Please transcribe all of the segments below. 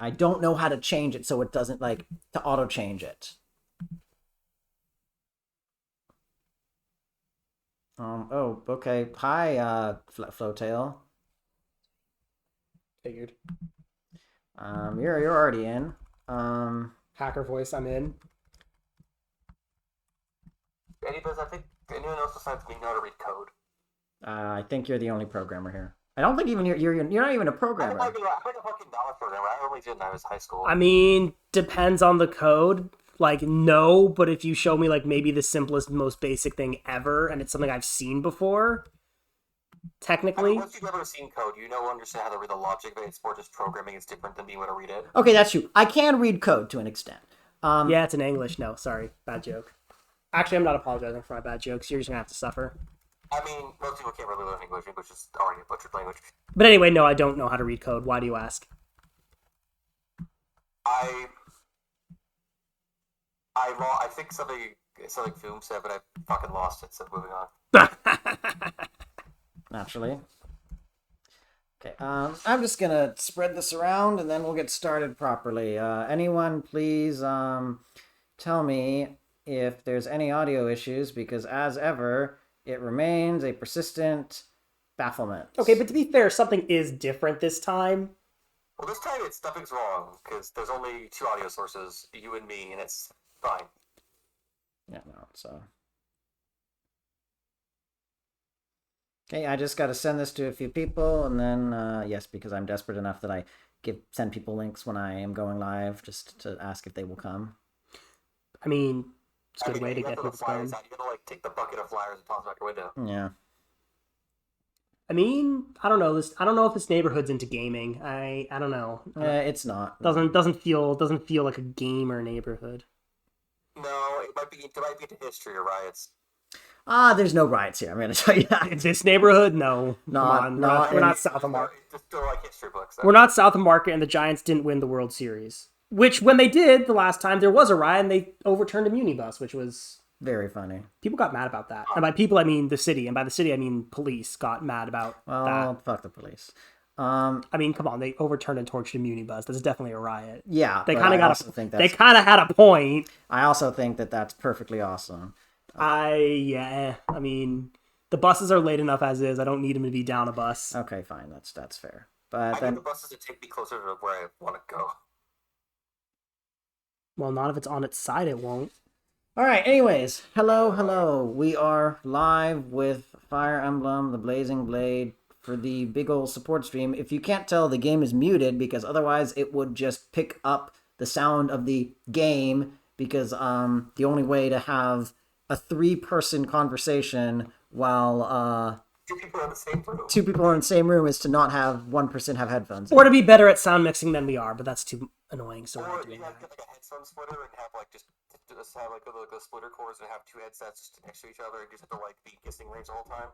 I don't know how to change it so it doesn't like to auto change it. Oh, okay. Hi, Flowtail. Figured. You're already in. Hacker voice, I'm in. I think anyone else besides me know how to read code. I think you're the only programmer here. I don't think even you're not even a programmer. I'm like a fucking dollar programmer. I only did when I was high school. I mean, depends on the code. Like, no, but if you show me, like, maybe the simplest, most basic thing ever, and it's something I've seen before, technically. Once you've ever seen code, you know understand how to read the logic, but it's more just programming is different than being able to read it. Okay, that's true. I can read code to an extent. Yeah, it's in English. No, sorry. Bad joke. Actually, I'm not apologizing for my bad jokes. You're just gonna have to suffer. I mean, most people can't really learn English. English is already a butchered language. But anyway, no, I don't know how to read code. Why do you ask? I think something Foom said, but I fucking lost it, so moving on. Naturally. Okay, I'm just gonna spread this around and then we'll get started properly. Anyone please tell me if there's any audio issues, because as ever, it remains a persistent bafflement. Okay, but to be fair, something is different this time. Well, this time nothing's wrong, because there's only two audio sources, you and me, and it's fine. Yeah, no, so... Okay, I just got to send this to a few people, and then, yes, because I'm desperate enough that I send people links when I am going live, just to ask if they will come. I mean, it's a good way to get people going. You gotta, like, take the bucket of flyers and toss them out your window. Yeah. I mean, I don't know. I don't know if this neighborhood's into gaming. I don't know. It's not. Doesn't feel like a gamer neighborhood. No, it might be into history or riots. There's no riots here. I'm gonna tell you that. This neighborhood, no. We're not south of Market. Just still like history books. We're not south of Market, and the Giants didn't win the World Series. Which, when they did the last time, there was a riot, and they overturned a Munibus, which was very funny. People got mad about that, and by people I mean the city, and by the city I mean police got mad about that. Well, fuck the police. I mean, come on, they overturned and torched a Munibus. That's definitely a riot. Yeah, they kind of got. They kind of had a point. I also think that that's perfectly awesome. I mean, the buses are late enough as is. I don't need them to be down a bus. Okay, fine. That's fair. But I need the buses to take me closer to where I want to go. Well, not if it's on its side, it won't. All right. Anyways, hello. We are live with Fire Emblem: The Blazing Blade for the big ol' support stream. If you can't tell, the game is muted because otherwise it would just pick up the sound of the game. Because the only way to have a 3-person conversation while two people are in the same room is to not have one person have headphones. Or to be better at sound mixing than we are, but that's too annoying. So we're not doing that. Get like a headphone splitter and have like just have like the splitter cords and have two headsets next to each other and just have to like be kissing range the whole time.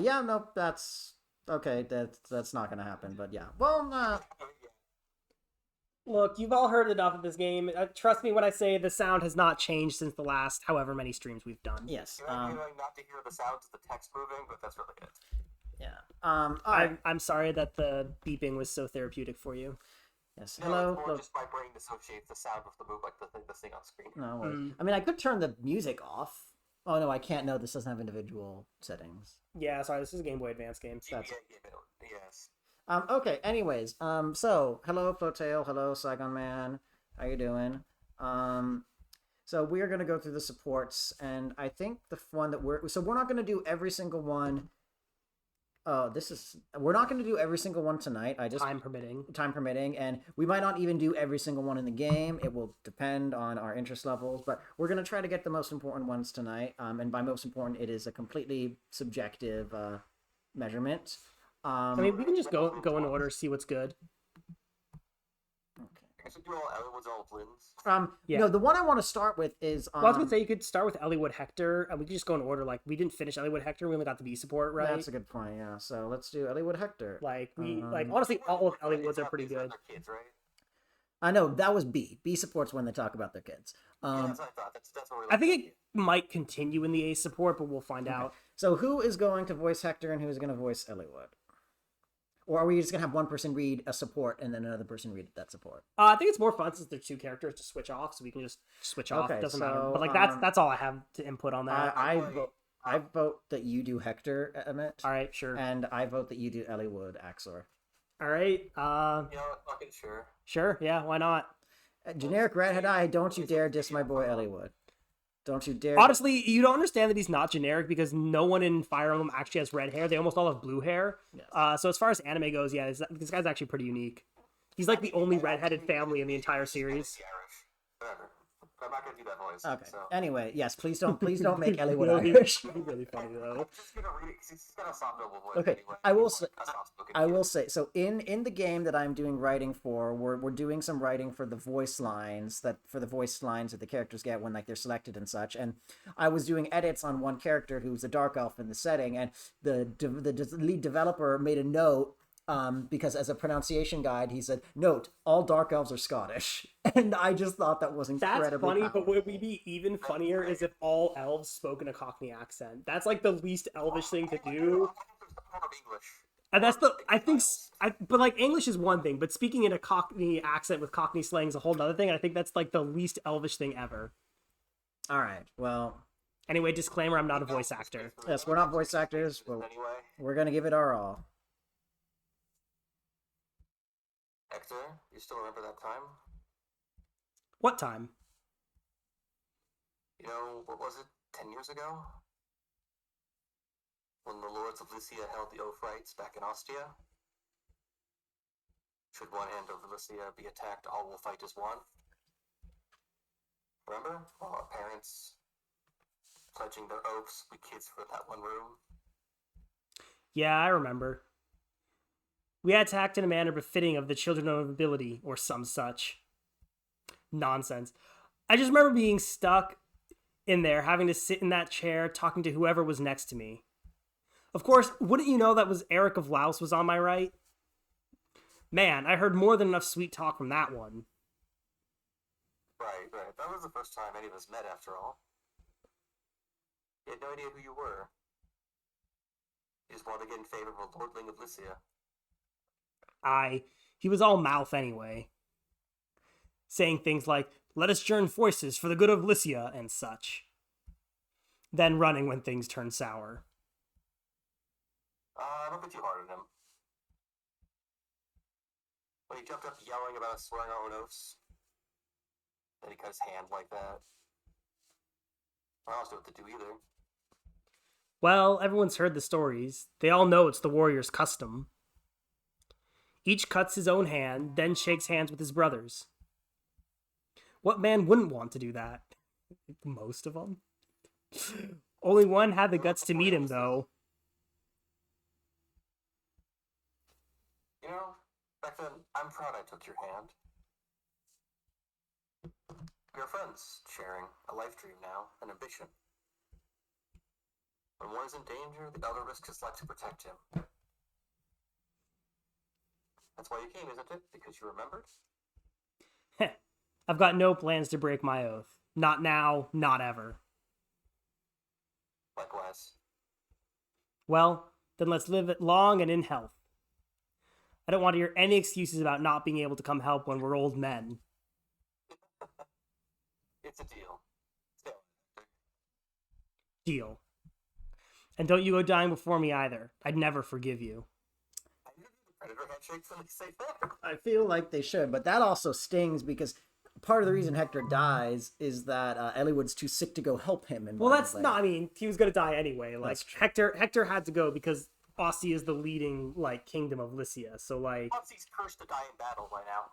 Yeah, no, that's okay. That's not gonna happen. But yeah, well, Look, you've all heard enough of this game. Trust me when I say the sound has not changed since the last however many streams we've done. Yes. Not to hear the sounds of the text moving, but that's really it. Yeah. I'm sorry that the beeping was so therapeutic for you. Yes. No, hello. It's more just my brain associates the sound with the move, like the thing on screen. No. I mean, I could turn the music off. Oh no, I can't. No, this doesn't have individual settings. Yeah, sorry. This is a Game Boy Advance game. Yes. Okay, anyways, so, hello, Flowtail, hello, Saigon Man, how you doing? So we're going to go through the supports, and I think the one that we're not going to do every single one, we're not going to do every single one tonight, time permitting, and we might not even do every single one in the game, it will depend on our interest levels, but we're going to try to get the most important ones tonight, and by most important, it is a completely subjective, measurement. I mean, we can just go in order, see what's good. Okay. I should do all Blins. Yeah. No, the one I want to start with is. Well, I was gonna say you could start with Elliewood Hector, and we could just go in order. Like we didn't finish Elliewood Hector, we only got the B support, right? That's a good point. Yeah. So let's do Elliewood Hector. Honestly, all of Ellywoods are pretty good. Kids, right? I know that was B. B supports when they talk about their kids. Yeah, that's what I thought. That's what I think it might continue in the A support, but we'll find out. So who is going to voice Hector and who is going to voice Elliewood? Or are we just gonna have one person read a support and then another person read that support? I think it's more fun since they're two characters to switch off, so we can just switch off. Okay, Doesn't matter. so, But like that's all I have to input on that. I vote that you do Hector, Emmett. All right, sure. And I vote that you do Ellie Wood, Axor. All right. You know what? Fucking sure. Sure. Yeah. Why not? Generic redhead eye. Don't you dare diss my boy Ellie Wood. Don't you dare. Honestly, you don't understand that he's not generic because no one in Fire Emblem actually has red hair. They almost all have blue hair. Yes. So as far as anime goes, yeah, this guy's actually pretty unique. He's like the only redheaded family in the entire series. Whatever. I'm not gonna do that voice. Okay. So. Anyway, yes, please don't make Ellie Wood Irish. It'd be really funny though. I'm just gonna read it because he's got a soft noble voice. Okay, anyway. I will say. A soft-spoken I kid. will say, so in the game that I'm doing writing for, we're doing some writing for the voice lines that the characters get when like they're selected and such. And I was doing edits on one character who's a dark elf in the setting, and the lead developer made a note because as a pronunciation guide, he said, "Note: all dark elves are Scottish," and I just thought that was incredibly That's funny, powerful. but what would be even funnier is if all elves spoke in a Cockney accent. That's like the least elvish thing to do. I think there's a form of English. And that's but like English is one thing, but speaking in a Cockney accent with Cockney slang is a whole other thing. I think that's like the least elvish thing ever. All right, well, Anyway, disclaimer: I'm not a voice actor. yes, we're not voice actors, but Anyway, we're gonna give it our all. Hector, you still remember that time? What time? You know, what was it, 10 years ago? When the lords of Lycia held the oath rites back in Ostia? Should one end of Lycia be attacked, all will fight as one. Remember? All our parents pledging their oaths, we kids for that one room. Yeah, I remember. We had to act in a manner befitting of the children of nobility, or some such. Nonsense. I just remember being stuck in there, having to sit in that chair, talking to whoever was next to me. Of course, wouldn't you know that was Eric of Laos was on my right? Man, I heard more than enough sweet talk from that one. Right. That was the first time any of us met, after all. He had no idea who you were. He just wanted to get in favor of a lordling of Lycia. He was all mouth anyway. Saying things like, "Let us join forces for the good of Lycia," and such. Then running when things turn sour. Don't be too hard on him. When he jumped up yelling about us swearing our own oaths, then he cut his hand like that. I don't know what to do either. Well, everyone's heard the stories. They all know it's the warrior's custom. Each cuts his own hand, then shakes hands with his brothers. What man wouldn't want to do that? Most of them. Only one had the guts to meet him, though. You know, back then, I'm proud I took your hand. We are friends, sharing a life dream now, an ambition. When one is in danger, the other risks his life to protect him. That's why you came, isn't it? Because you remembered? Heh. I've got no plans to break my oath. Not now, not ever. Likewise. Well, then let's live it long and in health. I don't want to hear any excuses about not being able to come help when we're old men. It's a deal. Still. Deal. And don't you go dying before me either. I'd never forgive you. I didn't do the predator handshake, so they say that. I feel like they should, but that also stings because part of the reason Hector dies is that Eliwood's too sick to go help him. Well, that's not. I mean, he was gonna die anyway. Like That's true. Hector had to go because Ostia is the leading like kingdom of Lycia. So like, Once he's cursed to die in battle by now.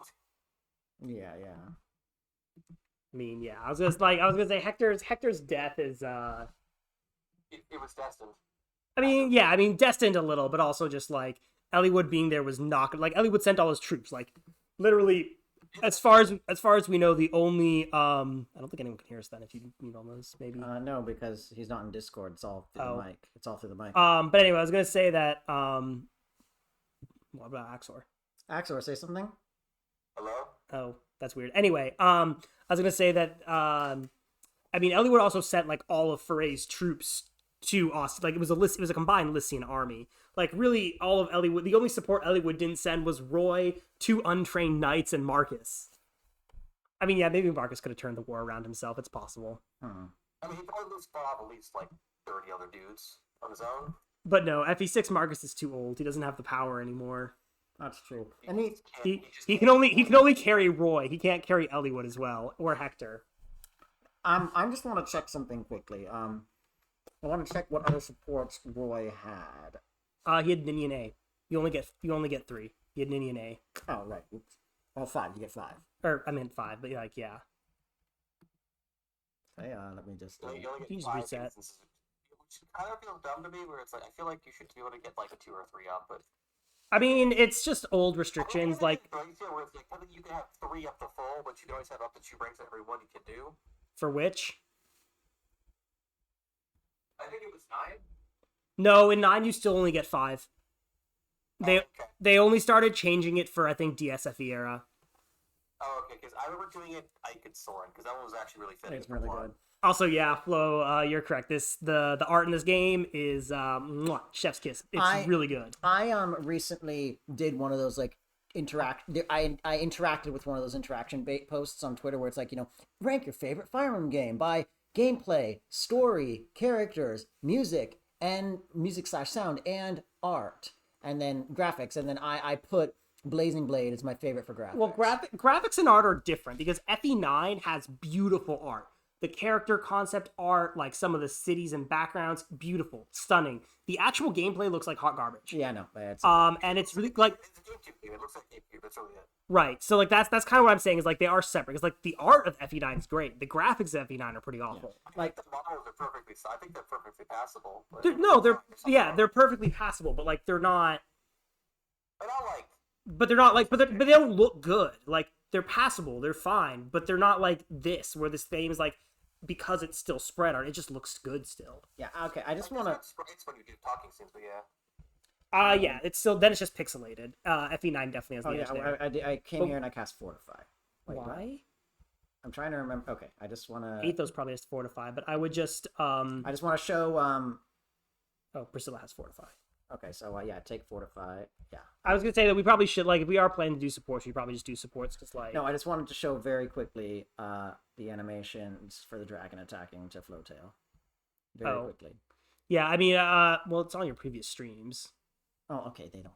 Yeah. I mean, yeah, I was gonna say Hector's death is. It was destined. I mean, yeah, I mean, destined a little, but also just like Eliwood being there was not like Eliwood sent all his troops. Like, literally, as far as we know, the only I don't think anyone can hear us then if you mute on those maybe. No, because he's not in Discord. It's all through the mic. It's all through the mic. But anyway, I was gonna say that what about Axor? Axor, say something. Hello? Oh, that's weird. Anyway, I was gonna say that I mean, Eliwood also sent like all of Foray's troops to Austin. Like it was a combined Lycian army. Like really, all of Eliwood. The only support Eliwood didn't send was Roy, 2 untrained knights, and Marcus. I mean, yeah, maybe Marcus could have turned the war around himself. It's possible. I mean, he probably fought off at least like 30 other dudes on his own. But no, FE6 Marcus is too old. He doesn't have the power anymore. That's true. And He can only carry Roy. He can't carry Eliwood as well, or Hector. I just want to check something quickly. I want to check what other supports Roy had. He had Ninian A. You only get 3. He had Ninian A. Oh right. Oops. Well, 5. You get 5. Or I meant 5, but like yeah. Hey, let me just. You only get You just 5 reset. instances, which kind of feels dumb to me. Where it's like I feel like you should be able to get like a 2 or 3 up, but I mean, it's just old restrictions. Like I think you can have 3 up to full, but you can always have up to 2 ranks every one you can do. for which? I think it was 9. No, in 9 you still only get 5. They only started changing it for I think DSFE era. Oh, okay, because I remember doing it Ike and Soren, because that one was actually really fitting. It's really good. Also, yeah, Flo, you're correct. The art in this game is chef's kiss. It's really good. I recently did one of those like I interacted with one of those interaction posts on Twitter where it's like, rank your favorite Fire Emblem game by gameplay, story, characters, music, and music/sound, and art, and then graphics, and then I put Blazing Blade is my favorite for graphics. Well, graphics and art are different because FE9 has beautiful art. The character concept art, like some of the cities and backgrounds, beautiful, stunning. The actual gameplay looks like hot garbage. Yeah, no, it's and it's really like It's a GameCube game. It looks like GameCube. That's really it. right. So like that's kind of what I'm saying is like they are separate because like the art of FE9 is great. The graphics of FE9 are pretty awful. Like the models are perfectly. I think they're perfectly passable. But They're perfectly passable, but like they're not. They're not like. But they're not like, but they don't look good. Like they're passable, they're fine, but they're not like this where this thing is like because it's still spread art, it just looks good still. yeah. Okay, I just want to. Sprites when you do talking scenes, but yeah. Yeah, it's still then it's just pixelated. FE9 definitely has the Oh edge there. I came here and I cast Fortify. Wait, Why? what? I'm trying to remember. Okay, I just want to. Aethos probably has Fortify, but I would just I just want to show. Oh, Priscilla has Fortify. Okay, so yeah, take Fortify. Yeah. I was gonna say that we probably should like if we are planning to do supports, we probably just do supports because like No, I just wanted to show very quickly the animations for the dragon attacking to Flowtail. Very quickly. yeah, I mean well it's on your previous streams. Oh, okay, they don't.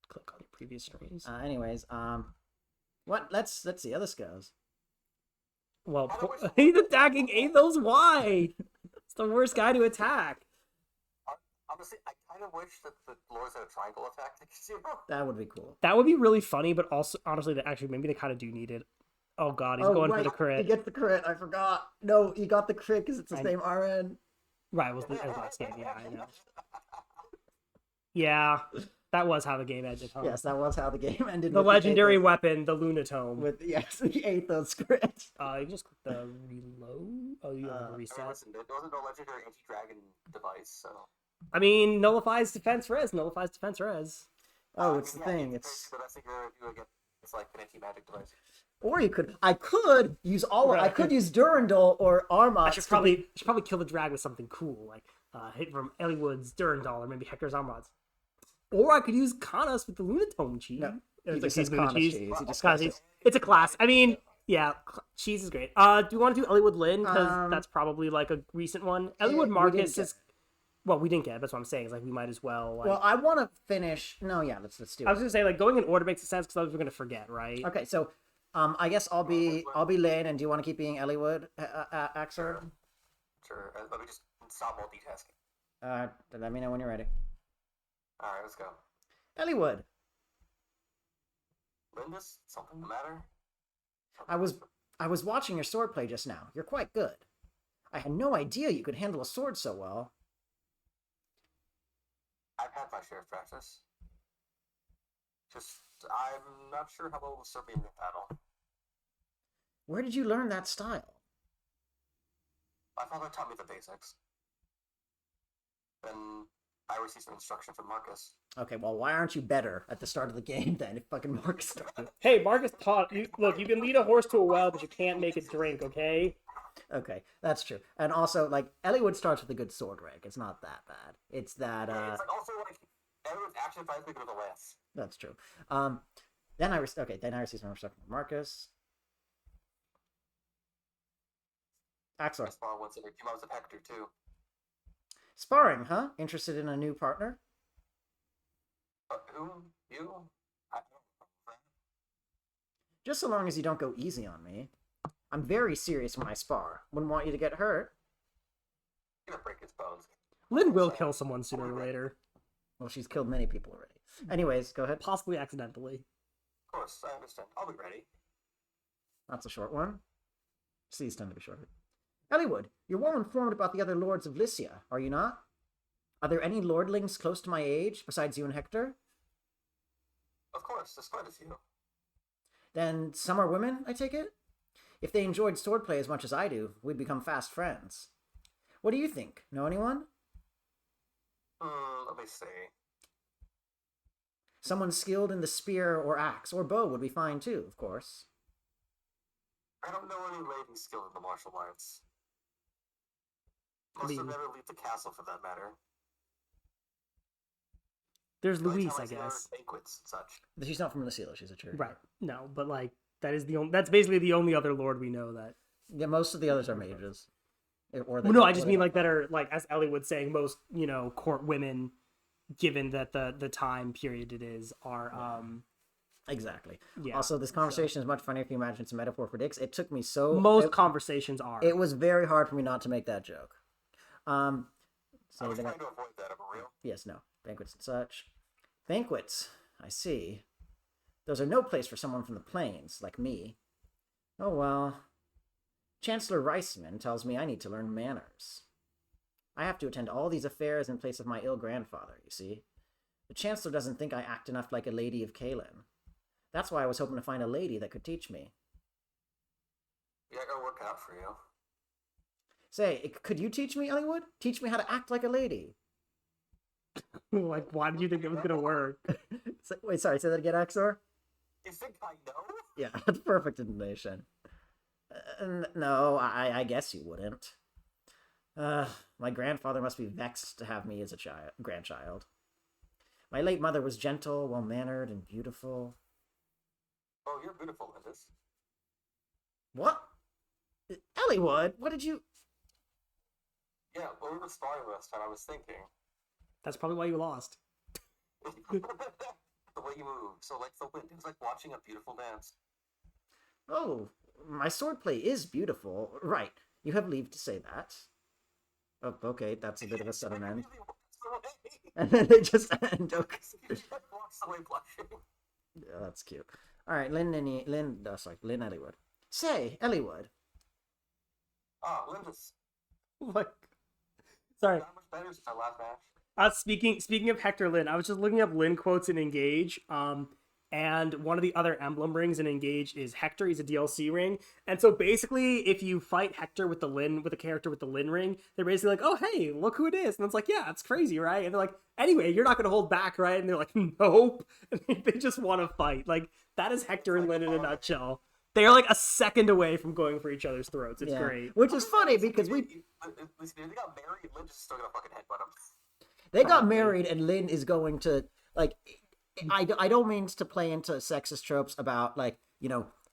Click on your previous streams. Anyways, what? Let's see how this goes. Well, he's attacking Aethos. Why? It's the worst guy to attack. Honestly, I kind of wish that the lords had a triangle attack next to you. That would be cool. That would be really funny, but also honestly, that actually maybe they kind of do need it. Oh god, he's going for the crit. He gets the crit. I forgot. No, he got the crit because it's the same RN. Right, was the last game. Yeah, I know. Yeah, that was how the game ended. Huh? Yes, that was how the game ended. The with legendary Aethos, weapon, the Lunatome. with yes, the Aethos crit. You just click the reload. Oh, you have to reset. Listen, there wasn't no legendary anti-dragon device, so. I mean, nullifies defense res. Nullifies defense res. Oh, it's the thing. It's the best thing you're gonna do again. It's like an anti-magic device. or I could use all. I could use Durandal or Armot. I should probably kill the drag with something cool, like hit from Eliwood's Durandal or maybe Hector's Armods. Or I could use Kanas with the Lunatome cheese. No, It's he like just says Luna Kanas cheese. cheese. He just Kanas says cheese. It's a class. I mean, yeah, cheese is great. Do you want to do Eliwood Lyn? Because that's probably like a recent one. Eliwood Marcus is. Well, we didn't get it. That's what I'm saying. It's like we might as well. Like... Well, I want to finish. No, yeah, let's do it. I was gonna say like going in order makes sense because otherwise we're gonna forget, right? Okay, so I guess I'll be Lyn, and do you want to keep being Eliwood, Axer? Sure. Let me just stop multitasking. Let me know when you're ready. All right, let's go. Eliwood. Lindis, something the matter? I was watching your swordplay just now. You're quite good. I had no idea you could handle a sword so well. I've had my share of practice. Just, I'm not sure how well will serve me in the battle. Where did you learn that style? My father taught me the basics. Then I received some instruction from Marcus. Okay, well, why aren't you better at the start of the game then if fucking Marcus started? Hey, Marcus taught you. Look, you can lead a horse to a well, but you can't make it drink. Okay. Okay, that's true. And also, like, Elliewood starts with a good sword rank. It's not that bad. It's that, Yeah, it's like also like everyone's action fights make it with a less. that's true. Um, then I receive some stuff from Marcus. I Axor. spawn once every 2 months of Hector too. Sparring, huh? Interested in a new partner? Who? You? I don't know. Just so long as you don't go easy on me. I'm very serious when I spar. Wouldn't want you to get hurt. You're gonna break his bones. Lynn will kill someone sooner or later, Well, she's killed many people already. Anyways, go ahead. possibly accidentally. Of course, I understand. I'll be ready. That's a short one. C's tend to be shorter. Elliewood, you're well informed about the other lords of Lycia, are you not? Are there any lordlings close to my age, besides you and Hector? Of course, there's quite a few. Then some are women, I take it? If they enjoyed swordplay as much as I do, we'd become fast friends. What do you think? Know anyone? Let me see. Someone skilled in the spear or axe or bow would be fine too, of course. I don't know any ladies skilled in the martial arts. I Must have mean- never left the castle for that matter. There's The only Luis, time I see her guess. is banquets and such. She's not from Lucilla, she's a cherry. Right. No, but like that is the only. That's basically the only other lord we know that. Yeah, most of the others are mages. Or Well, no, I just mean like that are like, as Ellie would say, most court women, given that the time period it is, are Exactly. yeah. Also, this conversation is much funnier if you imagine it's a metaphor for dicks. It took me so... Most conversations are. It was very hard for me not to make that joke. I So was they got... trying to avoid that, am I real? Yes, no. Banquets and such. Banquets. I see. Those are no place for someone from the plains, like me. Oh, well. Chancellor Reisman tells me I need to learn manners. I have to attend all these affairs in place of my ill grandfather, you see. The Chancellor doesn't think I act enough like a lady of Kalen. That's why I was hoping to find a lady that could teach me. Yeah, I gotta work out for you. Say, could you teach me, Elliewood? Teach me how to act like a lady. Like, why did you think it was gonna work? Wait, sorry, say that again, Axor? You think I know? Yeah, that's perfect intonation. No, I guess you wouldn't. My grandfather must be vexed to have me as a grandchild. My late mother was gentle, well-mannered, and beautiful. Oh, you're beautiful, Linus. What? Elliewood, what did you... Yeah, when we were sparring last time, I was thinking. That's probably why you lost. The way you move. So, like, the wind. It was like watching a beautiful dance. Oh, my swordplay is beautiful. Right, you have leave to say that. Oh, okay, that's a bit of a sudden end. And then they just end, okay. Walks away blushing. Yeah, that's cute. Alright, Lynn Elliewood. Say, Elliewood. Ah, Linus. Like, sorry. Not much better since our last match. Speaking of Hector Lynn, I was just looking up Lynn quotes in Engage. And one of the other emblem rings in Engage is Hector. He's a DLC ring, and so basically, if you fight Hector with the character with the Lynn ring, they're basically like, "Oh, hey, look who it is," and it's like, "Yeah, it's crazy, right?" And they're like, "Anyway, you're not gonna hold back, right?" And they're like, "Nope," and they just want to fight. Like, that is Hector and Lynn in a nutshell. They are like a second away from going for each other's throats. It's great. Which is funny because Listen, they got married, Lynn just still gonna fucking headbutt him. they got married and Lynn is going to, like, I don't mean to play into sexist tropes about, like,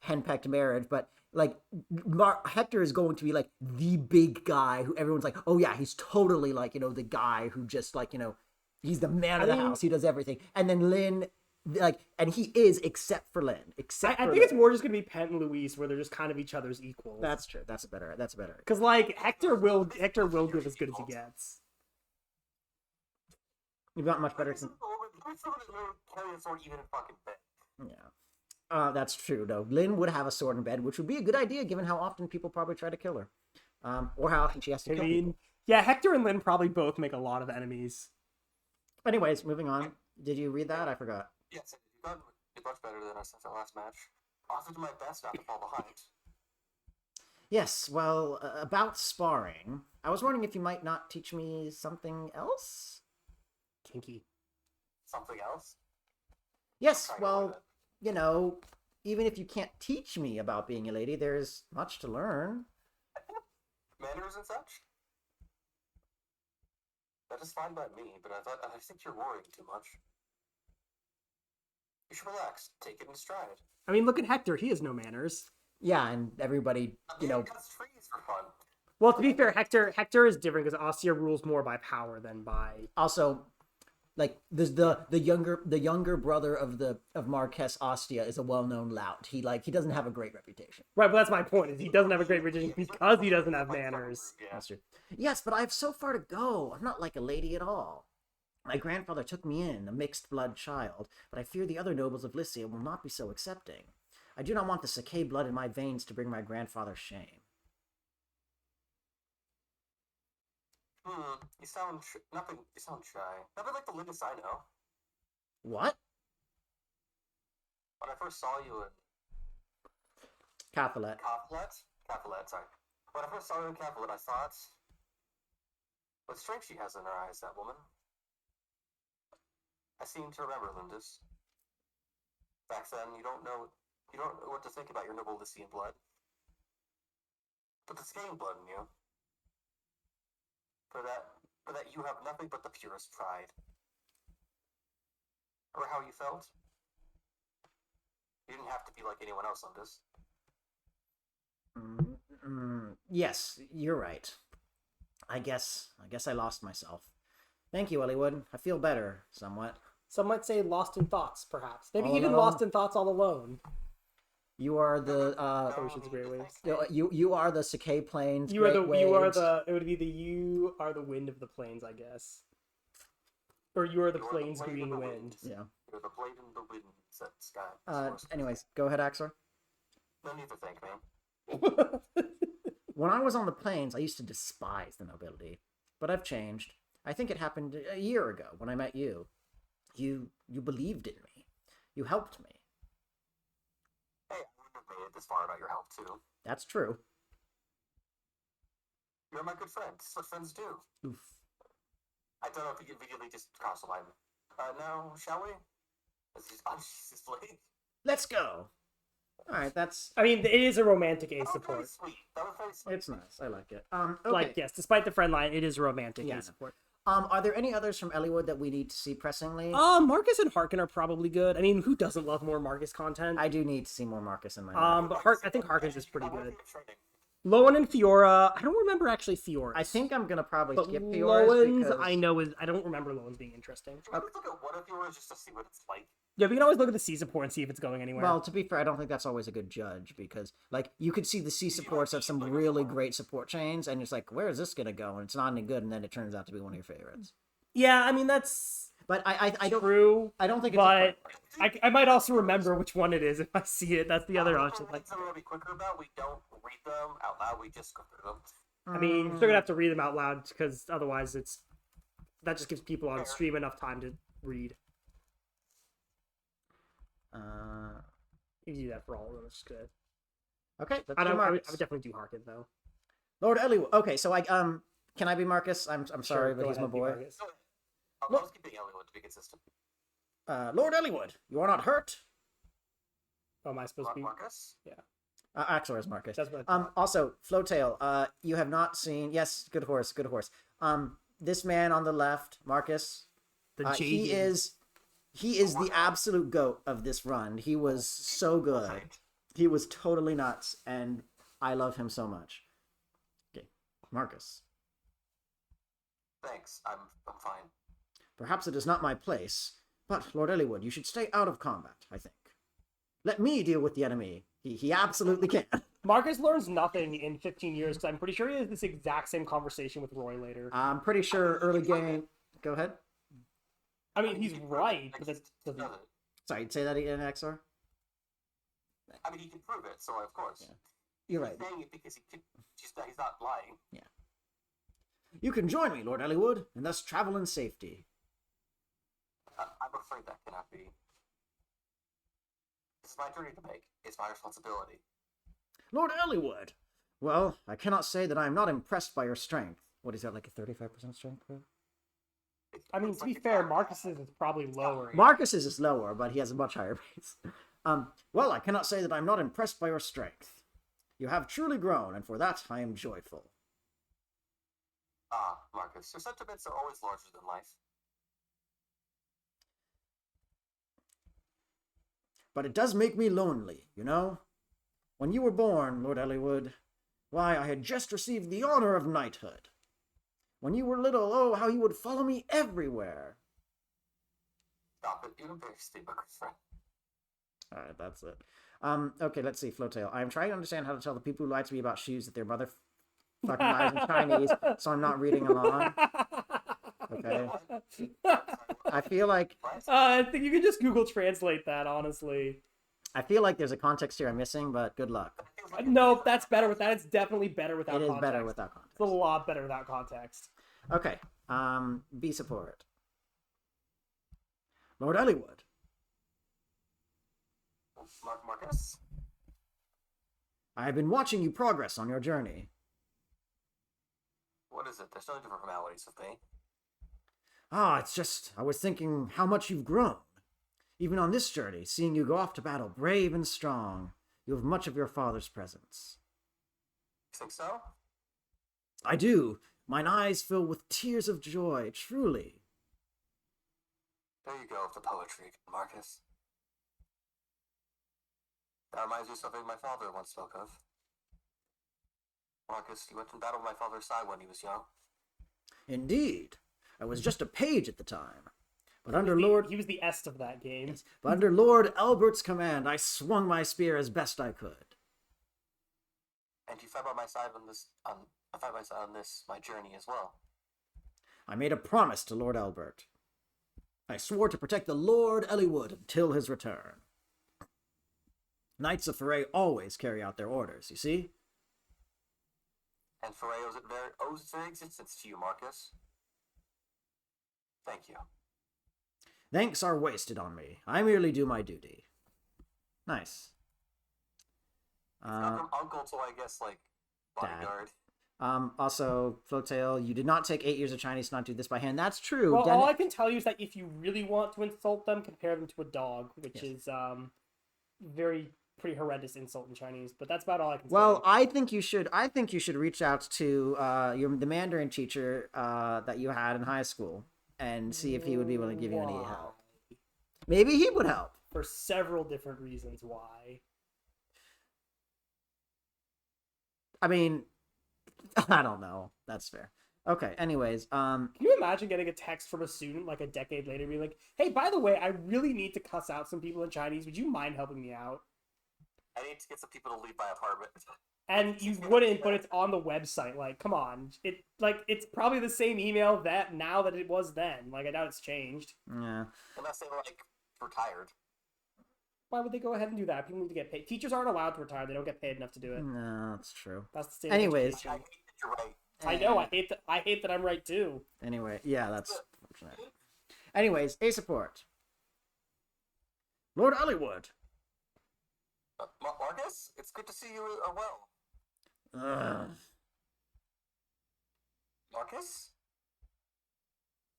henpecked marriage, but, like, Hector is going to be, like, the big guy who everyone's like, oh yeah, he's totally, like, the guy who just, like, he's the man of the house, he does everything. And then Lynn, like, and he is, except for Lynn. I think it's more just gonna be Pent and Luis, where they're just kind of each other's equals. That's true. That's better. Because like Hector will give as good as he gets. You've got much better. Carry a sword even in fucking bed. Yeah. That's true, though. Lynn would have a sword in bed, which would be a good idea given how often people probably try to kill her. Or how often she has to kill people. Yeah, Hector and Lynn probably both make a lot of enemies. Anyways, moving on. Did you read that? I forgot. Yes, you've done much better than us since our last match. I'll do my best not to fall behind. Yes, well, about sparring, I was wondering if you might not teach me something else? Kinky. Something else? Yes, Try to well, avoid it. even if you can't teach me about being a lady, there's much to learn. manners and such? That is fine by me, but I think you're worrying too much. You should relax. Take it in stride. I mean, look at Hector. He has no manners. Yeah, and everybody, He cuts trees for fun. Well, to be fair, Hector is different because Ostia rules more by power than by. also, like the younger brother of Marquess Ostia is a well-known lout. He doesn't have a great reputation. Right, but that's my point. Is he doesn't have a great reputation because he doesn't have manners. Yeah. That's true. Yes, but I have so far to go. I'm not like a lady at all. My grandfather took me in, a mixed-blood child, but I fear the other nobles of Lycia will not be so accepting. I do not want the Sakai blood in my veins to bring my grandfather shame. You sound nothing. You sound shy. Nothing like the Linus I know. What? When I first saw you in Capulet. Capulet, sorry. When I first saw you in Capulet, I thought, what strength she has in her eyes, that woman. I seem to remember Lindis. Back then, you don't know what to think about your noble Lycian blood. But the Skane blood in you. For that you have nothing but the purest pride. Remember how you felt? You didn't have to be like anyone else on this. Yes, you're right. I guess I lost myself. Thank you, Elliewood. I feel better, somewhat. Some might say lost in thoughts, perhaps. Maybe All even alone? lost in thoughts all alone. You are the Ocean's Great Waves. you are the Sakai Plains. You are Great Waves. it would be you are the wind of the plains, I guess. Or you are the plains blade in green the wind. Yeah. You're the blade in the wind, said Sky. Anyways, go ahead, Axor. No need to thank me. When I was on the plains, I used to despise the nobility, but I've changed. I think it happened a year ago when I met you. You believed in me. You helped me. Hey, I wouldn't have made it this far without your help, too. That's true. You're my good friend. That's what friends do. Oof. I don't know if you can immediately just cross the line. Now, shall we? Jesus, Blake. Let's go. All right, that's I mean, it is a romantic ace That was very support. sweet. That was very sweet. it's nice. I like it. Okay. Like, yes, despite the friend line, it is a romantic Yeah. ace support. Are there any others from Elliewood that we need to see pressingly? Marcus and Harkin are probably good. I mean, who doesn't love more Marcus content? I do need to see more Marcus in my life. But I think Harkins is pretty I wanna good. be a training. Lowen and Fiora, I don't remember actually Fiora. I think I'm gonna probably but skip Fiora's Lowen's, because I don't remember Lowen's being interesting. Can we just look at one of yours just to see what it's like? Yeah, we can always look at the C support and see if it's going anywhere. well, to be fair, I don't think that's always a good judge because like you could see the C supports of some really great support chains, and it's like, where is this gonna go? And it's not any good, and then it turns out to be one of your favorites. yeah, I mean that's But I don't true. I don't think it's But I might also remember which one it is if I see it. That's the other Some option. Like, things I'm gonna be quicker about. We don't read them out loud. We just go through them. I mean, you're still gonna have to read them out loud because otherwise that just gives people on Fair. stream enough time to read. You can do that for all of them. It's good. okay. Let's I do would Marcus. definitely do Harkin though. Lord Elliewood. Okay, so I can I be Marcus? I'm sorry, Sure, but go he's my ahead, be boy. Marcus. I'll just keep being Elliewood to be consistent. Lord Elliewood, you are not hurt. Oh, am I supposed to be? Marcus? Axor is Marcus. That's what I thought. Also, Flowtail, you have not seen. Yes, good horse, good horse. This man on the left, Marcus. The He JD. is the absolute goat of this run. He was so good. Right. He was totally nuts, and I love him so much. Okay, Marcus. Thanks. I'm fine. Perhaps it is not my place, but Lord Elliewood, you should stay out of combat, I think. Let me deal with the enemy. He absolutely can. Marcus learns nothing in 15 years because I'm pretty sure he has this exact same conversation with Roy later. I'm pretty sure early game. Go ahead. I mean, he's right, but that doesn't. does it. Sorry, say that again, XR. I mean, he can prove it, so of course. Yeah. You're right. He's saying it because he's not lying. You can join me, Lord Elliewood, and thus travel in safety. I'm afraid that cannot be. This is my journey to make. It's my responsibility. Lord Elliewood! Well, I cannot say that I am not impressed by your strength. What is that, like a 35% strength? Bro? I mean, It's to be like fair, it's- Marcus's is probably lower. Marcus's is lower, but he has a much higher base. Well, I cannot say that I am not impressed by your strength. You have truly grown, and for that I am joyful. Ah, Marcus, your sentiments are always larger than life. But it does make me lonely, you know? When you were born, Lord Elywood, why, I had just received the honor of knighthood. When you were little, oh, how you would follow me everywhere. Stop it, you're a very stupid friend. Alright, that's it. Okay, let's see, Flowtail. I'm trying to understand how to tell the people who lie to me about shoes that their mother fucking lies in Chinese, so I'm not reading along. Okay. I feel like I think you can just Google Translate that, honestly. there's a context here I'm missing, but good luck. No, that's better with that. It's definitely better without It is context. better without It's a context. lot better without context. Okay. B support. Lord Elywood. Marcus? I have been watching you progress on your journey. What is it? There's no different formalities with me. Ah, it's just, I was thinking how much you've grown. Even on this journey, seeing you go off to battle brave and strong, you have much of your father's presence. You think so? I do. Mine eyes fill with tears of joy, truly. There you go with the poetry, Marcus. That reminds me of something my father once spoke of. Marcus, you went in battle with my father's side when he was young. Indeed. I was just a page at the time. But under He was the est of that game. But under Lord Albert's command, I swung my spear as best I could. And you fight by my side on this, my journey as well. I made a promise to Lord Albert. I swore to protect the Lord Elywood until his return. Knights of Foray always carry out their orders, you see? And Foray owes its very existence to you, Marcus. Thank you. Thanks are wasted on me. I merely do my duty. Nice. Not from uncle to, I guess, like, bodyguard. Also, Flowtail, you did not take 8 years of Chinese to not do this by hand. That's true. Well, all I can tell you is that if you really want to insult them, compare them to a dog, which is pretty horrendous insult in Chinese. But that's about all I can say. Well, I think you should reach out to the Mandarin teacher that you had in high school and see if he would be willing to give you any help. Maybe he would help. For several different reasons why. I mean, I don't know. That's fair. Okay, anyways, Can you imagine getting a text from a student like a decade later being like, hey, by the way, I really need to cuss out some people in Chinese. Would you mind helping me out? I need to get some people to leave my apartment. And you wouldn't, but it's on the website. Like, come on. It's probably the same email that now that it was then. Like, I doubt it's changed. yeah. Unless they were, like, retired. Why would they go ahead and do that? People need to get paid. Teachers aren't allowed to retire. They don't get paid enough to do it. No, that's true. That's the state Anyways. of I education. hate that you're right. I know. I hate that I'm right too. Anyway, yeah, that's unfortunate. Anyways, A support. Lord Elywood. Marcus, it's good to see you well. Ugh. Marcus?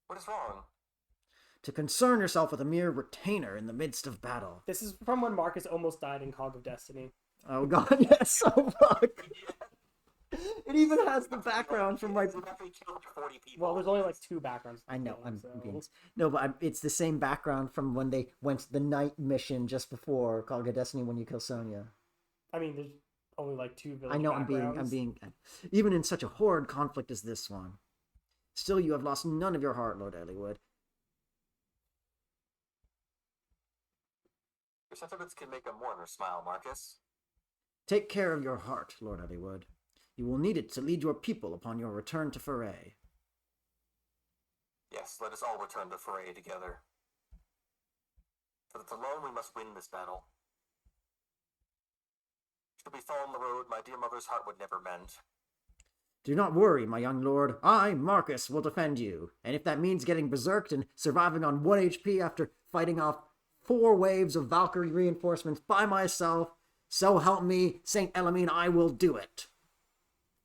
What is wrong? To concern yourself with a mere retainer in the midst of battle. This is from when Marcus almost died in Cog of Destiny. Oh god, yes, oh fuck. It even has the background from my... He killed 40 people. Well, there's only like 2 backgrounds. I know, I'm so... being... No, but it's the same background from when they went to the night mission just before Call of Destiny when you kill Sonya. I mean, there's only like 2 village I know, backgrounds. I'm being... Even in such a horrid conflict as this one. Still, you have lost none of your heart, Lord Elywood. Your sentiments can make a mourner smile, Marcus. Take care of your heart, Lord Elywood. You will need it to lead your people upon your return to Foray. Yes, let us all return to Foray together. For that alone we must win this battle. Should we fall on the road, my dear mother's heart would never mend. Do not worry, my young lord. I, Marcus, will defend you. And if that means getting berserked and surviving on 1 HP after fighting off 4 waves of Valkyrie reinforcements by myself, so help me, Saint Elamine, I will do it.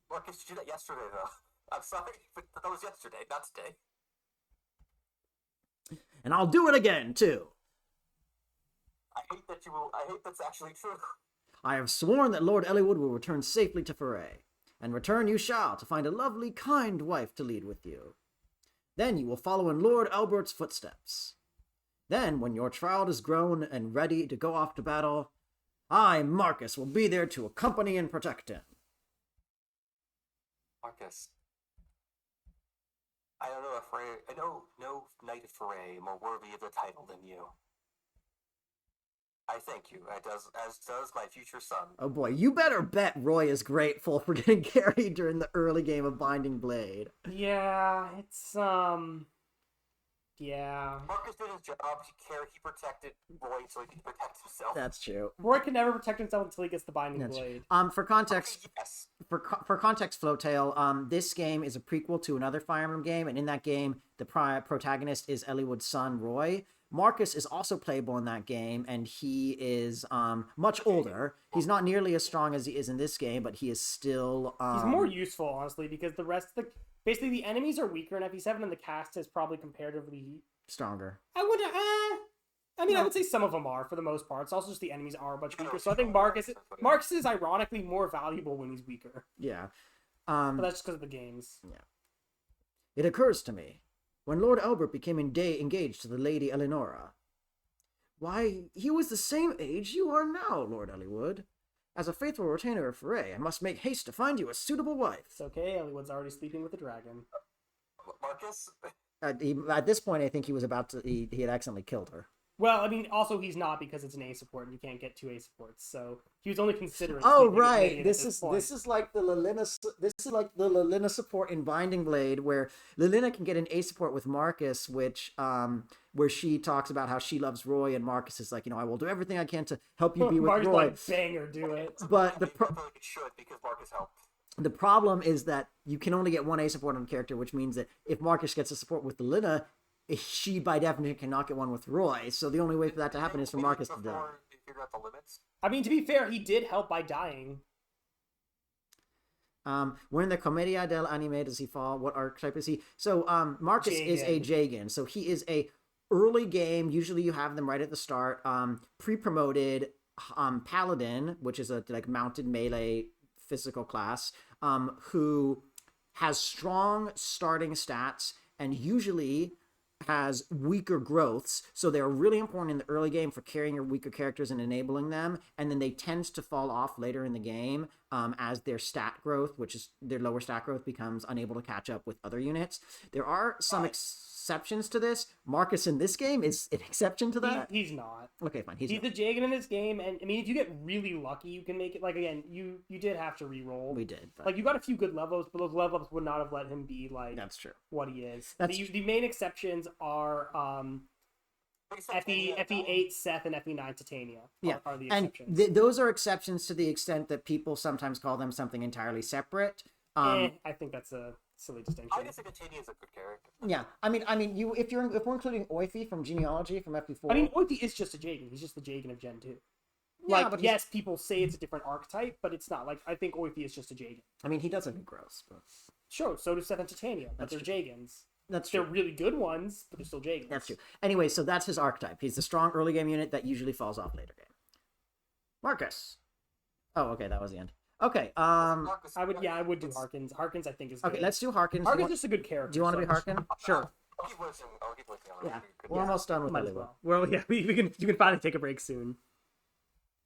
Marcus, you did that yesterday, though. I'm sorry, but that was yesterday, not today. And I'll do it again, too. I hate that's actually true. I have sworn that Lord Elywood will return safely to Foray. and return you shall to find a lovely, kind wife to lead with you. Then you will follow in Lord Albert's footsteps. Then, when your child is grown and ready to go off to battle, I, Marcus, will be there to accompany and protect him. Marcus, I don't know if I know no knight of Foray more worthy of the title than you. I thank you, as does my future son. Oh boy, you better bet Roy is grateful for getting carried during the early game of Binding Blade. Yeah, it's yeah. Marcus did his job. He protected Roy so he could protect himself. That's true. Roy can never protect himself until he gets the Binding That's Blade. For context, Okay, yes. for context, Flowtail, this game is a prequel to another Fire Emblem game, and in that game, the protagonist is Eliwood's son, Roy. Marcus is also playable in that game, and he is much older. He's not nearly as strong as he is in this game, but he is still... He's more useful, honestly, because the rest of the... Basically, the enemies are weaker in FE7, and the cast is probably comparatively... stronger. I would say some of them are, for the most part. It's also just the enemies are much weaker. So I think Marcus is ironically more valuable when he's weaker. Yeah. But that's just because of the games. Yeah. It occurs to me, when Lord Albert became engaged to the Lady Eleonora, why, he was the same age you are now, Lord Eliwood. As a faithful retainer of Foray, I must make haste to find you a suitable wife. It's okay, Eliwood's already sleeping with the dragon. Marcus? At this point, I think he was about to... He had accidentally killed her. Well, I mean, also he's not because it's an A support and you can't get two A supports. So he was only considering. Oh sleeping with right, Lillian this at is point. this is like the Lilina support in Binding Blade, where Lilina can get an A support with Marcus, which where she talks about how she loves Roy, and Marcus is like, I will do everything I can to help you be with Marcus Roy. like, banger, do it. But I feel like it should because Marcus helped. the problem is that you can only get one A support on a character, which means that if Marcus gets a support with Lilina, she by definition cannot get one with Roy. So the only way for that to happen is for Marcus to die. Before you figure out the limits. I mean, to be fair, he did help by dying. When the Commedia dell'Anime does he fall? What archetype is he? So Marcus is a Jagan. So he is a early game. Usually you have them right at the start. Pre-promoted Paladin, which is a like mounted melee physical class, who has strong starting stats and usually has weaker growths, so they're really important in the early game for carrying your weaker characters and enabling them, and then they tend to fall off later in the game as their stat growth, which is their lower stat growth, becomes unable to catch up with other units. There are some exceptions to this. Marcus in this game is an exception to that. He's not. Okay, fine. He's the Jagan in this game, and I mean, if you get really lucky, you can make it. Like again, you did have to re-roll. We did. But... Like you got a few good levels, but those level ups would not have let him be like that's true. What he is. That's the main exceptions are FE8 Seth and FE9 Titania. Are the exceptions. And those are exceptions to the extent that people sometimes call them something entirely separate. I think that's a silly distinction. I just think Titania is a good character. Yeah, I mean, if we're including Oifi from Genealogy from FP4. I mean, Oifi is just a Jagan. He's just the Jagan of Gen 2. Yeah, like, but yes, people say it's a different archetype, but it's not. Like, I think Oifi is just a Jagan. I mean, he doesn't be gross, but sure. So does Seth and Titania, but That's they're true. Jagans. That's true. They're really good ones, but they're still Jagans. That's true. Anyway, so that's his archetype. He's the strong early game unit that usually falls off later game. Marcus. Oh, okay, that was the end. Okay, Marcus, I would do Harkins. Harkins, I think, is good. okay, let's do Harkins. Harkins is just a good character. Do you want to be Harkin? Sure. I'll keep listening. I'll keep listening. Yeah, we're almost done with Might as Eliwood. well. Well, yeah, you can finally take a break soon.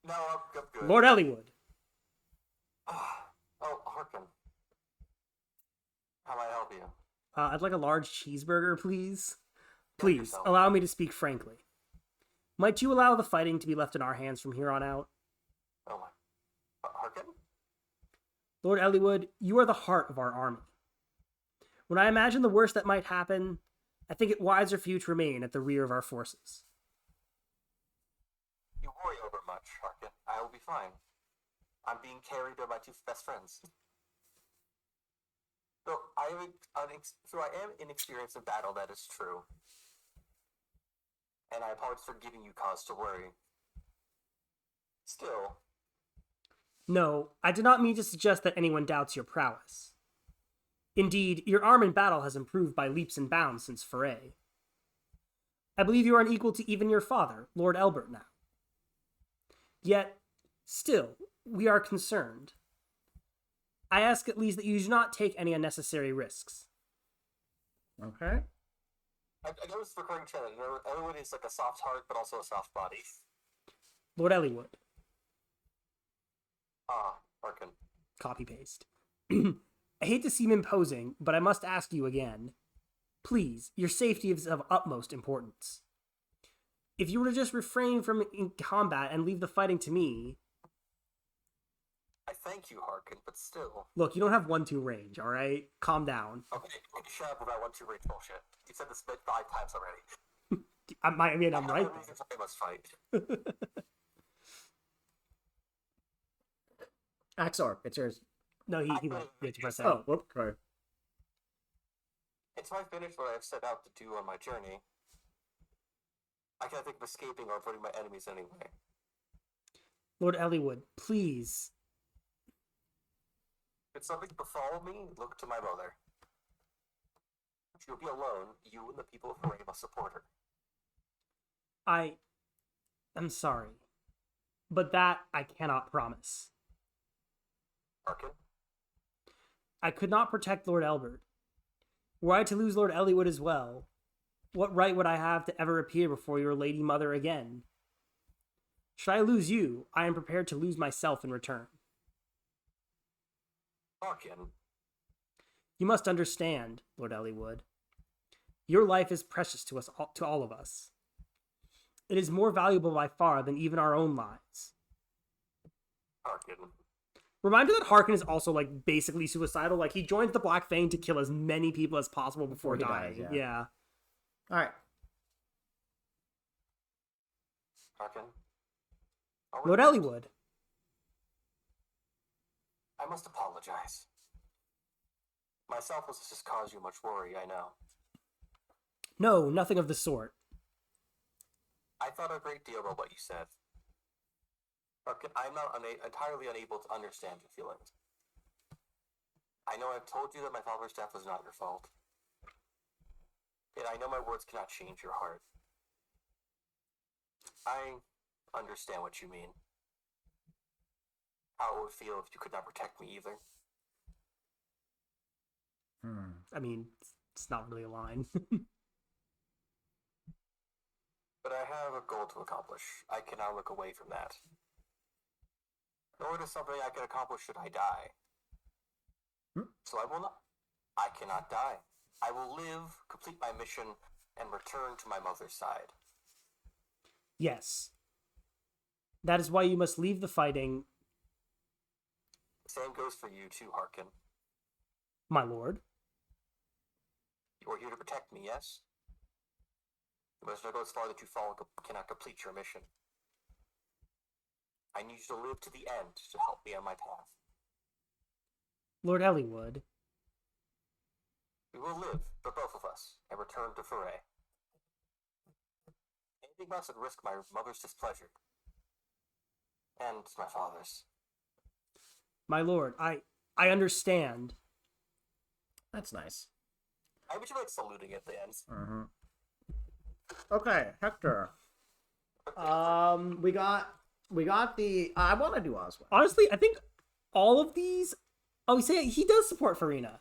No, I'm good. Lord Eliwood. Oh, Harkin. How may I help you? I'd like a large cheeseburger, please. Help Please, yourself. allow me to speak frankly. Might you allow the fighting to be left in our hands from here on out? Oh my. Harkin? Lord Eliwood, you are the heart of our army. When I imagine the worst that might happen, I think it wiser for you to remain at the rear of our forces. You worry over much, Harkin. I will be fine. I'm being carried by my two best friends. So I am inexperienced in battle, that is true. And I apologize for giving you cause to worry. Still, No, I did not mean to suggest that anyone doubts your prowess. Indeed, your arm in battle has improved by leaps and bounds since Foray. I believe you are an equal to even your father, Lord Elbert, now. Yet, still, we are concerned. I ask at least that you do not take any unnecessary risks. Okay. I noticed the recurring trend. Everyone is like a soft heart, but also a soft body. Lord Elliewood. Arkin. Copy paste. I hate to seem imposing, but I must ask you again. Please, your safety is of utmost importance. If you were to just refrain from in combat and leave the fighting to me... I thank you, Harkin, but still. Look, you don't have 1-2 range, alright? Calm down. Okay, shut up about 1-2 range bullshit. You said this 5 times already. I'm right. I must fight. Axor, it's yours. No, he went. You have to press A. Oh, whoop, sorry. Until I finish what I've set out to do on my journey, I can't think of escaping or avoiding my enemies anyway. Lord Elliewood, please. If something befall me, look to my mother. She'll be alone. You and the people of Hooray must support her. I'm sorry. But that I cannot promise. Arkin? I could not protect Lord Elbert. Were I to lose Lord Elliewood as well, what right would I have to ever appear before your lady mother again? Should I lose you, I am prepared to lose myself in return. Arkin? You must understand, Lord Elliewood. Your life is precious to us, to all of us. It is more valuable by far than even our own lives. Harkin. Reminder that Harkin is also like basically suicidal. Like he joins the Black Fang to kill as many people as possible before he dying. dies, Yeah. All right. Harkin? Lord Elliewood. I must apologize. My selflessness has caused you much worry, I know. No, nothing of the sort. I thought a great deal about what you said. Harkin, I'm not entirely unable to understand your feelings. I know I've told you that my father's death was not your fault. Yet I know my words cannot change your heart. I understand what you mean. How it would feel if you could not protect me either. I mean, it's not really a line. But I have a goal to accomplish. I cannot look away from that. Nor is something I can accomplish should I die. So I will not. I cannot die. I will live, complete my mission, and return to my mother's side. Yes. That is why you must leave the fighting, The same goes for you too, Harkin. my lord. You are here to protect me, yes? You must not go as far that you cannot complete your mission. I need you to live to the end to help me on my path. Lord Elliewood. We will live, for both of us, and return to Foray. Anything else would risk my mother's displeasure. And my father's. My lord, I understand. That's nice. I wish you like saluting at the end. Mm-hmm. Okay, Hector. We got the. I want to do Oswald. Honestly, I think all of these. Oh, he does support Farina.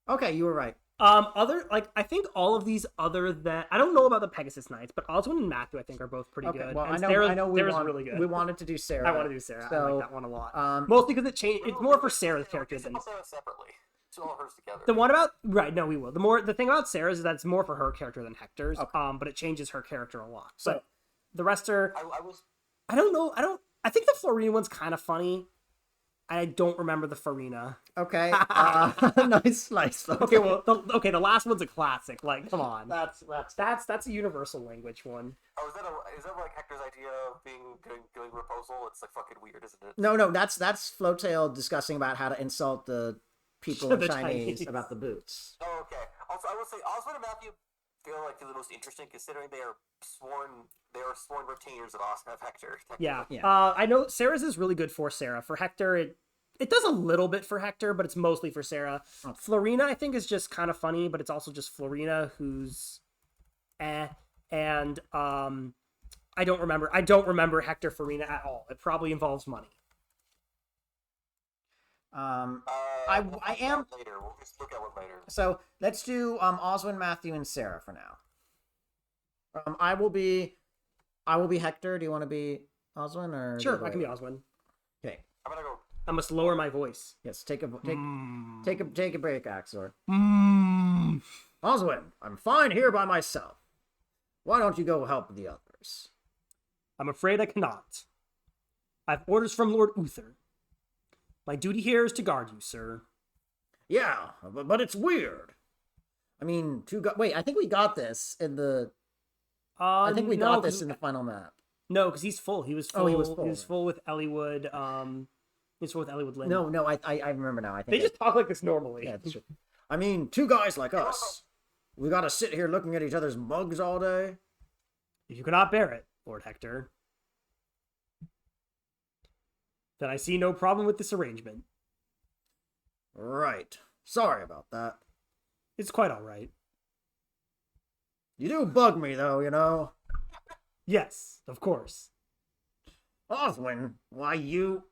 Okay, you were right. I think all of these other than I don't know about the Pegasus Knights, but Oswin and Matthew I think are both pretty Okay, good. well, And I know Sarah's really good. We wanted to do Sarah. I want to do Sarah. I like that one a lot. Um, Mostly because it's more for Sarah's character than Sarah separately. It's all hers together. the one about right. No, we will. The thing about Sarah's is that it's more for her character than Hector's. Okay. But it changes her character a lot. So- But the rest are. I don't know. I think the Florina one's kind of funny. I don't remember the Farina. Okay. Nice slice. Though. Okay, well, the last one's a classic. Like, come on. That's That's a universal language one. Oh, is that like Hector's idea of doing proposal? It's like fucking weird, isn't it? No. That's Flotail discussing about how to insult the people in The Chinese Chinese. about the boots. Oh, okay. Also, I will say Oswald and Matthew feel like they're the most interesting, considering they are sworn retainers of Hector. Yeah. Yeah. I know Sarah's is really good for Sarah. For Hector, it does a little bit for Hector, but it's mostly for Sarah. Okay. Florina, I think, is just kind of funny, but it's also just Florina who's and I don't remember Hector Farina at all. It probably involves money. I am. Later. We'll just look at it later. So let's do Oswin, Matthew, and Sarah for now. I will be Hector. Do you want to be Oswin or? Sure, I can be Oswin. Okay. I'm gonna go. I must lower my voice. Yes. Take a break, Axor. Mm. Oswin, I'm fine here by myself. Why don't you go help the others? I'm afraid I cannot. I have orders from Lord Uther. My duty here is to guard you, sir. Yeah, but it's weird. I mean, wait, I think we got this in the. I think we got this in the final map. No, because he's full. He was full. Oh, he was full. He was full with Elliewood. He was full with Elliewood Lynn. No, I remember now. I think they just talk like this normally. Yeah, that's true. I mean, two guys like us, we gotta sit here looking at each other's mugs all day. If you cannot bear it, Lord Hector, then I see no problem with this arrangement. Right. Sorry about that. It's quite all right. You do bug me, though, you know. Yes, of course. Oswin, why you...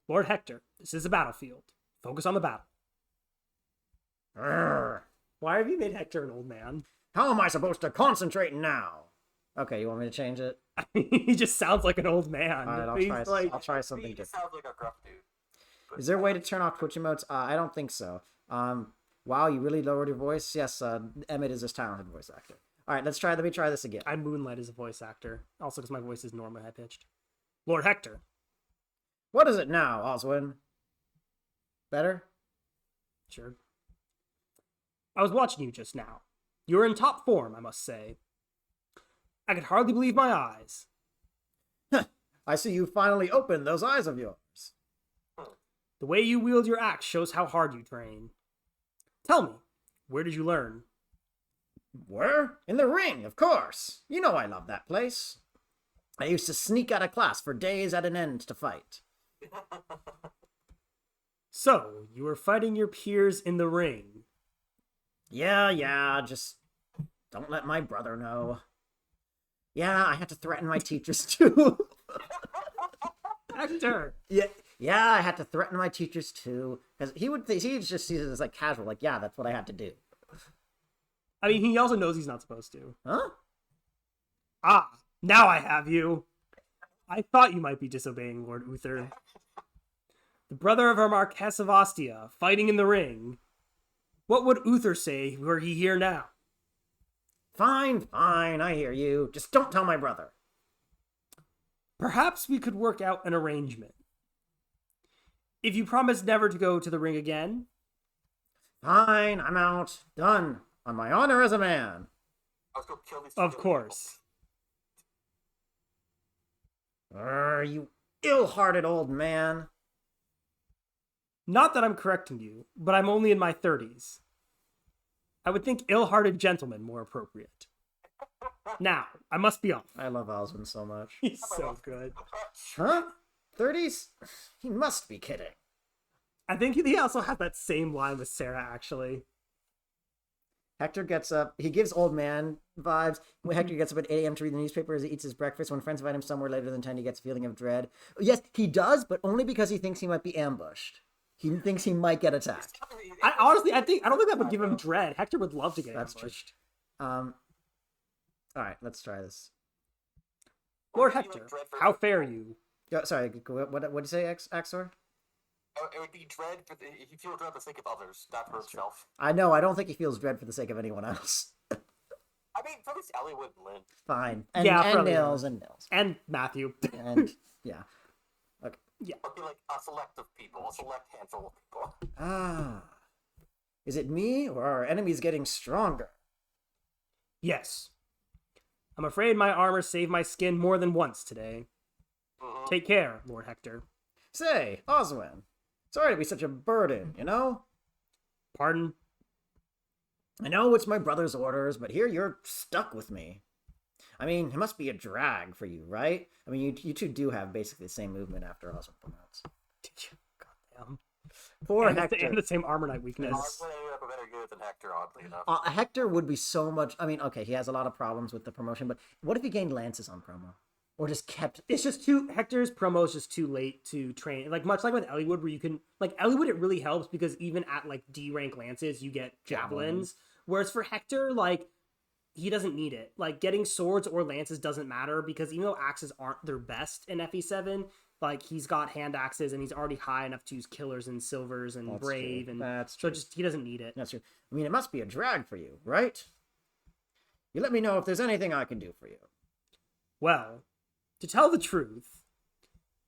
Lord Hector, this is a battlefield. Focus on the battle. Urgh. Why have you made Hector an old man? How am I supposed to concentrate now? Okay, you want me to change it? He just sounds like an old man. All right, I'll try something He different. sounds like a gruff dude. Is there a way to turn off Twitch emotes? I don't think so. Wow, you really lowered your voice? Yes, Emmett is a talented voice actor. All right, let me try this again. I moonlight as a voice actor. Also because my voice is normally high-pitched. Lord Hector. What is it now, Oswin? Better? Sure. I was watching you just now. You were in top form, I must say. I could hardly believe my eyes. I see you finally opened those eyes of yours. The way you wield your axe shows how hard you train. Tell me, where did you learn? Where? In the ring, of course. You know I love that place. I used to sneak out of class for days at an end to fight. So, you were fighting your peers in the ring. Yeah, just don't let my brother know. Yeah, I had to threaten my teachers too. Hector! Yeah, I had to threaten my teachers too. Because he just sees it as like casual, like, yeah, that's what I had to do. I mean, he also knows he's not supposed to. Huh? Ah, now I have you. I thought you might be disobeying Lord Uther. The brother of our Marquess of Ostia, fighting in the ring. What would Uther say were he here now? Fine, I hear you. Just don't tell my brother. Perhaps we could work out an arrangement. If you promise never to go to the ring again. Fine, I'm out. Done. On my honor as a man. Let's go kill these. Of course. You ill-hearted old man. Not that I'm correcting you, but I'm only in my 30s. I would think ill-hearted gentleman more appropriate. Now, I must be off. I love Oswin so much. He's so good. Huh? 30s? He must be kidding. I think he also has that same line with Sarah, actually. Hector gets up. He gives old man vibes. When Hector gets up at 8 a.m. to read the newspaper as he eats his breakfast. When friends invite him somewhere later than 10, he gets a feeling of dread. Yes, he does, but only because he thinks he might be ambushed. He thinks he might get attacked. I don't think that would give him dread. Hector would love to get ambushed. All right, let's try this. Lord Hector, how fare you? Sorry, what did you say, Axor? It would be dread if you feel dread for the sake of others, not for himself. I know. I don't think he feels dread for the sake of anyone else. I mean, for this Elliewood and Lynn. Fine. And Nils. And Matthew. And yeah. Okay. Yeah. Okay, like a select of people, a select handful of people. Ah. Is it me or are our enemies getting stronger? Yes. I'm afraid my armor saved my skin more than once today. Mm-hmm. Take care, Lord Hector. Say, Oswin. Sorry to be such a burden, you know? Pardon? I know it's my brother's orders, but here you're stuck with me. I mean, it must be a drag for you, right? I mean, you two do have basically the same movement after Oswin promotes. Goddamn. Poor and Hector. And the same armor knight weakness. Oswin ended up a better good than Hector, oddly enough. Hector would be so much... I mean, okay, he has a lot of problems with the promotion, but what if he gained lances on promo? or just kept. It's just too Hector's promo is just too late to train. Like much like with Eliwood, where you can like Eliwood, it really helps because even at like D rank lances, you get javelins. Whereas for Hector, like he doesn't need it. Like getting swords or lances doesn't matter because even though axes aren't their best in FE7, like he's got hand axes and he's already high enough to use killers and silvers and That's brave true. and That's so true. just he doesn't need it. That's true. I mean, it must be a drag for you, right? You let me know if there's anything I can do for you. Well, to tell the truth,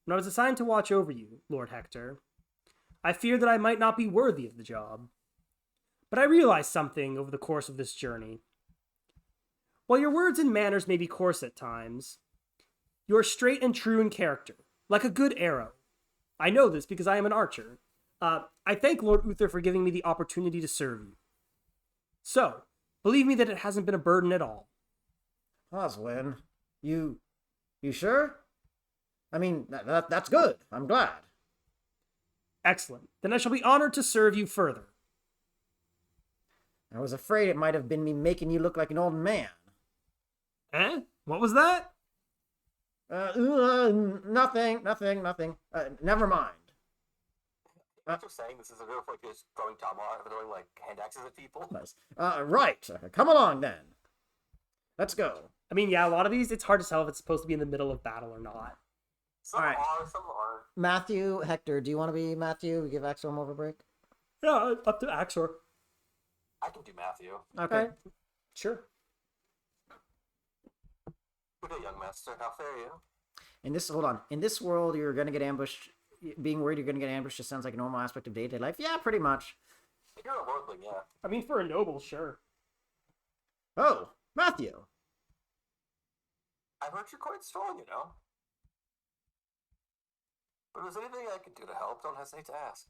when I was assigned to watch over you, Lord Hector, I feared that I might not be worthy of the job. But I realized something over the course of this journey. While your words and manners may be coarse at times, you are straight and true in character, like a good arrow. I know this because I am an archer. I thank Lord Uther for giving me the opportunity to serve you. So, believe me that it hasn't been a burden at all. Oswin, you sure? I mean, that's good. I'm glad. Excellent. Then I shall be honored to serve you further. I was afraid it might have been me making you look like an old man. Eh? What was that? Nothing. Never mind. After saying this is a real like just throwing tomahawk, throwing like hand axes at people. Nice. Right. Come along then. Let's go. I mean, yeah, a lot of these, it's hard to tell if it's supposed to be in the middle of battle or not. Some Alright. are, some aren't. Matthew, Hector, do you want to be Matthew? We give Axel a over break. Yeah, up to Axor. I can do Matthew. Okay. Sure. Good day, young master. How fare you? Hold on. In this world, you're gonna get ambushed. Being worried you're gonna get ambushed just sounds like a normal aspect of day-to-day life. Yeah, pretty much. You're a worldling, yeah. I mean, for a noble, sure. Oh, Matthew. I've heard you're quite strong, you know. But if there's anything I can do to help, don't hesitate to ask.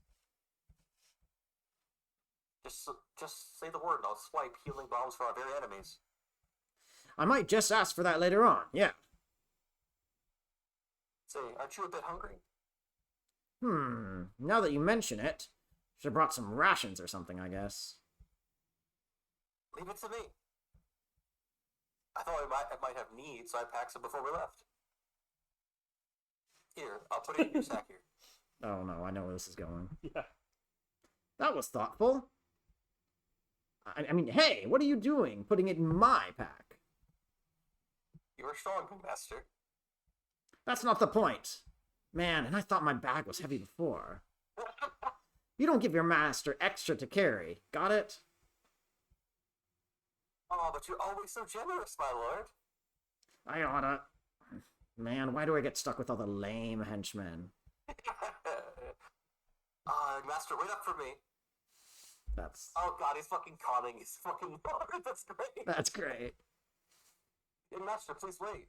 Just say the word and I'll swipe healing bombs for our very enemies. I might just ask for that later on. Yeah. Say, aren't you a bit hungry? Now that you mention it, should have brought some rations or something, I guess. Leave it to me. I thought I might have needs, so I packed some before we left. Here, I'll put it in your sack here. Oh no, I know where this is going. Yeah. That was thoughtful. I mean, hey, what are you doing putting it in my pack? You are strong, good master. That's not the point. Man, and I thought my bag was heavy before. You don't give your master extra to carry. Got it? Oh, but you're always so generous, my lord. I oughta. Man, why do I get stuck with all the lame henchmen? Master, wait up for me. That's Oh god, he's fucking conning. He's fucking lord. That's great. that's great. Young master, please wait.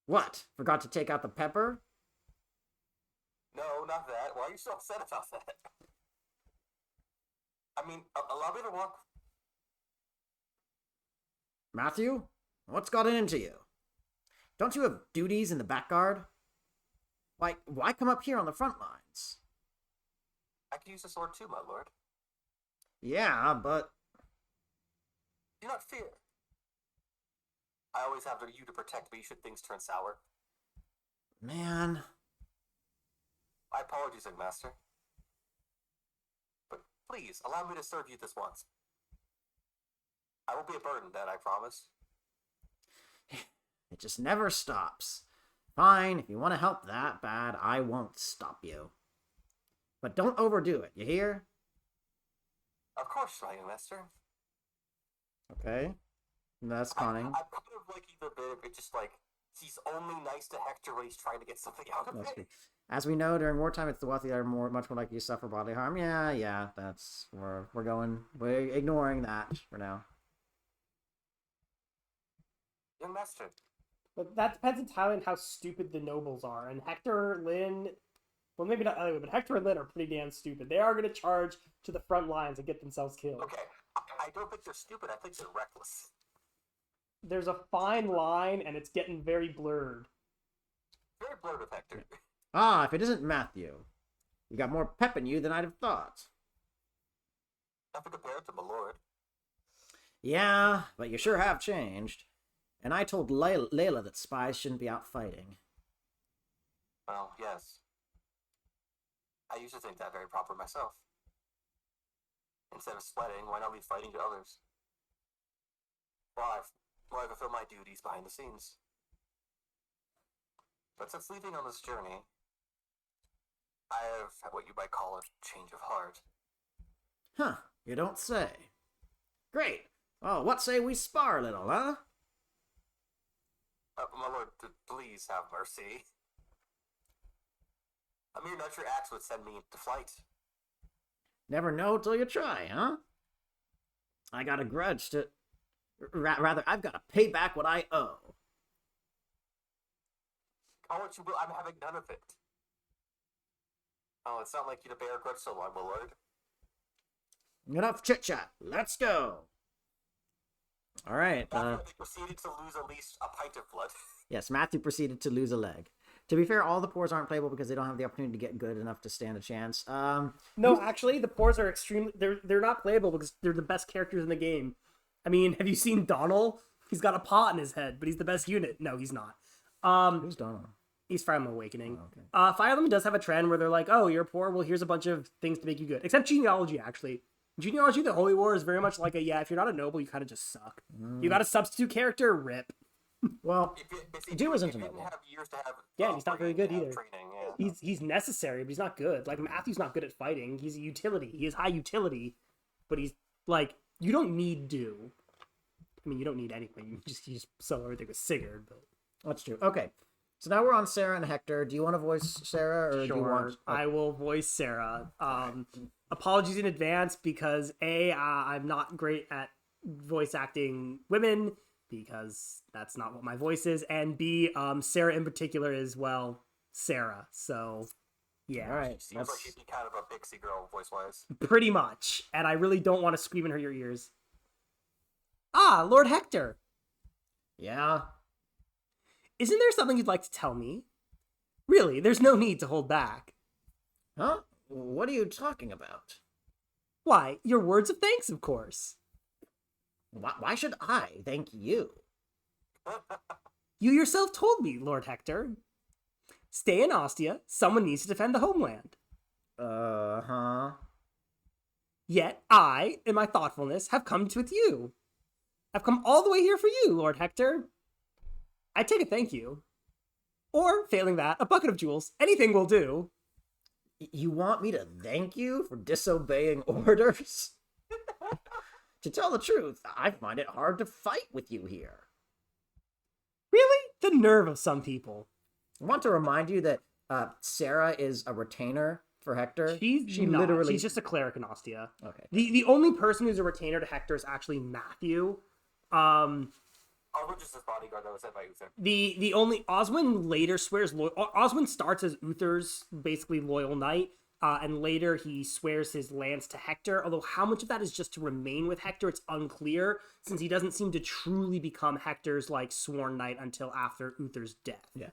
What? Forgot to take out the pepper? No, not that. Why are you so upset about that? I mean, allow me to walk. Matthew? What's gotten into you? Don't you have duties in the back guard? Why come up here on the front lines? I can use the sword too, my lord. Yeah, but Do not fear. I always have you to protect me should things turn sour. man, My apologies, young master. But please, allow me to serve you this once. I won't be a burden then, I promise. it just never stops. Fine, if you want to help that bad, I won't stop you. But don't overdo it, you hear? Of course, my young master. Okay. That's I'm conning. kind of liking the bit of it, just like, he's only nice to Hector when he's trying to get something out of That's it. good. As we know, during wartime, it's the wealthy that are much more likely to suffer bodily harm. Yeah, we're ignoring that for now. Young master, But that depends entirely on how stupid the nobles are. And Hector, Lynn, well, maybe not Elliot, but Hector and Lynn are pretty damn stupid. They are going to charge to the front lines and get themselves killed. okay, I don't think they're stupid, I think they're reckless. There's a fine line, and it's getting very blurred. Very blurred with Hector. Ah, if it isn't Matthew. You got more pep in you than I'd have thought. Nothing compared to my lord. Yeah, but you sure have changed. And I told Layla that spies shouldn't be out fighting. Well, yes. I used to think that very proper myself. Instead of sweating, why not be fighting to others? While I fulfill my duties behind the scenes. But since leaving on this journey, I have had what you might call a change of heart. Huh, you don't say. Great. Well, what say we spar a little, huh? My lord, please have mercy. A mere nudge your axe would send me into flight. Never know till you try, huh? I got a grudge to... Rather, I've got to pay back what I owe. Call what you will, I'm having none of it. Oh, it's not like you to bear a grudge so long, my lord. Enough chit-chat. Let's go. All right. They proceeded to lose at least a pint of blood. Yes, Matthew proceeded to lose a leg. To be fair, all the pores aren't playable because they don't have the opportunity to get good enough to stand a chance. No, actually, the pores are extremely... They're not playable because they're the best characters in the game. I mean, have you seen Donald? He's got a pot in his head, but he's the best unit. No, he's not. Who's Donald? He's Fire Emblem Awakening. Oh, okay. Fire Emblem does have a trend where they're like, oh, you're poor, well, here's a bunch of things to make you good. Except Genealogy, actually. Genealogy, the Holy War, is very much like if you're not a noble, you kind of just suck. You got a substitute character, rip. Well, Dew isn't a didn't noble. have years to have... Yeah, he's not very good either. Training, yeah. He's necessary, but he's not good. Like, Matthew's not good at fighting. He's a utility. He is high utility, but he's, like, you don't need Dew. I mean, you don't need anything. You just sell everything with Sigurd, but... That's true. Okay. So now we're on Sarah and Hector. Do you want to voice Sarah, or do you want... I will voice Sarah. Apologies in advance because A, I'm not great at voice acting women because that's not what my voice is, and B, Sarah in particular is, well, Sarah. So, yeah. All right. Seems like she'd be kind of a Pixie girl voice-wise. Pretty much. And I really don't want to scream in her ears. Ah, Lord Hector. Yeah? Isn't there something you'd like to tell me? Really, there's no need to hold back. Huh? What are you talking about? Why, your words of thanks, of course. Why should I thank you? You yourself told me, Lord Hector. Stay in Ostia, someone needs to defend the homeland. Uh-huh. Yet I, in my thoughtfulness, have come with you. I've come all the way here for you, Lord Hector. I take a thank you. Or, failing that, a bucket of jewels. Anything will do. You want me to thank you for disobeying orders? To tell the truth, I find it hard to fight with you here. Really? The nerve of some people. I want to remind you that Sarah is a retainer for Hector. She's literally... She's just a clerik in Ostia. Okay. The only person who's a retainer to Hector is actually Matthew. Oswin just his bodyguard that was sent by Uther. The only... Oswin later swears... Oswin starts as Uther's basically loyal knight. And later he swears his lance to Hector, although how much of that is just to remain with Hector, it's unclear, since he doesn't seem to truly become Hector's, like, sworn knight until after Uther's death. Yeah.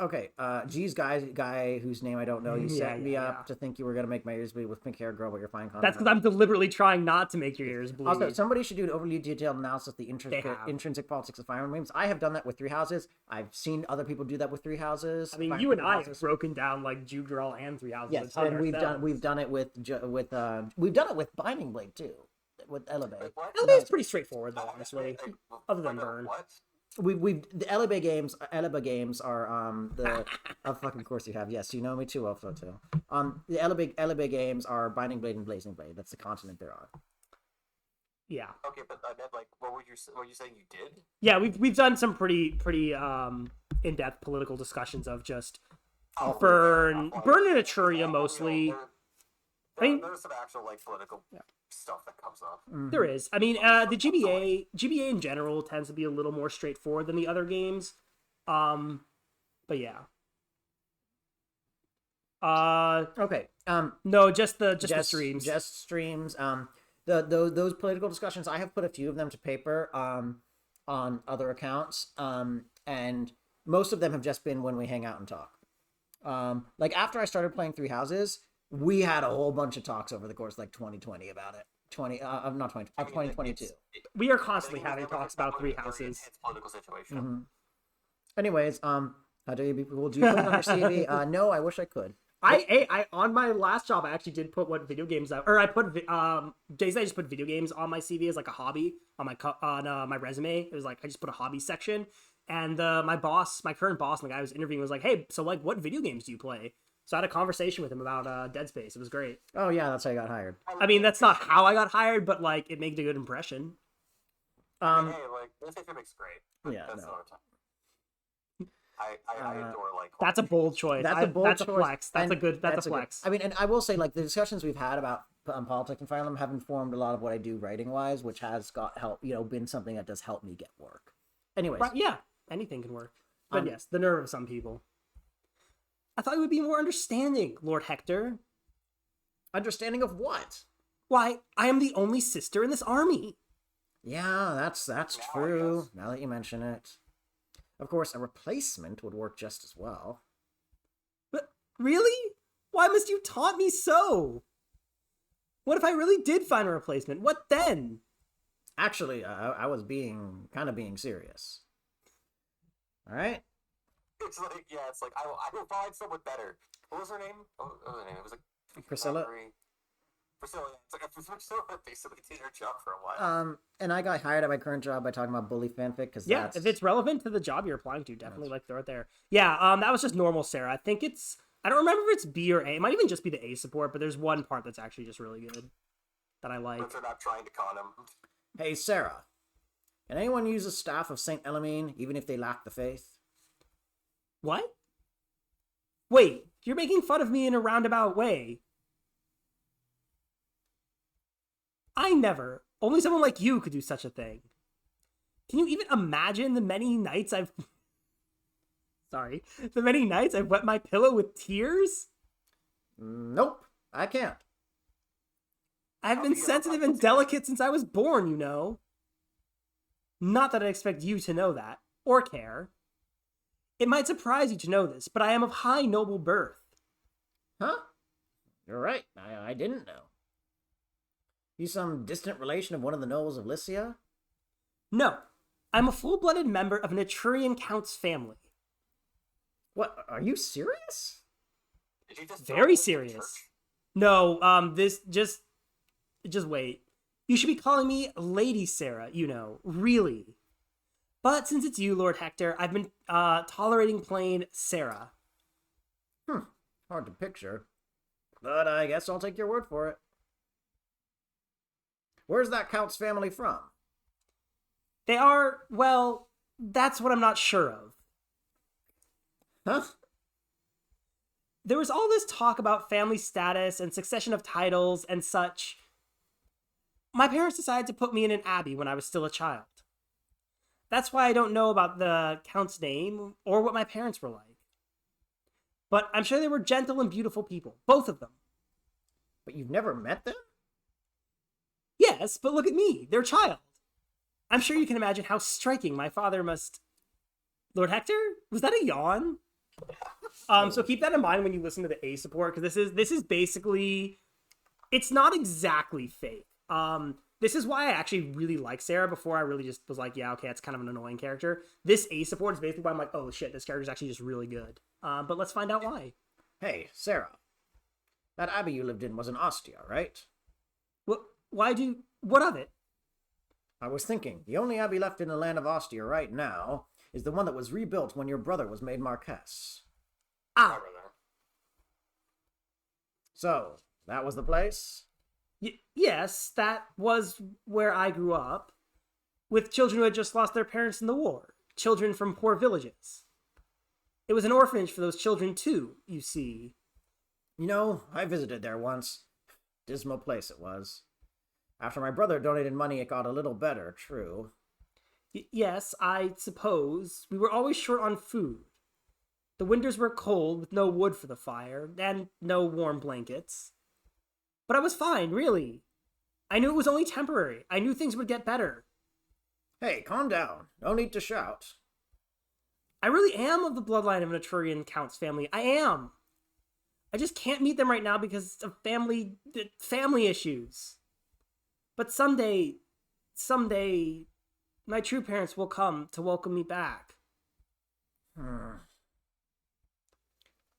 Okay, G's guy whose name I don't know, you set me up to think you were going to make my ears bleed with pink hair girl, but you're fine. That's because I'm deliberately trying not to make your ears bleed. Also, somebody should do an overly detailed analysis of the intrinsic politics of Fire Emblem games. I have done that with Three Houses. I've seen other people do that with Three Houses. I mean, you and I have broken down like Jude Girl and Three Houses. Yes, and we've done it with Binding Blade too, with Elebe. Elebe is pretty straightforward though, honestly. Other than Burn. What? The Elebe games are the of fucking course you have. Yes, you know me too well, too. The Elebe games are Binding Blade and Blazing Blade. That's the continent they're on. Yeah. Okay, but I meant like, what were you saying you did? Yeah, we've done some pretty in-depth political discussions of just Burn and Etruria mostly. There's some actual like political stuff that comes up. Mm-hmm. There is. I mean, the GBA in general tends to be a little more straightforward than the other games. But yeah. Okay. No, just the streams. Just streams. Those political discussions, I have put a few of them to paper on other accounts. And most of them have just been when we hang out and talk. Like after I started playing Three Houses, we had a whole bunch of talks over the course of like 2020 about it. 20, not 20, I mean, 2022. We are constantly having talks about three houses. Intense political situation. Mm-hmm. Anyways, how do you people? Do you put it on your CV? No, I wish I could. I on my last job I actually did put what video games I put days I just put video games on my CV as like a hobby on my resume. It was like I just put a hobby section, and my current boss, and the guy I was interviewing was like, hey, so like what video games do you play? So I had a conversation with him about Dead Space. It was great. Oh yeah, that's how I got hired. I mean, that's not how I got hired, but like it made a good impression. Hey, like PlayStation makes great. Yeah, That's no. another time. I adore like. That's a bold choice. That's a bold that's choice. A flex. That's and a good. That's a flex. I mean, and I will say, like the discussions we've had about politics and Fire Emblem have informed a lot of what I do writing wise, which has got help. Been something that does help me get work. Anyways, Right, yeah, anything can work. But yes, the nerve of some people. I thought you would be more understanding, Lord Hector. understanding of what? Why, I am the only sister in this army. Yeah, that's Now, I true. guess. Now that you mention it, of course, a replacement would work just as well. But really? Why must you taunt me so? What if I really did find a replacement? What then? Actually, I was being serious. All right. It's like it's like I will find someone better. What was her name? What was her name? It was like Priscilla? Priscilla. It's like Priscilla basically did her job for a while. And I got hired at my current job by talking about bully fanfic because Yeah, if it's relevant to the job you're applying to, definitely like throw it there. Yeah, that was just normal Sarah. I think I don't remember if it's B or A. It might even just be the A support, but there's one part that's actually just really good that I like. But they're not trying to con him. Hey, Sarah, can anyone use a staff of Saint Elamine even if they lack the faith? What? Wait, you're making fun of me in a roundabout way. I never. Only someone like you could do such a thing. Can you even imagine the many nights I've... Sorry. The many nights I've wet my pillow with tears? Nope, I can't. I've been sensitive and delicate since I was born, you know. Not that I expect you to know that, or care. It might surprise you to know this, but I am of high noble birth. Huh? You're right, I didn't know. You some distant relation of one of the nobles of Lycia? No, I'm a full-blooded member of an Etrurian count's family. What, are you serious? Did you just Very serious. No, this just wait. You should be calling me Lady Sarah, really. But since it's you, Lord Hector, I've been tolerating plain Sarah. Hard to picture. But I guess I'll take your word for it. Where's that Count's family from? They are, well, that's what I'm not sure of. Huh? There was all this talk about family status and succession of titles and such. My parents decided to put me in an abbey when I was still a child. That's why I don't know about the Count's name or what my parents were like. But I'm sure they were gentle and beautiful people, both of them. But you've never met them? Yes, but look at me, their child. I'm sure you can imagine how my father must... Lord Hector? Was that a yawn? So keep that in mind when you listen to the A support, because this is basically... It's not exactly fake. This is why I actually really like Sarah before I really just was like, yeah, okay, it's kind of an annoying character. This A support is basically why I'm like, oh shit, this character is actually just really good. But let's find out why. Hey, Sarah. That abbey you lived in was in Ostia, right? What of it? I was thinking, the only abbey left in the land of Ostia right now is the one that was rebuilt when your brother was made Marquess. Ah, So, that was the place? yes, that was where I grew up, with children who had just lost their parents in the war, children from poor villages. It was an orphanage for those children too, you see. I visited there once. Dismal place it was. After my brother donated money, it got a little better, true. Yes, I suppose. We were always short on food. The winters were cold, with no wood for the fire, and no warm blankets. But I was fine, really. I knew it was only temporary. I knew things would get better. Hey, calm down. No need to shout. I really am of the bloodline of an Etrurian Count's family. I am. I just can't meet them right now because of family issues. But someday, my true parents will come to welcome me back. Hmm.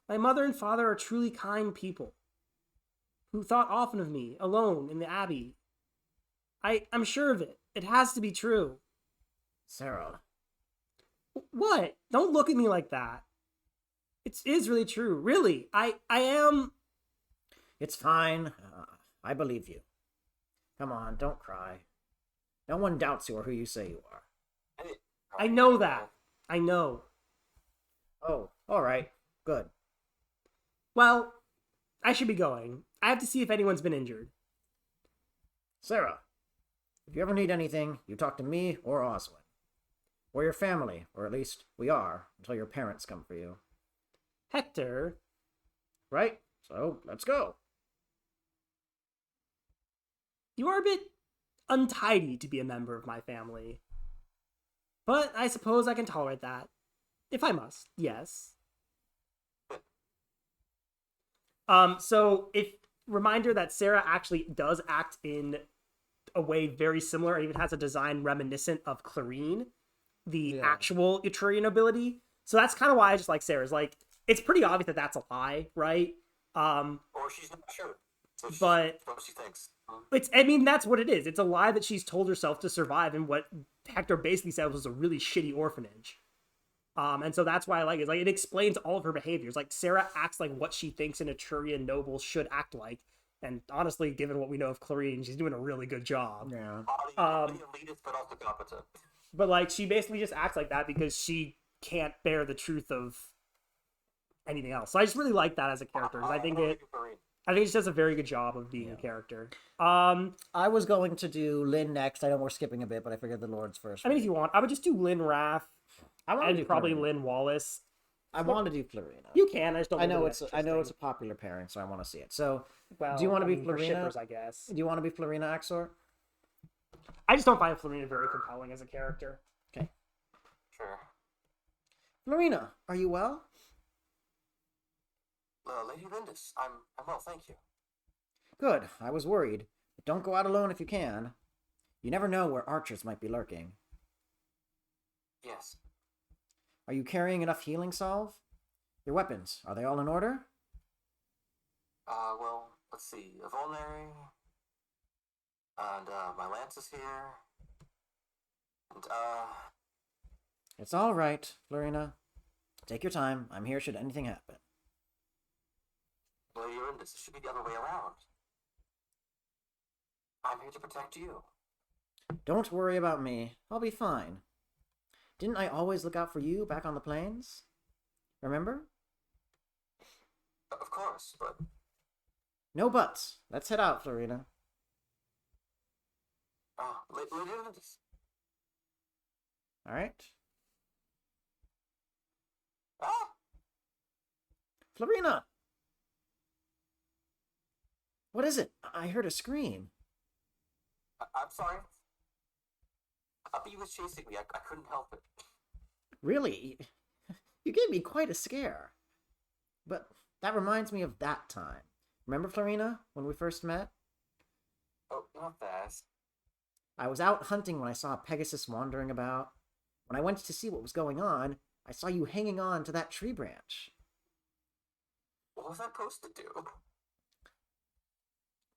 My mother and father are truly kind people who thought often of me alone in the abbey. I'm sure of it. It has to be true. Sarah. What? Don't look at me like that. It is really true. Really. I am. It's fine. I believe you. Come on, don't cry. No one doubts you or who you say you are. I know that. I know. Oh, all right. Good. Well, I should be going. I have to see if anyone's been injured. Sarah, if you ever need anything, you talk to me or Oswin. We're your family, or at least we are, until your parents come for you. Hector, Right? So, let's go. you are a bit untidy to be a member of my family. But I suppose I can tolerate that. If I must, yes. So if reminder that Sarah actually does act in a way very similar, and even has a design reminiscent of Clarine, the actual Etrurian nobility. So that's kind of why I just like Sarah's. Like, it's pretty obvious that that's a lie, right? Or she's not sure. But what she thinks. I mean, that's what it is. It's a lie that she's told herself to survive in what Hector basically said was a really shitty orphanage. And so that's why I like it. Like, it explains all of her behaviors. Like, Sarah acts like what she thinks an Etrurian noble should act like. And honestly, given what we know of Clarine, she's doing a really good job. Yeah. Elitist, but also competent. But like, she basically just acts like that because she can't bear the truth of anything else. So I just really like that as a character. I think she does a very good job of being a character. I was going to do Lynn next. I know we're skipping a bit, but I figured the Lords first. I mean, if you want, I would just do Lynn Rath I want to and do probably Florina. Lynn Wallace. I want to do Florina. You can. I just don't. I know think it's that's I know it's a interesting. popular pairing, so I want to see it. So, Well, do you want to I be mean, for Florina? shippers, I guess. Do you want to be Florina Axor? I just don't find Florina very compelling as a character. Okay. Sure. Florina, are you well? Lady Lindis, I'm well, thank you. Good. I was worried. But don't go out alone if you can. You never know where archers might be lurking. Yes. Are you carrying enough healing salve? Your weapons, are they all in order? Well, let's see. A vulnerary. And, my lance is here. And, It's all right, Florina. Take your time. I'm here should anything happen. Lady Lindis, it should be the other way around. I'm here to protect you. Don't worry about me. I'll be fine. Didn't I always look out for you back on the plains? Remember? Of course, but No buts. Let's head out, Florina. Lady Lindis. All right? Ah! Florina! What is it? I heard a scream. I'm sorry. He was chasing me. I couldn't help it. Really? You gave me quite a scare. But that reminds me of that time. Remember, Florina, when we first met? Oh, not fast. I was out hunting when I saw Pegasus wandering about. When I went to see what was going on, I saw you hanging on to that tree branch. What was I supposed to do?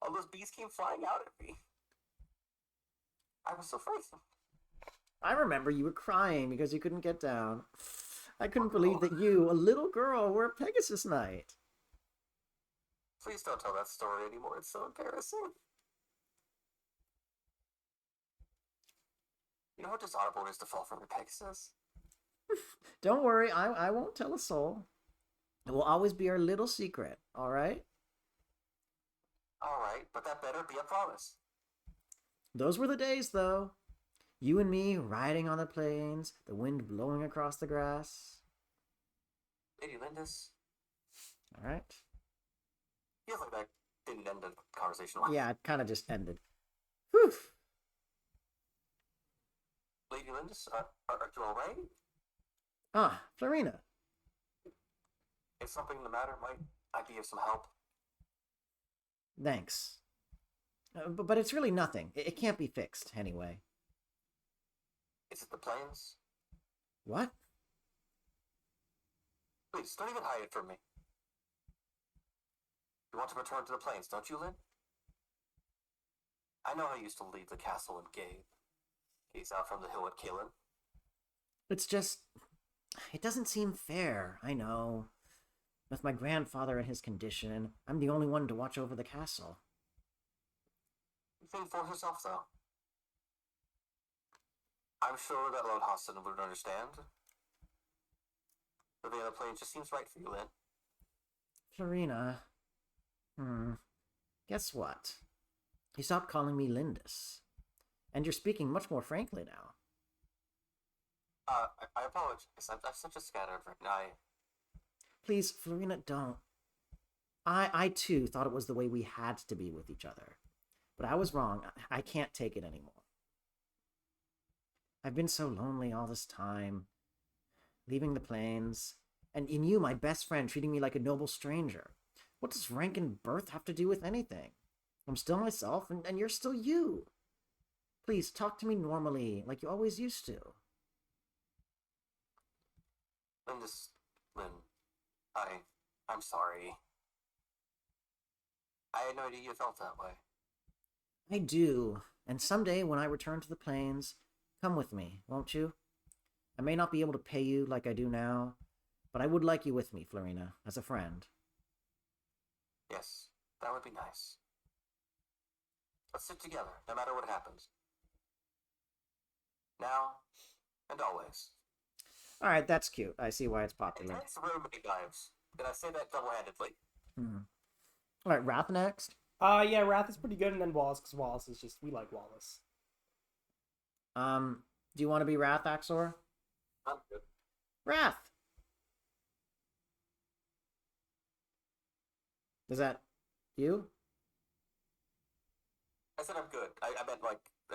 All those bees came flying out at me. I was so frightened. I remember you were crying because you couldn't get down. I couldn't believe that you, a little girl, were a Pegasus Knight. Please don't tell that story anymore. It's so embarrassing. You know how dishonorable it is to fall from a Pegasus? Don't worry, I won't tell a soul. It will always be our little secret, all right? Alright, but that better be a promise. Those were the days, though. You and me riding on the plains, the wind blowing across the grass. Lady Lindis, All right? feels like that didn't end the conversation well. Yeah, it kind of just ended. Whew. Lady Lindis, are you alright? Ah, Florina. If something the matter, might I be of some help? Thanks. But it's really nothing. It can't be fixed, anyway. Is it the planes? What? Please, don't even hide it from me. You want to return to the plains, don't you, Lynn? I know how you used to leave the castle and gaze out from the hill at Kalen. It's just... It doesn't seem fair, I know. With my grandfather in his condition, I'm the only one to watch over the castle. Think for herself, though. I'm sure that Lord Hostin would understand. Living on the plains just seems right for you, Lynn. Florina... Guess what? You stopped calling me Lindis. And you're speaking much more frankly now. I apologize. I'm such a scatterbrain. Please, Florina, don't. I too thought it was the way we had to be with each other. But I was wrong. I can't take it anymore. I've been so lonely all this time. Leaving the plains. And you, my best friend, treating me like a noble stranger. What does rank and birth have to do with anything? I'm still myself, and you're still you. Please, talk to me normally, like you always used to. Lynn, I'm sorry. I had no idea you felt that way. I do, and someday when I return to the plains, come with me, won't you? I may not be able to pay you like I do now, but I would like you with me, Florina, as a friend. Yes, that would be nice. Let's sit together, no matter what happens. Now, and always. Alright, that's cute. I see why it's popular. Intense roommate vibes. Did I say that double-handedly? Alright, Wrath next. Yeah, Wrath is pretty good, and then Wallace, because Wallace is just, we like Wallace. Do you want to be Wrath, Axor? I'm good. Wrath! Is that you? I said I'm good. I meant,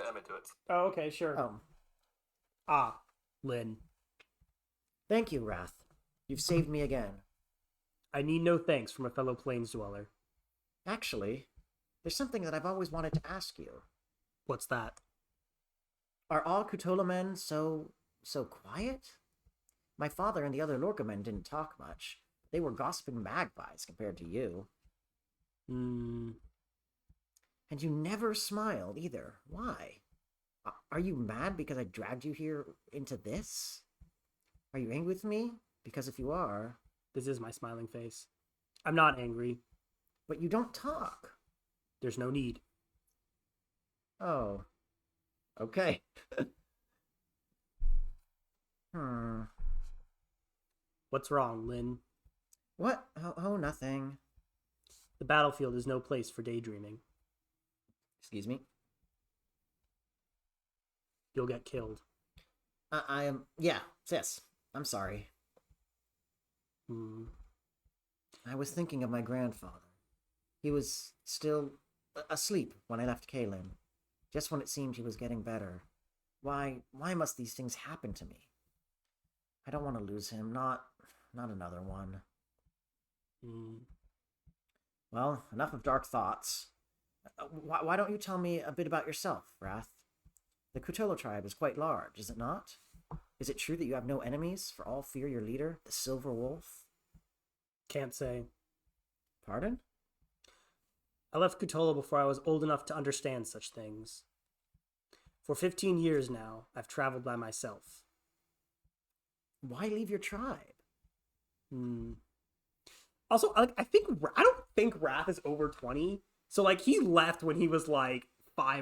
I'm into it. Oh, okay, sure. Oh. Ah, Lynn. Thank you, Wrath. You've saved me again. I need no thanks from a fellow plains dweller. Actually, there's something that I've always wanted to ask you. What's that? Are all Kutola men so quiet? My father and the other Lorca men didn't talk much. They were gossiping magpies compared to you. And you never smiled either. Why? Are you mad because I dragged you here into this? Are you angry with me? Because if you are... This is my smiling face. I'm not angry. But you don't talk. There's no need. Oh. Okay. What's wrong, Lynn? What? Oh, nothing. The battlefield is no place for daydreaming. Excuse me? You'll get killed. I am... Yeah, sis. I'm sorry. I was thinking of my grandfather. He was still asleep when I left Kalen. Just when it seemed he was getting better. Why must these things happen to me? I don't want to lose him. Not another one. Well, enough of dark thoughts. Why don't you tell me a bit about yourself, Wrath? The Kutolo tribe is quite large, is it not? Is it true that you have no enemies, for all fear your leader, the Silver Wolf? Can't say. Pardon? I left Kutola before I was old enough to understand such things. For 15 years now, I've traveled by myself. Why leave your tribe? Also, I don't think Wrath is over 20. So, he left when he was, 5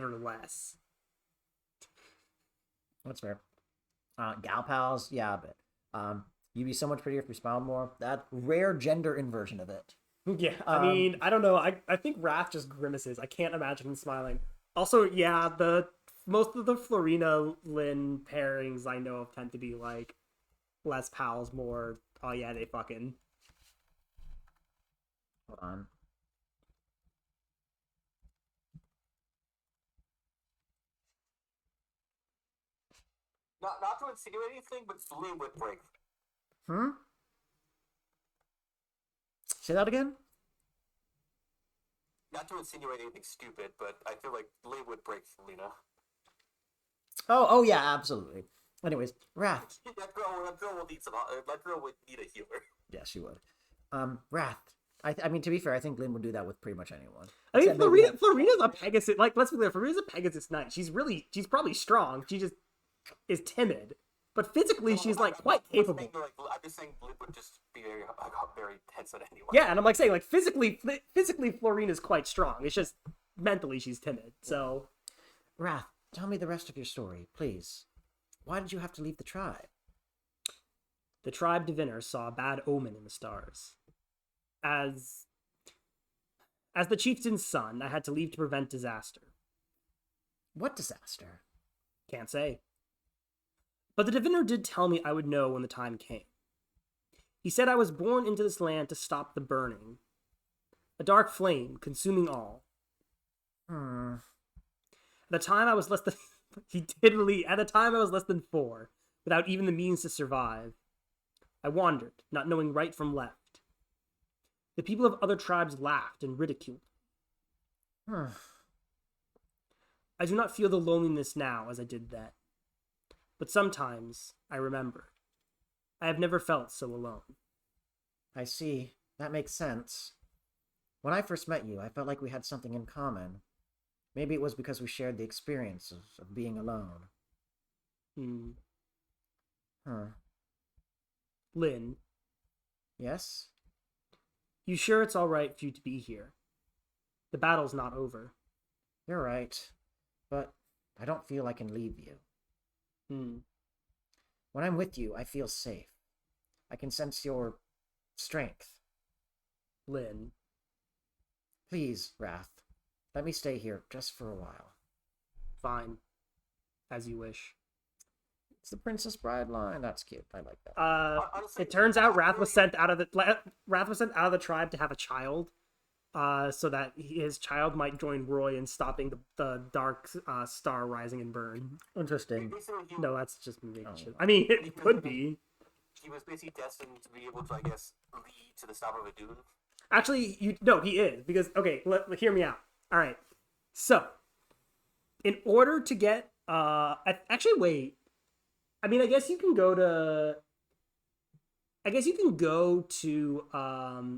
or less. That's fair. Gal pals, yeah, but you'd be so much prettier if you smiled more. That rare gender inversion of it. Yeah, I mean, I don't know. I think Wrath just grimaces. I can't imagine him smiling. Also, yeah, most of the Florina Lynn pairings I know of tend to be less pals, more. Oh yeah, they fucking. Hold on. Not to insinuate anything, but Blue would break. Say that again? not to insinuate anything stupid, but I feel like Lynn would break Lena. Oh yeah, absolutely. Anyways, Wrath. That girl will need some. That girl would need a healer. Yes, she would. Wrath. I mean, to be fair, I think Lynn would do that with pretty much anyone. I mean, Except maybe Florina's a Pegasus. Like, let's be clear, Florina's a Pegasus Knight. She's probably strong. She just is timid. But physically, she's like quite capable. I'm just saying, Lynn would just be very tense at anyone. Yeah, and I'm like saying, like physically, Florina's quite strong. It's just mentally she's timid. So, Wrath, tell me the rest of your story, please. Why did you have to leave the tribe? the tribe diviner saw a bad omen in the stars. As the chieftain's son, I had to leave to prevent disaster. What disaster? Can't say. But the diviner did tell me I would know when the time came. He said I was born into this land to stop the burning. A dark flame consuming all. At the time I was less than at the time I was less than 4, without even the means to survive. I wandered, not knowing right from left. The people of other tribes laughed and ridiculed. I do not feel the loneliness now as I did then. But sometimes I remember. I have never felt so alone. I see. That makes sense. When I first met you, I felt like we had something in common. Maybe it was because we shared the experience of being alone. Lynn, Yes? you sure it's all right for you to be here? The battle's not over. You're right. But I don't feel I can leave you. When I'm with you, I feel safe. I can sense your strength. Lynn, Please, Wrath, let me stay here just for a while. fine. As you wish. It's the Princess Bride line. That's cute. I like that. Honestly, It turns out Wrath was sent out of the tribe to have a child, so that his child might join Roy in stopping the dark star rising and burn. Interesting. basically, No, that's just me. I mean, it could be. he was basically destined to be able to, I guess, lead to the stop of a dune. Actually, he is, because okay, hear me out. All right, so in order to get actually wait, I mean, I guess you can go to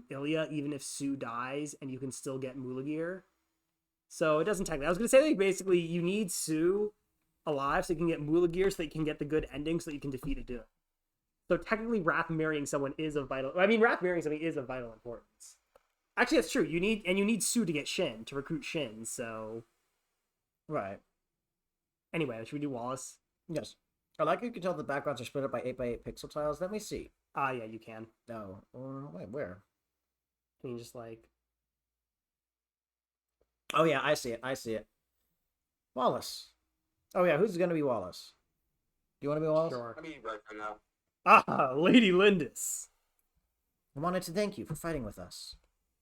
Ilya even if Sue dies, and you can still get Mulagir. So it doesn't technically. I was gonna say, like, basically you need Sue alive so you can get Mulagir, so that you can get the good ending, so that you can defeat a Doom. So technically, Wrath marrying someone is of vital. I mean, Wrath marrying something is of vital importance. Actually, that's true. You need Sue to get Shin, to recruit Shin. So Right. anyway, should we do Wallace? Yes. I like you can tell the backgrounds are split up by 8x8 pixel tiles. Let me see. Yeah, you can. No. Wait, where? I mean, just like Oh, yeah, I see it. I see it. Wallace. Oh, yeah, who's going to be Wallace? Do you want to be Wallace? sure. I mean, right now. Lady Lindis. I wanted to thank you for fighting with us.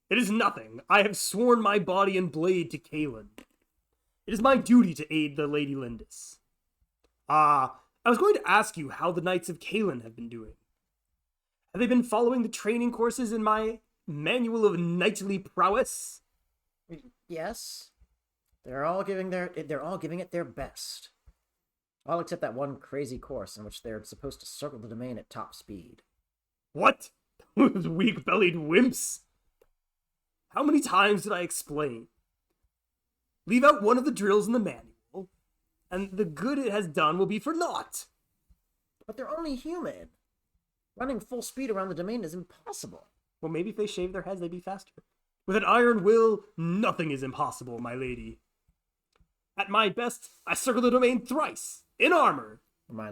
It is nothing. I have sworn my body and blade to Kaelin. It is my duty to aid the Lady Lindis. I was going to ask you how the Knights of Kaelin have been doing. Have they been following the training courses in my manual of knightly prowess? Yes. They're all giving it their best. All except that one crazy course in which they're supposed to circle the domain at top speed. What? Those weak-bellied wimps? How many times did I explain? Leave out one of the drills in the manual, and the good it has done will be for naught. But they're only human. Running full speed around the domain is impossible. Well, maybe if they shaved their heads, they'd be faster. With an iron will, nothing is impossible, my lady. At my best, I circle the domain thrice, in armor,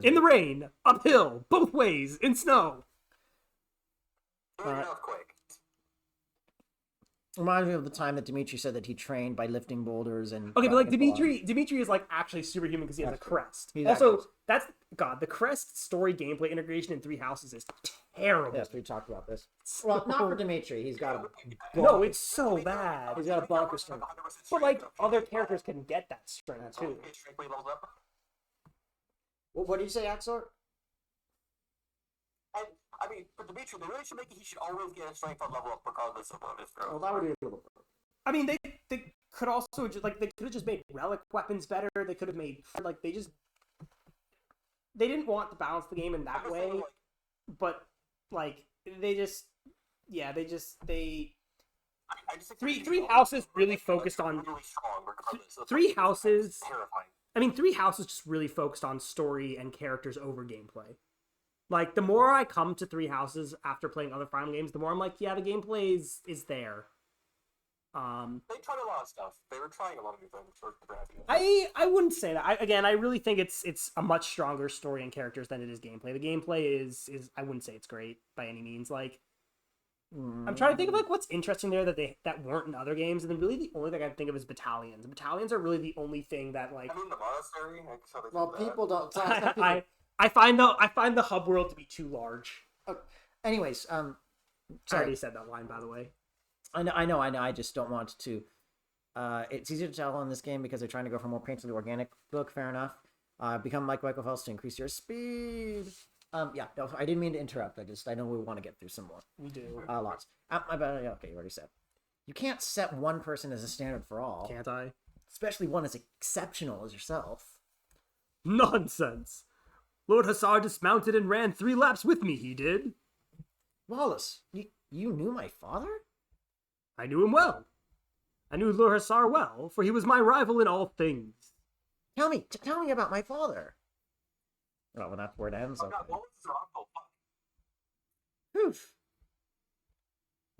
in the rain, uphill, both ways, in snow. During an earthquake. Reminds me of the time that Dimitri said that he trained by lifting boulders and... Okay, but like Dimitri is like actually superhuman because he has a crest. He's Also, the crest story gameplay integration in Three Houses is terrible. Yes, we talked about this. Well, not for Dimitri. He's got a... No, it's so bad. He's got a bonker strength. But like other characters can get that strength too. What do you say, Axor? And, I mean, for Dimitri, they really should make it he should always get a strength on level up regardless of what his throw. Well, that would be a little... I mean, they could also just like they could have just made relic weapons better. They could have made like they didn't want to balance the game in that way, but like they just yeah they I just think three houses really focused on really strong regardless of the three fact that houses. it's terrifying. I mean, Three Houses just really focused on story and characters over gameplay. Like, the more I come to Three Houses after playing other Fire Emblem games, the more I'm like, yeah, the gameplay is there. They tried a lot of stuff. They were trying a lot of new things for the brand. I wouldn't say that. I really think it's a much stronger story and characters than it is gameplay. The gameplay is I wouldn't say it's great by any means. Like, I'm trying to think of like what's interesting there that weren't in other games, and then really the only thing I can think of is battalions. Battalions are really the only thing that like. I mean, the monastery. I guess how they Well, do that. people don't. I find the hub world to be too large. Anyways, I sorry. already said that line, by the way. I know. I just don't want to. It's easier to tell in this game because they're trying to go for a more painterly organic look. Fair enough. Become like Michael Phelps to increase your speed. Yeah. No, I didn't mean to interrupt. I know we want to get through some more. We do. Lots. Okay, you already said. You can't set one person as a standard for all. Can't I? Especially one as exceptional as yourself. Nonsense. Lord Hussar dismounted and ran 3 laps with me, he did. Wallace, you knew my father? I knew him well. I knew Lord Hussar well, for he was my rival in all things. Tell me about my father. Well, that's where it ends. Okay. What was your uncle? Whew.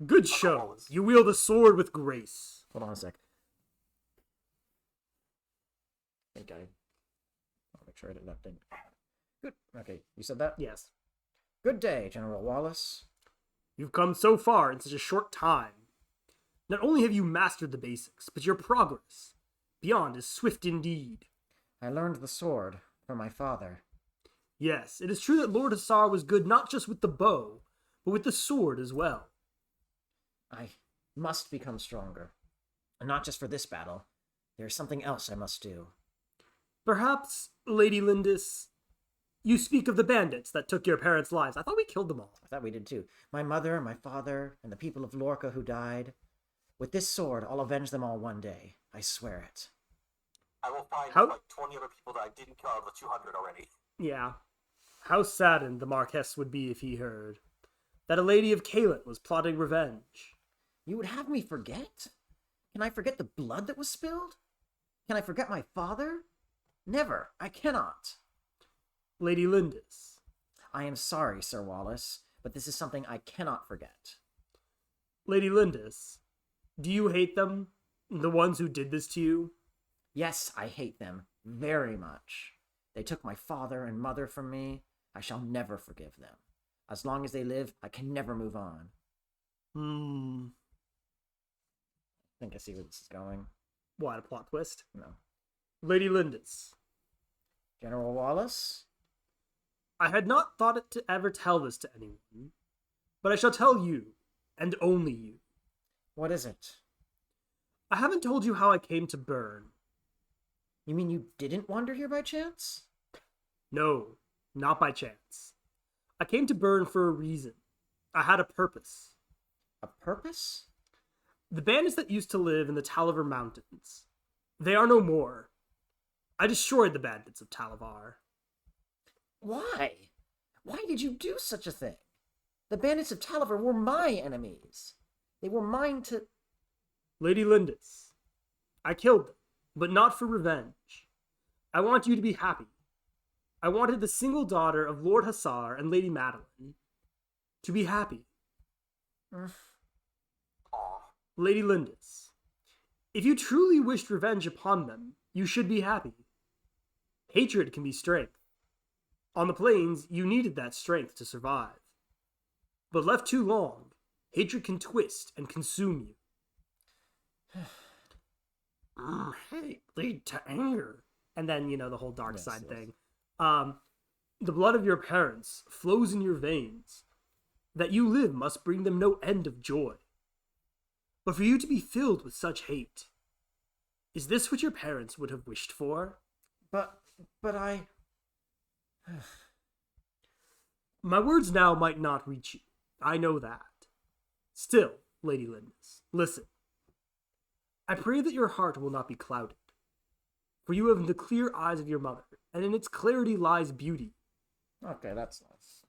Good show. You wield a sword with grace. Hold on a sec. I'll make sure I did not think. Good. Okay, you said that? Yes. Good day, General Wallace. You've come so far in such a short time. Not only have you mastered the basics, but your progress beyond is swift indeed. I learned the sword from my father. Yes, it is true that Lord Hussar was good not just with the bow, but with the sword as well. I must become stronger. And not just for this battle. There's something else I must do. Perhaps, Lady Lindis, you speak of the bandits that took your parents' lives. I thought we killed them all. I thought we did too. My mother, my father, and the people of Lorca who died. With this sword, I'll avenge them all one day. I swear it. I will find like 20 other people that I didn't kill out of the 200 already. Yeah. How saddened the Marquess would be if he heard that a lady of Caelin was plotting revenge. You would have me forget? Can I forget the blood that was spilled? Can I forget my father? Never. I cannot. Lady Lindis. I am sorry, Sir Wallace, but this is something I cannot forget. Lady Lindis, do you hate them? The ones who did this to you? Yes, I hate them very much. They took my father and mother from me. I shall never forgive them. As long as they live, I can never move on. I think I see where this is going. What, a plot twist? No. Lady Lindis. General Wallace? I had not thought it to ever tell this to anyone, but I shall tell you, and only you. What is it? I haven't told you how I came to Bern. You mean you didn't wander here by chance? No, not by chance. I came to Bern for a reason. I had a purpose. A purpose? The bandits that used to live in the Talavar Mountains. They are no more. I destroyed the bandits of Talavar. Why? Why did you do such a thing? The bandits of Talavar were my enemies. They were mine to... Lady Lindis, I killed them, but not for revenge. I want you to be happy. I wanted the single daughter of Lord Hussar and Lady Madeline to be happy. Lady Lindis, if you truly wished revenge upon them, you should be happy. Hatred can be strength. On the plains, you needed that strength to survive. But left too long, hatred can twist and consume you. Hate lead to anger. And then, the whole dark side thing. The blood of your parents flows in your veins. That you live must bring them no end of joy. But for you to be filled with such hate, is this what your parents would have wished for? But I... My words now might not reach you. I know that. Still, Lady Lindis, listen. I pray that your heart will not be clouded. For you have the clear eyes of your mother, and in its clarity lies beauty. Okay, that's nice.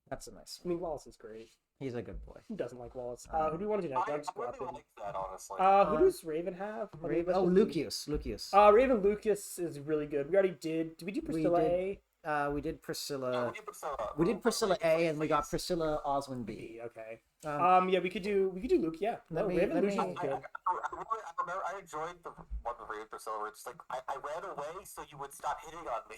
That's a nice I one. mean, Wallace is great. He's a good boy. Who doesn't like Wallace? Who do you want to do next? I I'm just really swapping. like that, honestly. Who does Raven have? On the Raven, oh, investment team? Lucius. Lucius. Raven Lucas is really good. We already did. Did we do Priscilla did. A? We did Yeah, Priscilla. we did Priscilla. We did Priscilla A, and we got Please. Priscilla Oswin B. B. Okay. Um, Yeah, we could do Luke. Yeah. No, Raven let Lucius me- is good. I remember I enjoyed the one with Raven Priscilla where it's like I ran away so you would stop hitting on me.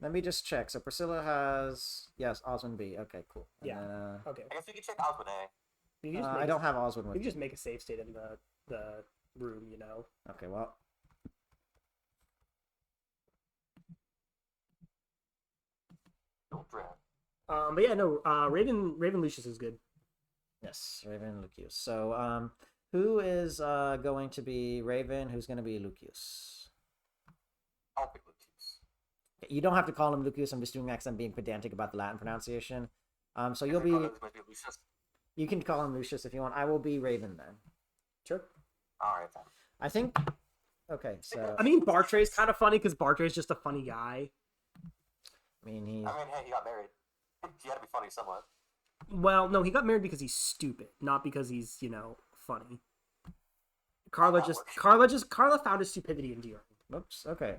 Let me just check. So Priscilla has Oswin B. Okay, cool. And Yeah. then, Okay. I guess we could check Osmond A. You can just make I don't have Oswin You with can me. just make a save state in the room. You know. Okay, well, Don't dread. But yeah, no. Raven Lucius is good. yes, Raven Lucius. So, who is going to be Raven? Who's going to be Lucius? I'll pick Lucius. You don't have to call him Lucius. I'm just doing that 'cause I'm being pedantic about the Latin pronunciation. So you'll be. Lucius. You can call him Lucius if you want. I will be Raven then. Sure. All right then. I think. Okay, so I mean, Bartray's kind of funny because Bartray's just a funny guy. I mean he. I mean, hey, he got married. He had to be funny somewhat. Well, no, he got married because he's stupid, not because he's funny. Carla found his stupidity endearing. Oops. Okay.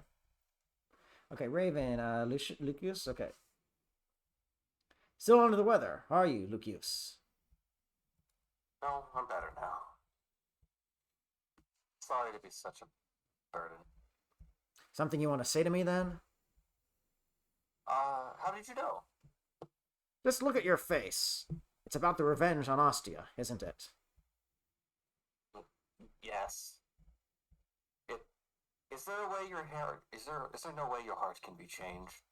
Okay, Raven. Lucius. Okay. Still under the weather, are you, Lucius? No, I'm better now. Sorry to be such a burden. Something you want to say to me then? How did you know? Just look at your face. It's about the revenge on Ostia, isn't it? Yes. Is there a way your hair? Is there no way your heart can be changed?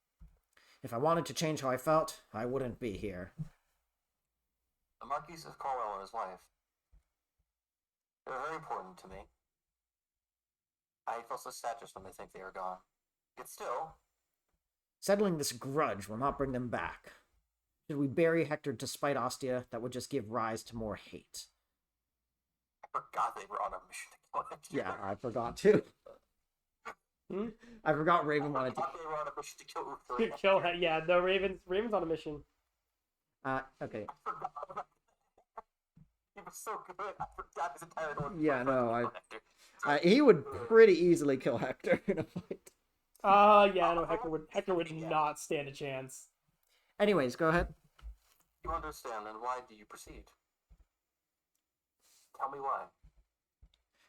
If I wanted to change how I felt, I wouldn't be here. The Marquis of Cornwall and his wife. They're very important to me. I feel so sad just when they think they are gone. Yet still, Settling this grudge will not bring them back. Should we bury Hector to spite Ostia, that would just give rise to more hate. I forgot they were on a mission to kill Hector. Yeah, I forgot too. Hmm? I forgot I Raven wanted to. forgot they were on a mission to kill Uther. Kill. Yeah, no, Raven's on a mission. Okay. I forgot. He was so good. I forgot his entire name. Yeah, no, Hector. He would pretty easily kill Hector in a fight. Yeah, no, Hector would not stand a chance. Anyways, go ahead. You understand, then why do you proceed? Tell me why.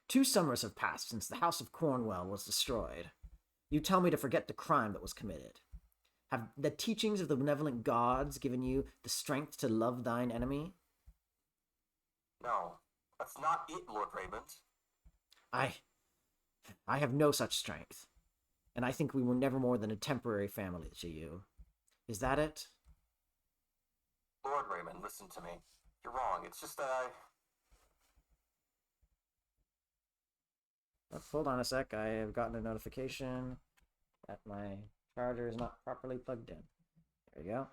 2 summers have passed since the House of Cornwall was destroyed. You tell me to forget the crime that was committed. Have the teachings of the benevolent gods given you the strength to love thine enemy? No, that's not it, Lord Raymond. I have no such strength, and I think we were never more than a temporary family to you. Is that it? Lord Raymond, listen to me. You're wrong. It's just that Oh, hold on a sec. I have gotten a notification that my charger is not properly plugged in. There you go.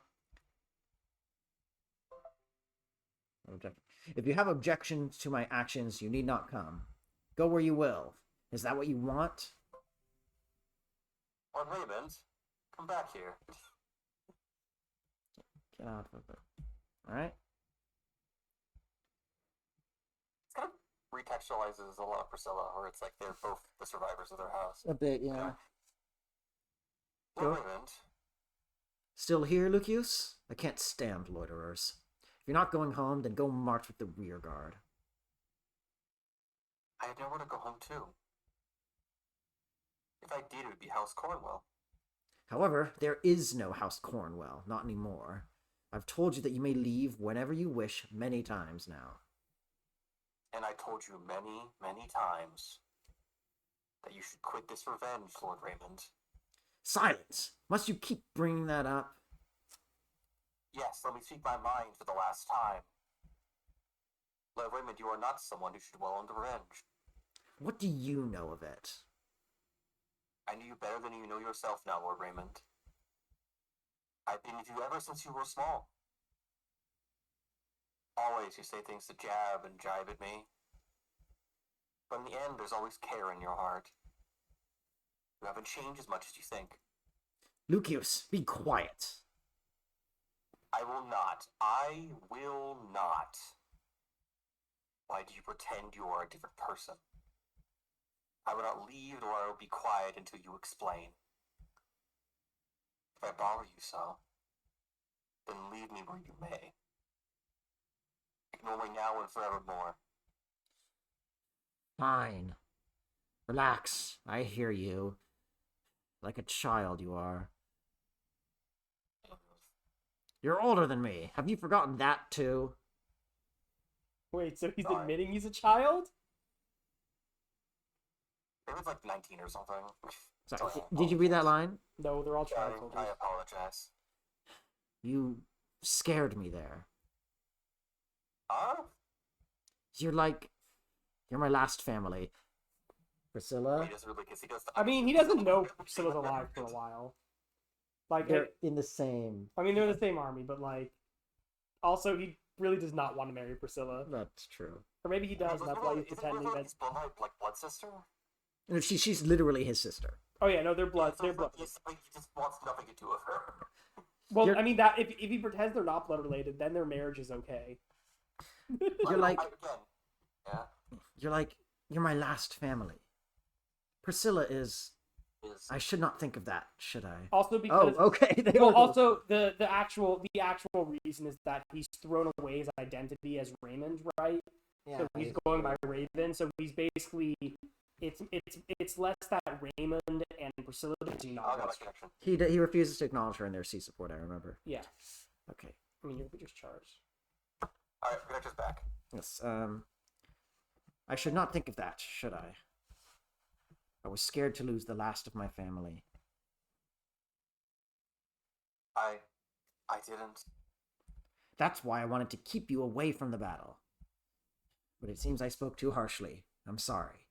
If you have objections to my actions, you need not come. Go where you will. Is that what you want? Lord Raymond, come back here. Get out of it. Alright? It's kind of recontextualizes a lot of Priscilla, where it's like they're both the survivors of their house. A bit, yeah. Lord Go. Raymond, Still here, Lucius? I can't stand loiterers. If you're not going home, then go march with the rear guard. I had nowhere to go home to. If I did, it would be House Cornwall. However, there is no House Cornwall, not anymore. I've told you that you may leave whenever you wish many times now. And I told you many, many times that you should quit this revenge, Lord Raymond. Silence! Must you keep bringing that up? Yes, let me speak my mind for the last time. Lord Raymond, you are not someone who should dwell on the revenge. What do you know of it? I knew you better than you know yourself now, Lord Raymond. I've been with you ever since you were small. Always you say things to jab and jibe at me. But in the end, there's always care in your heart. You haven't changed as much as you think. Lucius, be quiet. I will not. I will not. Why do you pretend you are a different person? I will not leave, nor I will be quiet until you explain. If I bother you so, then leave me where you may. Ignore me now and forevermore. Fine. Relax. I hear you. Like a child you are. You're older than me. Have you forgotten that too? Wait, so he's Sorry. admitting he's a child? Maybe it's like 19 or something. Sorry, Sorry, did you read that line? No, they're all I, child soldiers. I apologize. You scared me there. Huh? You're my last family. Priscilla? He doesn't really, because he does. I mean, he doesn't know Priscilla's alive for a while. Like, They're in the same. I mean, they're in the same army, but like, also he really does not want to marry Priscilla, That's true. or maybe he does, and that's why he's pretending that. His blood, like blood sister? No, she's literally his sister. Oh yeah, no, they're blood. So They're it's blood. like he just wants nothing to do with her. Well, You're- I mean that if he pretends they're not blood related, then their marriage is okay. You're like Again. Yeah. you're my last family. Priscilla is. Is I should not think of that, should I? Also because Oh, okay. They well, are- also the actual reason is that he's thrown away his identity as Raymond, right? yeah, So he's going by Raven. So he's basically it's less that Raymond and Priscilla do I not. got a connection. he refuses to acknowledge her in their sea support. I remember. Yeah, Okay. I mean you're just charged. Alright, connector's back. Yes. I should not think of that, should I? I was scared to lose the last of my family. I didn't. That's why I wanted to keep you away from the battle. But it seems I spoke too harshly. I'm sorry.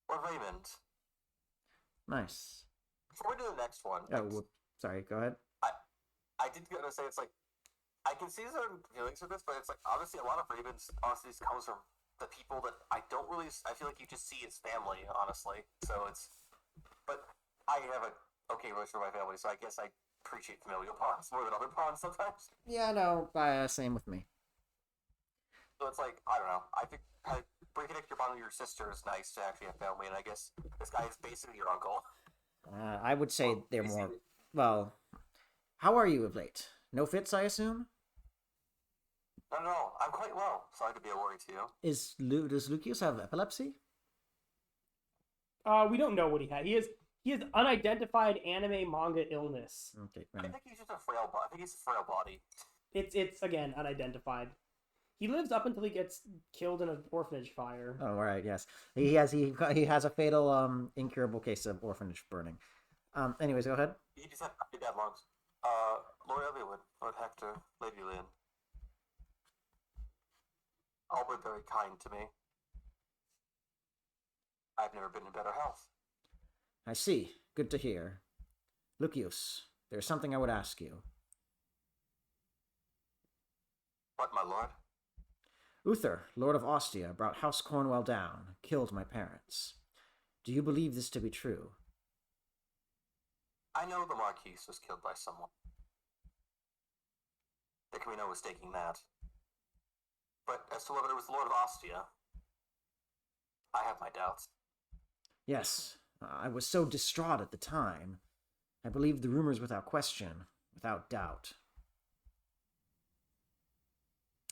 Or Raymond. Nice. Before we do the next one, Oh, sorry. Go ahead. I did gonna say it's like I can see certain feelings with this, but it's like honestly a lot of Raven's honestly comes from the people that I don't really. I feel like you just see as family, honestly. So it's, but I have a okay relationship with my family, so I guess I appreciate familial bonds more than other bonds sometimes. Yeah, no. Same with me. So it's like I don't know. I think reconnect your bond with your sister is nice to actually have family, and I guess this guy is basically your uncle. I would say Well, they're basically- more. Well, how are you of late? No fits, I assume. No, I'm quite well. Sorry to be a worry to you. Does Lucius have epilepsy? We don't know what he had. He has unidentified anime manga illness. Okay, I right. think he's just a frail body. I think he's a frail body. It's again unidentified. He lives up until he gets killed in an orphanage fire. Oh, all right. Yes, he has a fatal incurable case of orphanage burning. Anyways, go ahead. He just had pretty bad lungs. Lord Evelyn, Lord Hector, Lady Lynn. All been very kind to me. I've never been in better health. I see. Good to hear. Lucius, there's something I would ask you. What, my lord? Uther, Lord of Ostia, brought House Cornwell down, killed my parents. Do you believe this to be true? I know the Marquis was killed by someone. There can be no mistaking that. But as to whether it was the Lord of Ostia, I have my doubts. Yes, I was so distraught at the time. I believed the rumors without question, without doubt.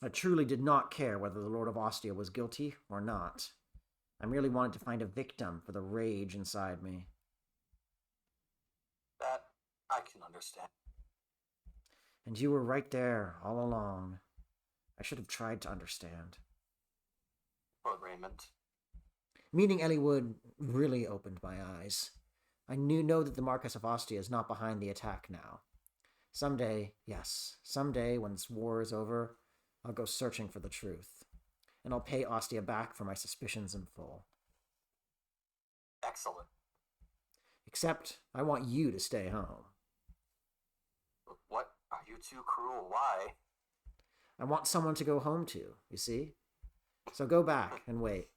I truly did not care whether the Lord of Ostia was guilty or not. I merely wanted to find a victim for the rage inside me. That I can understand. And you were right there all along. I should have tried to understand. Lord Raymond. Meeting Eliwood really opened my eyes. I know that the Marquess of Ostia is not behind the attack now. Someday, yes, someday when this war is over, I'll go searching for the truth. And I'll pay Ostia back for my suspicions in full. Excellent. Except, I want you to stay home. What? Are you too cruel? Why? I want someone to go home to, you see? So go back and wait.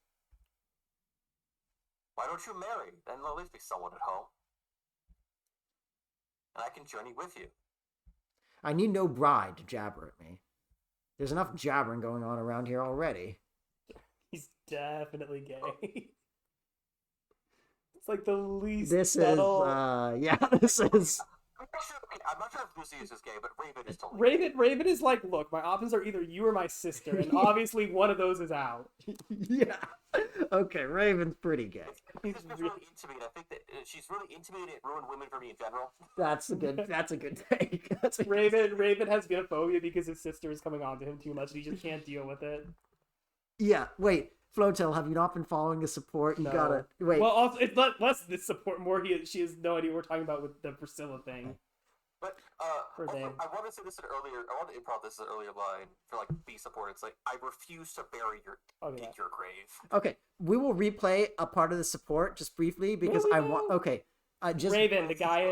Why don't you marry? Then there'll at least be someone at home. And I can journey with you. I need no bride to jabber at me. There's enough jabbering going on around here already. He's definitely gay. It's like the least This subtle... this is... I'm not sure if Lucy is gay, but Raven is totally Raven is like, look, my options are either you or my sister, and obviously one of those is out. Yeah. Okay, Raven's pretty gay. She's really into me, and I think that she's really into me, and it ruined women for me in general. That's a good take. Raven has xenophobia because his sister is coming on to him too much, and he just can't deal with it. Yeah, wait. Flotel, have you not been following the support? You gotta... Wait. Well, also, it's not less this support, more she has no idea what we're talking about with the Priscilla thing. But I want to say this earlier. I want to improv this as an earlier line for like B support. It's like I refuse to bury your in your grave. Okay, we will replay a part of the support just briefly because I want. Okay, just Raven, the guy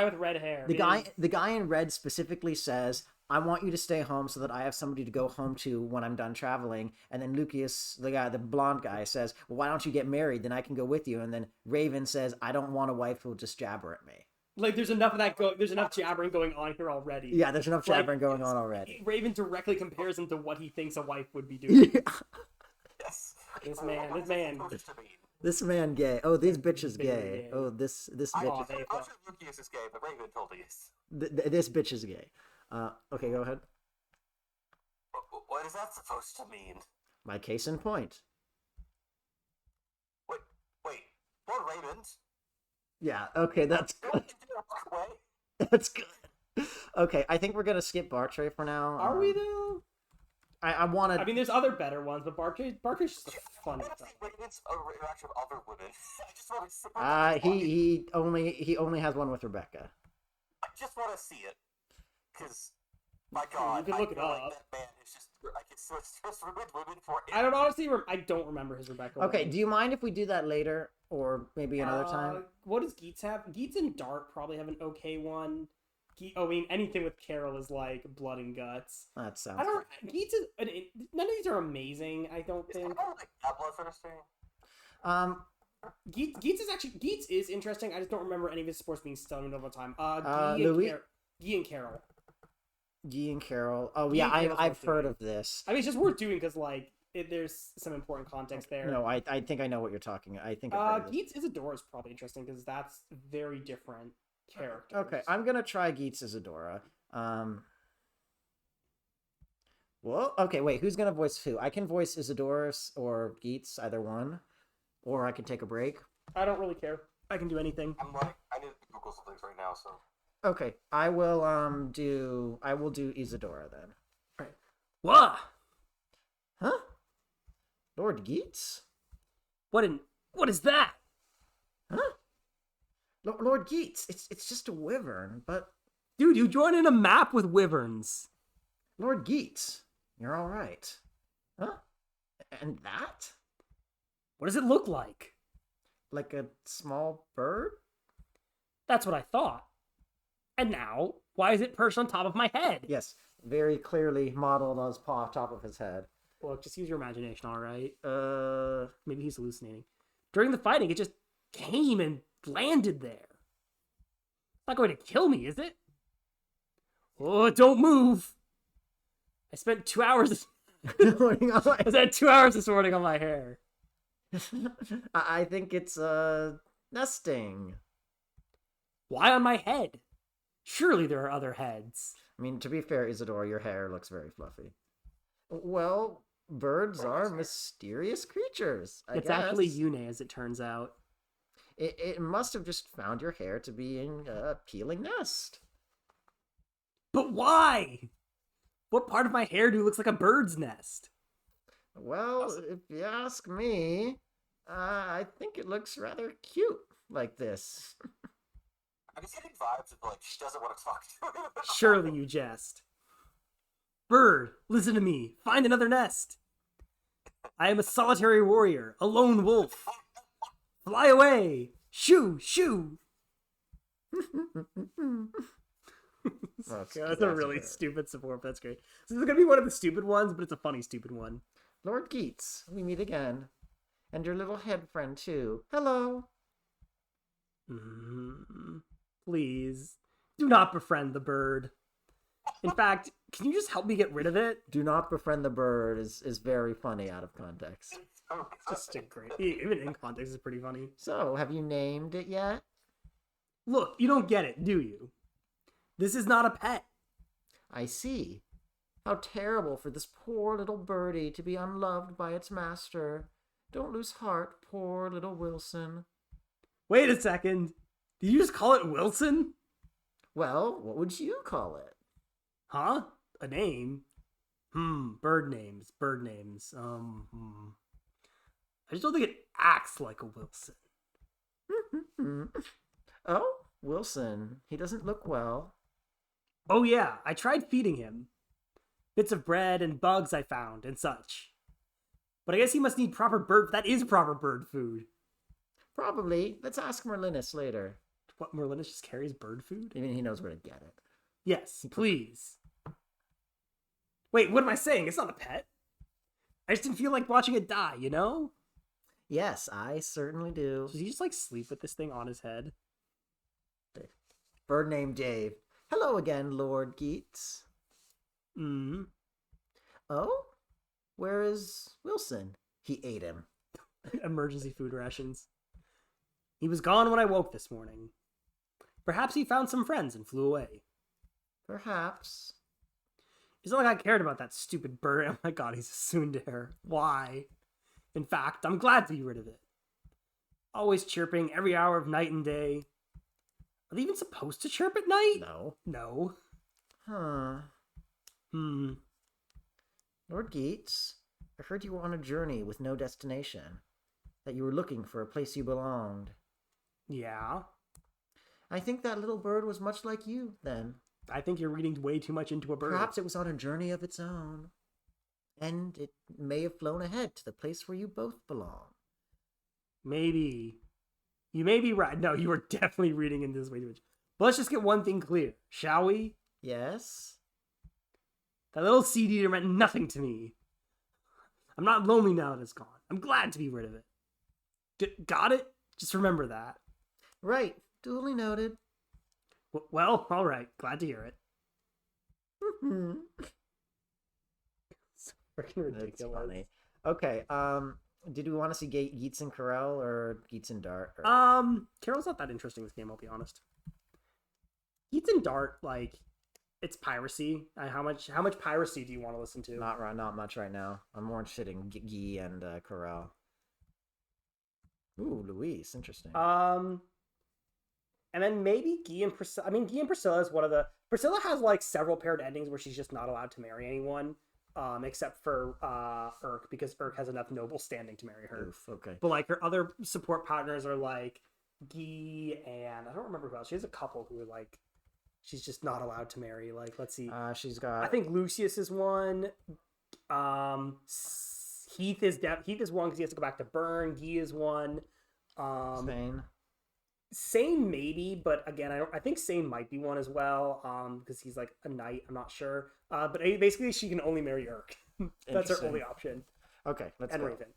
with red hair. The guy in red specifically says, "I want you to stay home so that I have somebody to go home to when I'm done traveling." And then Lucius, the blonde guy, says, "Well, why don't you get married? Then I can go with you." And then Raven says, "I don't want a wife who'll just jabber at me." Like, there's enough of that. There's enough jabbering going on here already. Yeah, there's enough jabbering going on already. Raven directly compares him to what he thinks a wife would be doing. Yeah. Yes. This man gay. Oh, this bitch is gay. Oh, this bitch. I'm not sure Lucius is gay, but Raven totally is. This bitch is gay. Okay, go ahead. What is that supposed to mean? My case in point. Wait, Lord Raymond? Yeah, okay, that's good. That's good. Okay, I think we're gonna skip Bartray for now. Are we though? I wanted. I mean, there's other better ones, but Bartray's just a fun stuff. Raven's interaction with other women. I just want to. He only has one with Rebecca. I just want to see it, because my God, you can look it up. Like that man is just. I can just ruin women for. I don't remember his Rebecca. Okay, do you mind if we do that later, or maybe another time? What does Geets have? Geets and Dart probably have an okay one. I mean, anything with Carol is like blood and guts. That sounds. I don't. Geets is none of these are amazing. I don't think. Like that bloodthirsty. Geets is interesting. I just don't remember any of his sports being stunning all the time. Guy and Carol. Guy and Carol. Oh yeah, I've heard of this. I mean, it's just worth doing because like there's some important context there. No, I think I know what you're talking. I think. Geets Isadora is probably interesting because that's very different characters. Okay, I'm gonna try Geets Isadora. Well, okay, wait. Who's gonna voice who? I can voice Isadora or Geets, either one, or I can take a break. I don't really care. I can do anything. I need to Google some things right now, so. Okay, I will do Isadora then. All right. What? Huh? Lord Geets? What is that? Huh? Lord Geets, it's just a wyvern, but dude, you joined in a map with wyverns. Lord Geets, you're all right. Huh? And that? What does it look like? Like a small bird? That's what I thought. And now, why is it perched on top of my head? Yes, very clearly modeled on his paw, top of his head. Look, just use your imagination, all right? Maybe he's hallucinating. During the fighting, it just came and landed there. It's not going to kill me, is it? Oh, don't move! I spent 2 hours. I spent 2 hours this morning on my hair. I think it's nesting. Why on my head? Surely there are other heads. I mean, to be fair, Isadora, your hair looks very fluffy. Well, birds are mysterious creatures, I guess. It's actually Yune, as it turns out. It must have just found your hair to be in a peeling nest. But why? What part of my hairdo looks like a bird's nest? Well, if you ask me, I think it looks rather cute like this. I'm just getting vibes of like she doesn't want to talk to him. Surely you jest. Bird, listen to me. Find another nest. I am a solitary warrior, a lone wolf. Fly away. Shoo, shoo. That's a really stupid support. That's great. This is gonna be one of the stupid ones, but it's a funny stupid one. Lord Geats, we meet again. And your little head friend, too. Hello. Please, do not befriend the bird. In fact, can you just help me get rid of it? Do not befriend the bird is very funny out of context. Oh, Just a great, even in context, is pretty funny. So, have you named it yet? Look, you don't get it, do you? This is not a pet. I see. How terrible for this poor little birdie to be unloved by its master. Don't lose heart, poor little Wilson. Wait a second. Did you just call it Wilson? Well, what would you call it? Huh? A name? Bird names. I just don't think it acts like a Wilson. Oh, Wilson. He doesn't look well. Oh yeah, I tried feeding him. Bits of bread and bugs I found and such. But I guess he must need proper bird... That is proper bird food. Probably. Let's ask Merlinus later. What, Merlinus just carries bird food? I mean, he knows where to get it. Yes, please. Wait, what am I saying? It's not a pet. I just didn't feel like watching it die, you know? Yes, I certainly do. Does he just like sleep with this thing on his head? Bird named Dave. Hello again, Lord Geats. Oh? Where is Wilson? He ate him. Emergency food rations. He was gone when I woke this morning. Perhaps he found some friends and flew away. Perhaps. It's not like I cared about that stupid bird. Oh my god, he's a tsundere. Why? In fact, I'm glad to be rid of it. Always chirping every hour of night and day. Are they even supposed to chirp at night? No. No. Huh. Lord Geats, I heard you were on a journey with no destination. That you were looking for a place you belonged. Yeah. I think that little bird was much like you, then. I think you're reading way too much into a bird. Perhaps it was on a journey of its own. And it may have flown ahead to the place where you both belong. Maybe. You may be right. No, you are definitely reading into this way too much. But let's just get one thing clear, shall we? Yes? That little seed eater meant nothing to me. I'm not lonely now that it's gone. I'm glad to be rid of it. Got it? Just remember that. Right. Duly noted. Well, all right. Glad to hear it. So freaking ridiculous. That's funny. Okay. Did we want to see Geats and Corel or Geats and Dart? Or... Carol's not that interesting in this game, I'll be honest. Geats and Dart, like, it's piracy. How much piracy do you want to listen to? Not much right now. I'm more interested in Guy and Corel. Ooh, Luis, interesting. And then maybe Guy and Priscilla. I mean, Guy and Priscilla is one of the... Priscilla has, like, several paired endings where she's just not allowed to marry anyone. Except for Urk, because Urk has enough noble standing to marry her. Oof, okay. But, like, her other support partners are, like, Guy and... I don't remember who else. She has a couple who are, like... She's just not allowed to marry. Like, let's see. She's got... I think Lucius is one. Heath is one because he has to go back to Bern. Guy is one. Sane maybe, but again, I think Sane might be one as well. Because he's like a knight. I'm not sure. But basically, she can only marry Urk. That's her only option. Okay, let's go. Raven.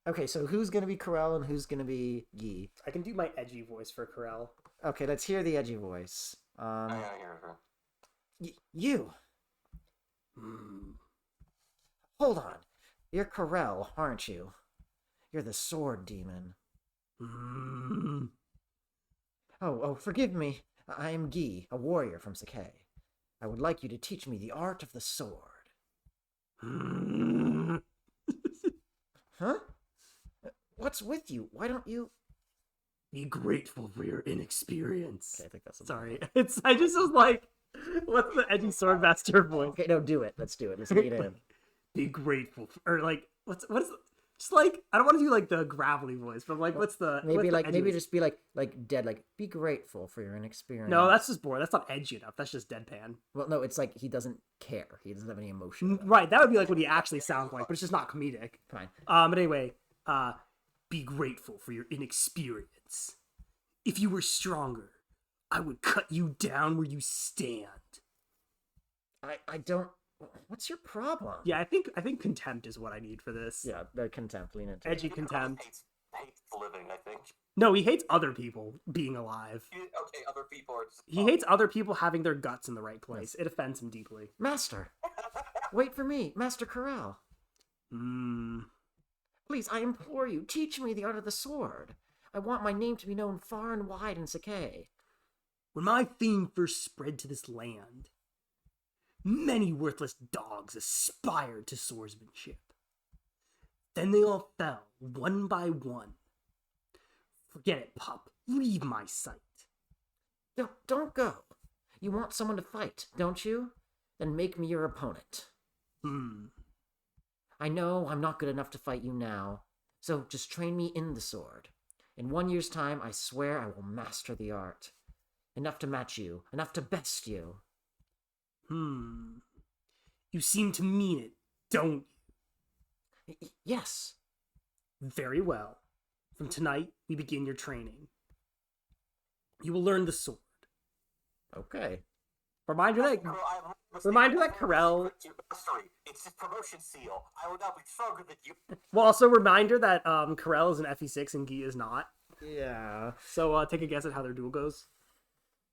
Okay, so who's gonna be Corel and who's gonna be Guy? I can do my edgy voice for Corel. Okay, let's hear the edgy voice. I gotta hear her. You. Hold on. You're Corel, aren't you? You're the sword demon. Oh, forgive me. I am Guy, a warrior from Sakai. I would like you to teach me the art of the sword. Huh? What's with you? Why don't you... Be grateful for your inexperience. Okay, I think that's... Sorry. I just was like, what's the edgy swordmaster voice? Okay, no, do it. Let's do it. Let's get in. Be grateful for, or like, what's just like, I don't want to do like the gravelly voice, but like, what's the... Maybe just be like dead, like, be grateful for your inexperience. No, that's just boring. That's not edgy enough. That's just deadpan. Well, no, it's like he doesn't care. He doesn't have any emotion. Right, that would be like what he actually sounds like, but it's just not comedic. Fine. But anyway, be grateful for your inexperience. If you were stronger, I would cut you down where you stand. I don't What's your problem? Yeah, I think contempt is what I need for this. Yeah, contempt. Lean into it. Edgy contempt. Hates living, I think. No, he hates other people being alive. Okay, other people are just... He hates other people having their guts in the right place. It offends him deeply. Master, wait for me, Master Corral. Hmm. Please, I implore you, teach me the art of the sword. I want my name to be known far and wide in Sakai. When my fame first spread to this land, many worthless dogs aspired to swordsmanship. Then they all fell, one by one. Forget it, pup. Leave my sight. Don't go. You want someone to fight, don't you? Then make me your opponent. I know I'm not good enough to fight you now, so just train me in the sword. In 1 year's time, I swear I will master the art. Enough to match you, enough to best you. You seem to mean it, don't you? Yes. Very well. From tonight, we begin your training. You will learn the sword. Okay. Reminder that Corell... It's his promotion seal. I will not be stronger than you. Well, also reminder that Corell is an FE6 and Guy is not. Yeah. So take a guess at how their duel goes.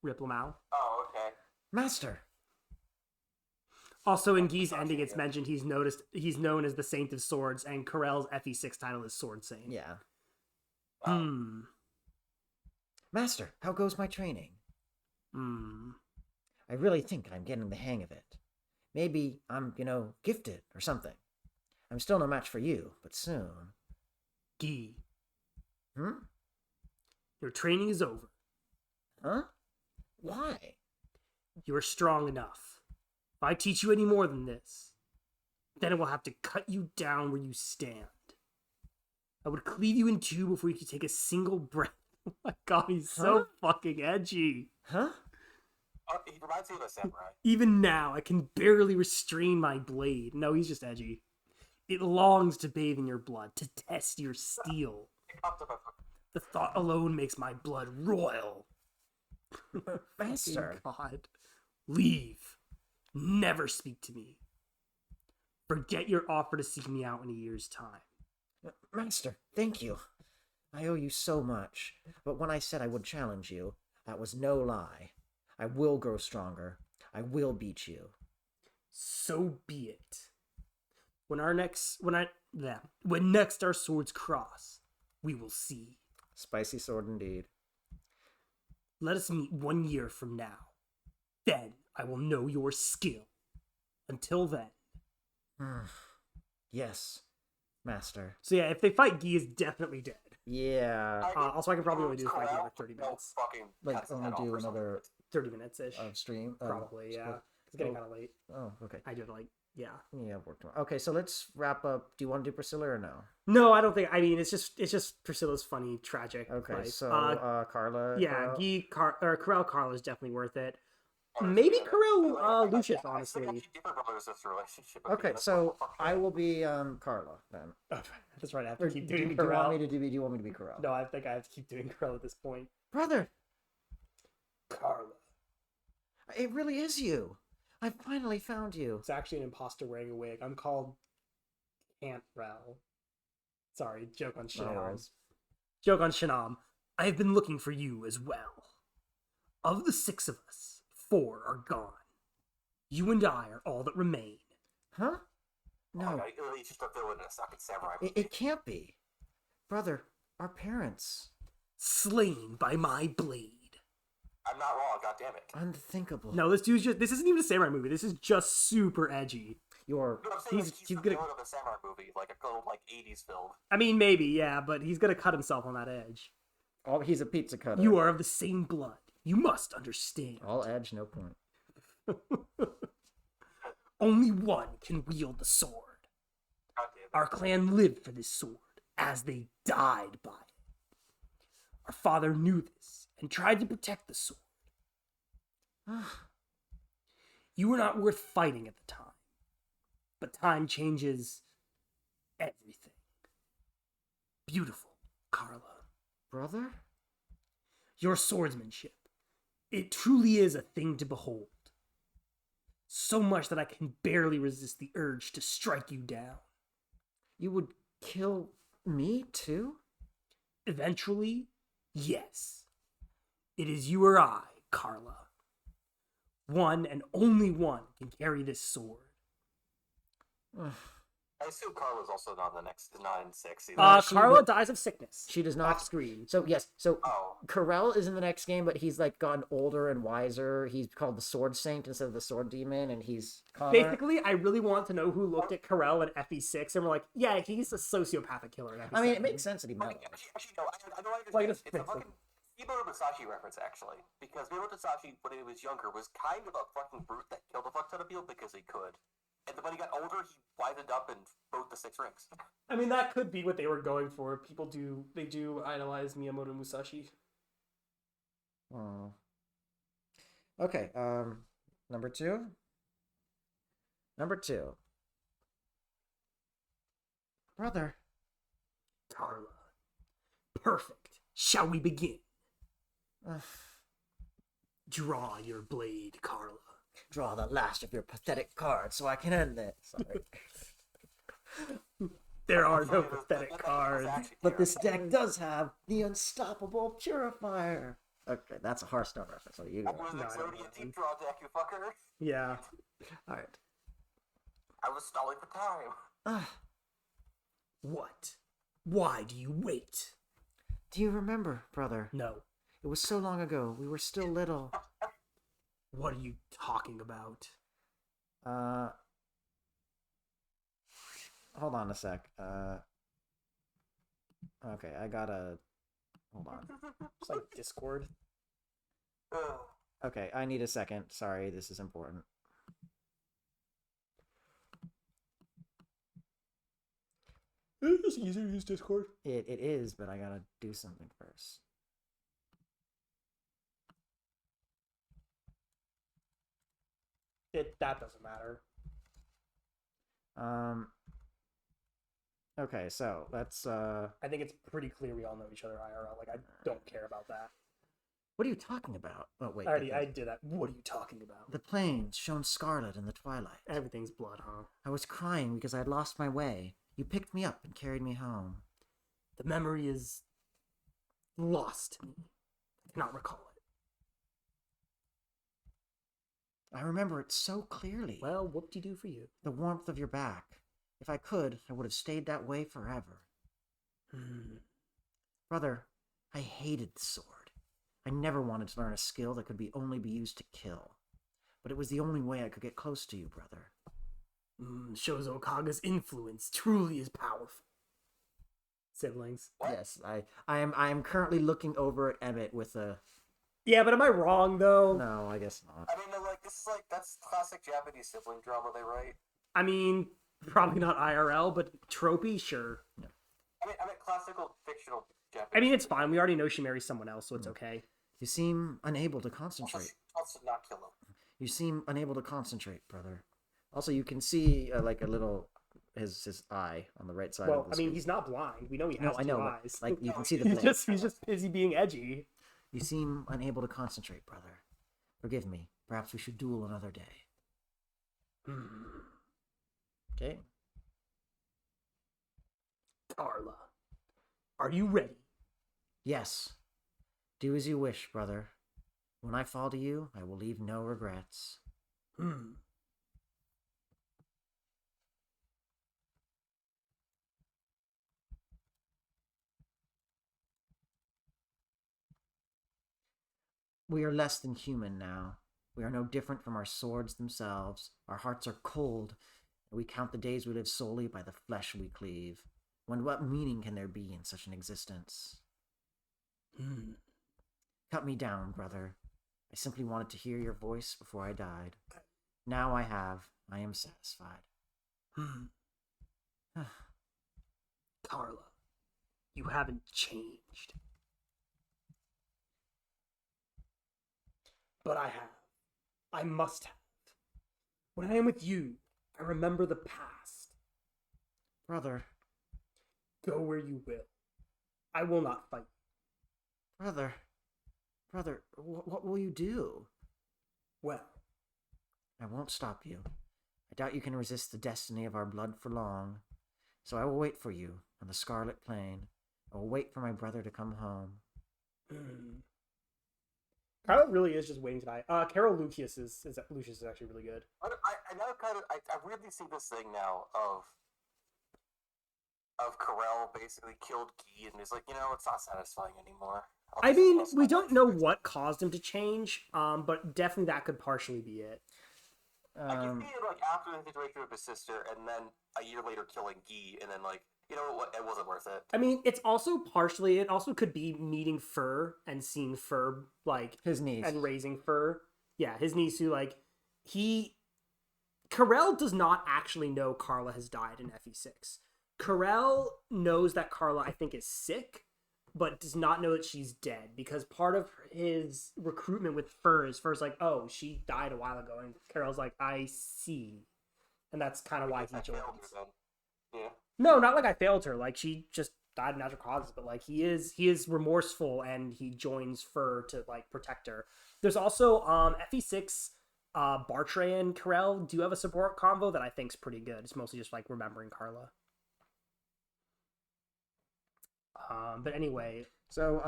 Rip Lamau. Oh, okay. Master. Also, in Guy's ending, it's mentioned he's known as the Saint of Swords, and Corell's FE6 title is Sword Saint. Yeah. Master, how goes my training? I really think I'm getting the hang of it. Maybe I'm, gifted or something. I'm still no match for you, but soon. Guy. Your training is over. Huh? Why? You're strong enough. If I teach you any more than this, then I will have to cut you down where you stand. I would cleave you in two before you could take a single breath. Oh my god, he's so fucking edgy. Huh? He reminds me of a samurai. Even now, I can barely restrain my blade. No, he's just edgy. It longs to bathe in your blood, to test your steel. The thought alone makes my blood roil. Master. God. Leave. Never speak to me. Forget your offer to seek me out in a year's time. Master, thank you. I owe you so much. But when I said I would challenge you, that was no lie. I will grow stronger. I will beat you. So be it. When next our swords cross, we will see. Spicy sword indeed. Let us meet 1 year from now. Then I will know your skill. Until then. Yes, Master. So yeah, if they fight, Guy is definitely dead. Yeah. Also, I can probably only do the fight in like 30 minutes. Like, only do another 30 minutes-ish. stream? Probably, yeah. It's getting kind of late. Oh, okay. I do it yeah. Yeah, I've worked tomorrow. Okay, so let's wrap up. Do you want to do Priscilla or no? No, I don't think. I mean, it's just Priscilla's funny, tragic. Okay, life. so Carla. Yeah, Corell Carla is definitely worth it. Maybe Corell Lucius, honestly. Okay, so I will be Carla then. Oh, that's right. I have to keep doing Do you want Corell. me to do you want me to be Corell? No, I think I have to keep doing Corell at this point. Brother, Carla. it really is you. I finally found you. It's actually an imposter wearing a wig. I'm called Cantrell. Sorry, joke on Shanam. worries. Joke on Shanam. I have been looking for you as well. Of the 6 of us, 4 are gone. You and I are all that remain. Huh? No. He's just a villain in a sucking samurai. It can't be. Brother, our parents. Slain by my blade. I'm not wrong, goddammit. Unthinkable. No, this isn't even a samurai movie. This is just super edgy. You're... No, I'm saying He's the gonna... villain of a samurai movie, like a little 80s film. I mean, maybe, yeah, but he's gonna cut himself on that edge. Oh, he's a pizza cutter. You are of the same blood. You must understand. All edge, no point. Only one can wield the sword. Our clan lived for this sword, as they died by it. Our father knew this, and tried to protect the sword. You were not worth fighting at the time. But time changes everything. Beautiful, Carla. Brother? Your swordsmanship. It truly is a thing to behold. So much that I can barely resist the urge to strike you down. You would kill me too? Eventually, yes. It is you or I, Carla. One and only one can carry this sword. I assume Carla's also not in 6 either. She Carla will- dies of sickness. She does Off not. screen. So yes, so Oh. Carell is in the next game, but he's like gotten older and wiser. He's called the Sword Saint instead of the Sword Demon, and he's Connor. Basically, I really want to know who looked at Carell in FE6 and were like, yeah, he's a sociopathic killer in FE7. I mean, it makes sense that he I met mean, him. actually, no, I know I understand. Like, It's a it's- fucking Miyamoto Musashi reference, actually. Because Miyamoto Musashi, when he was younger, was kind of a fucking brute that killed a fuck ton of people because he could. And then when he got older, he widened up and wrote the 6 rings. I mean, that could be what they were going for. They do idolize Miyamoto Musashi. Oh. Okay, number 2. Number 2. Brother. Carla. Perfect. Shall we begin? Ugh. Draw your blade, Carla. Draw the last of your pathetic cards so I can end it. Sorry. There are no That pathetic was cards. actually But this terrible. deck does have the Unstoppable Purifier. Okay, that's a Hearthstone reference. So you That go. was No, I a don't Exodia know. deep draw deck, you fucker. Yeah. All right. I was stalling for time. What? Why do you wait? Do you remember, brother? No. It was so long ago. We were still little. What are you talking about? Hold on a sec. Okay, I gotta. Hold on. It's like Discord. Ugh. Okay, I need a second. Sorry, this is important. It's easier to use Discord. It is, but I gotta do something first. That doesn't matter. Okay, so let's. I think it's pretty clear we all know each other IRL. Like, I don't care about that. What are you talking about? Oh wait, I did that. What are you talking about? The plains shone scarlet in the twilight. Everything's blood, huh? I was crying because I had lost my way. You picked me up and carried me home. The memory is lost to me. I cannot recall it. I remember it so clearly. Well, whoop-de-doo for you. The warmth of your back. If I could, I would have stayed that way forever. Brother, I hated the sword. I never wanted to learn a skill that could only be used to kill. But it was the only way I could get close to you, brother. Shows Okaga's influence truly is powerful. Siblings. What? Yes, I am currently looking over at Emmett with a... Yeah, but am I wrong, though? No, I guess not. I mean, that's classic Japanese sibling drama they write. I mean, probably not IRL, but tropey, sure. I mean, classical fictional Japanese. I mean, it's fine. We already know she marries someone else, so it's okay. You seem unable to Also, concentrate. also not kill him. You seem unable to concentrate, brother. Also, you can see like a little his eye on the right side. Well, of the I mean, screen. he's not blind. We know he No, has I two know, but, eyes. like you can see the he's blade. he's just busy being edgy. You seem unable to concentrate, brother. Forgive me. Perhaps we should duel another day. Okay. Carla, are you ready? Yes. Do as you wish, brother. When I fall to you, I will leave no regrets. We are less than human now. We are no different from our swords themselves. Our hearts are cold, and we count the days we live solely by the flesh we cleave. When what meaning can there be in such an existence? Cut me down, brother. I simply wanted to hear your voice before I died. Now I have. I am satisfied. Carla, you haven't changed. But I have. I must have. When I am with you, I remember the past. Brother, Go where you will. I will not fight. brother, what will you do? Well, I won't stop you. I doubt you can resist the destiny of our blood for long. So I will wait for you on the Scarlet Plain. I will wait for my brother to come home. Carol really is just waiting tonight. Carol Lucius is Lucius is actually really good. I really see this thing now of Carell basically killed Guy and is like, it's not satisfying anymore. I mean, we don't know what caused him to change, but definitely that could partially be it. I can see it like after the situation with his sister, and then a year later killing Guy, and then like, you know what, it wasn't worth it. I mean, it's also partially. It also could be meeting Fur and seeing Fur like his niece and raising Fur. Yeah, his niece who like Carell does not actually know Carla has died in FE6. Carell knows that Carla, I think, is sick, but does not know that she's dead because part of his recruitment with Fur's like, oh, she died a while ago, and Carell's like, I see, and that's kind of why he joins. Yeah. No, not like I failed her. Like she just died of natural causes, but like he is remorseful and he joins Fur to like protect her. There's also FE6. Bartray and Carell do have a support combo that I think's pretty good. It's mostly just like remembering Carla. But anyway, so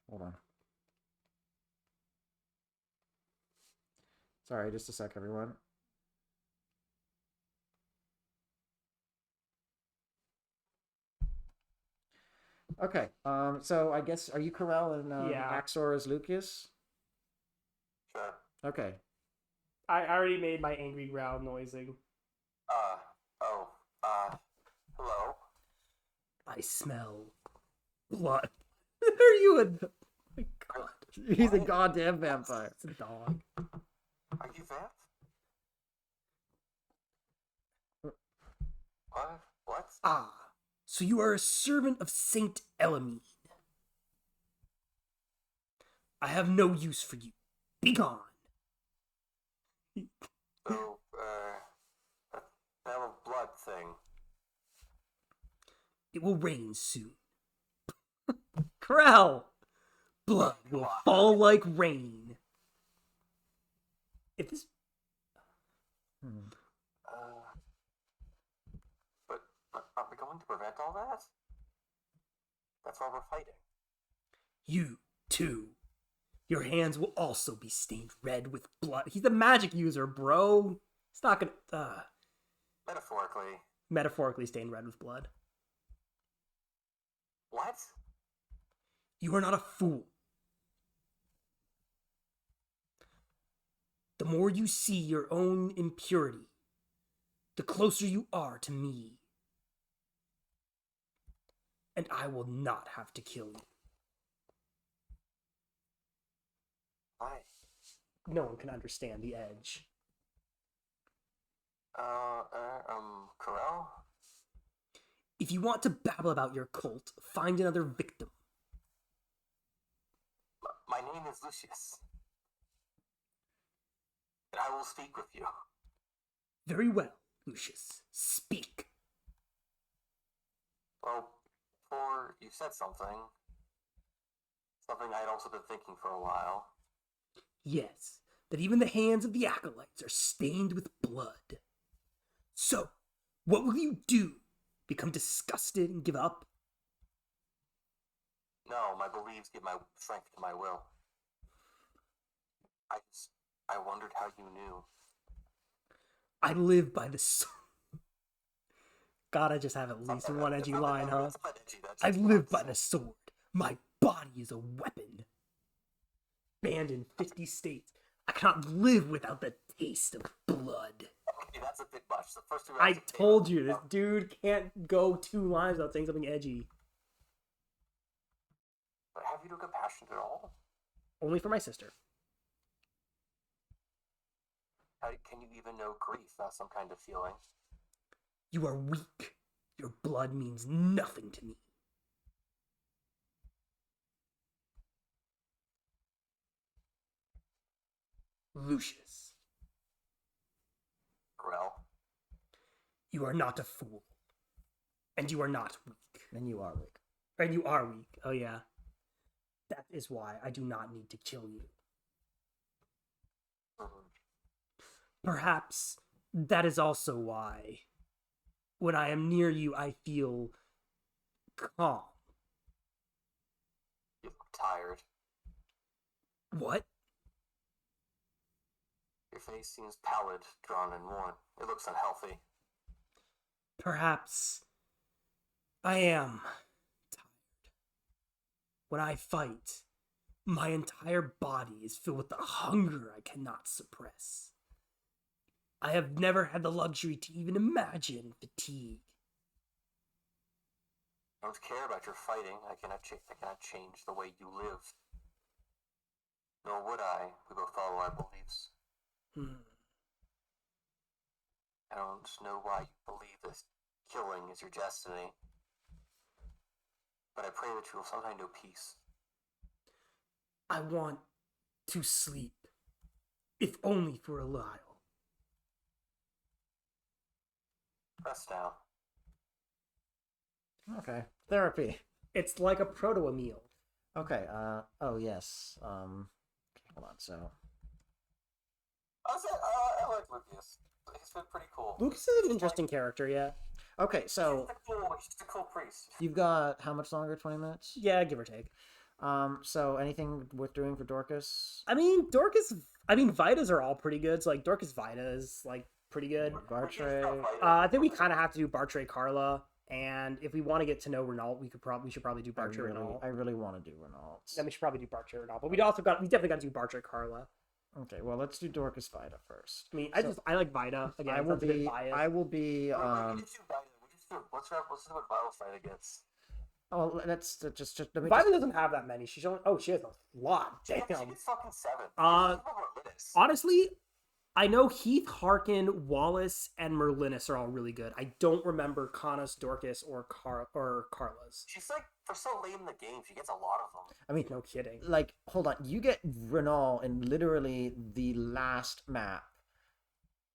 hold on. Sorry, just a sec, everyone. Okay. So I guess are you Carell and Axor is Lucas? Sure. Okay. I already made my angry growl noising. Hello. I smell blood. Are you a? Oh my God. He's a goddamn vampire. It's a dog. Are you vamp? What? Ah, so you are a servant of Saint Elamine. I have no use for you. Be gone. So, that blood thing. It will rain soon. Corral! Blood will fall like rain. If this... But aren't we going to prevent all that? That's why we're fighting. You, too. Your hands will also be stained red with blood. He's a magic user, bro. It's not gonna... Metaphorically. Metaphorically stained red with blood. What? You are not a fool. The more you see your own impurity, the closer you are to me. And I will not have to kill you. Why? No one can understand the edge. Corral? If you want to babble about your cult, find another victim. My name is Lucius. And I will speak with you. Very well, Lucius. Speak. Well, before you said something I had also been thinking for a while. Yes, that even the hands of the acolytes are stained with blood. So, what will you do? Become disgusted and give up? No, my beliefs give my strength to my will. I wondered how you knew. I live by the sword. Gotta just have at least one edgy line, huh? I live by the sword. My body is a weapon. Banned in 50 states. I cannot live without the taste of blood. Okay, that's a bit much. The first two I told you, this dude can't go 2 lines without saying something edgy. But have you no compassion at all? Only for my sister. How can you even know grief without some kind of feeling? You are weak. Your blood means nothing to me. Lucius. Grell. You are not a fool. And you are not weak. And you are weak. And you are weak. Oh, yeah. That is why I do not need to kill you. Perhaps that is also why, when I am near you, I feel calm. You look tired. What? Your face seems pallid, drawn, and worn. It looks unhealthy. Perhaps I am tired. When I fight, my entire body is filled with a hunger I cannot suppress. I have never had the luxury to even imagine fatigue. I don't care about your fighting. I cannot change the way you live. Nor would I. We both follow our beliefs. I don't know why you believe this killing is your destiny. But I pray that you will someday know peace. I want to sleep, if only for a while. Rest now. Okay. Therapy. It's like a proto-meal. Okay, oh yes. Okay, hold on, so. I like Lucas. He's been pretty cool. Lucas is an interesting character, yeah. Okay, so He's just a cool priest. you've got how much longer? 20 minutes? Yeah, give or take. So anything worth doing for Dorcas? I mean, Vitas are all pretty good. So, like, Dorcas Vita is, like, pretty good. Bartray. I think we kind of have to do Bartray Carla. And if we want to get to know Renault, we should probably do Bartray Renault. I really want to do Renault. Then we should probably do Bartray Renault. But we definitely got to do Bartray Carla. Okay, well let's do Dorcas Vita first. I mean, I like Vita. Again, I will that's a bit be. biased. I will be. What's the battle fight against? Oh, let's just let me. Vita doesn't have that many. She has a lot. She Damn. gets fucking 7. Honestly, I know Heath, Harkin, Wallace, and Merlinus are all really good. I don't remember Canas, Dorcas, or Carla's. She's like, for so late in the game, she gets a lot of them. I mean, No kidding. like, hold on. You get Renault in literally the last map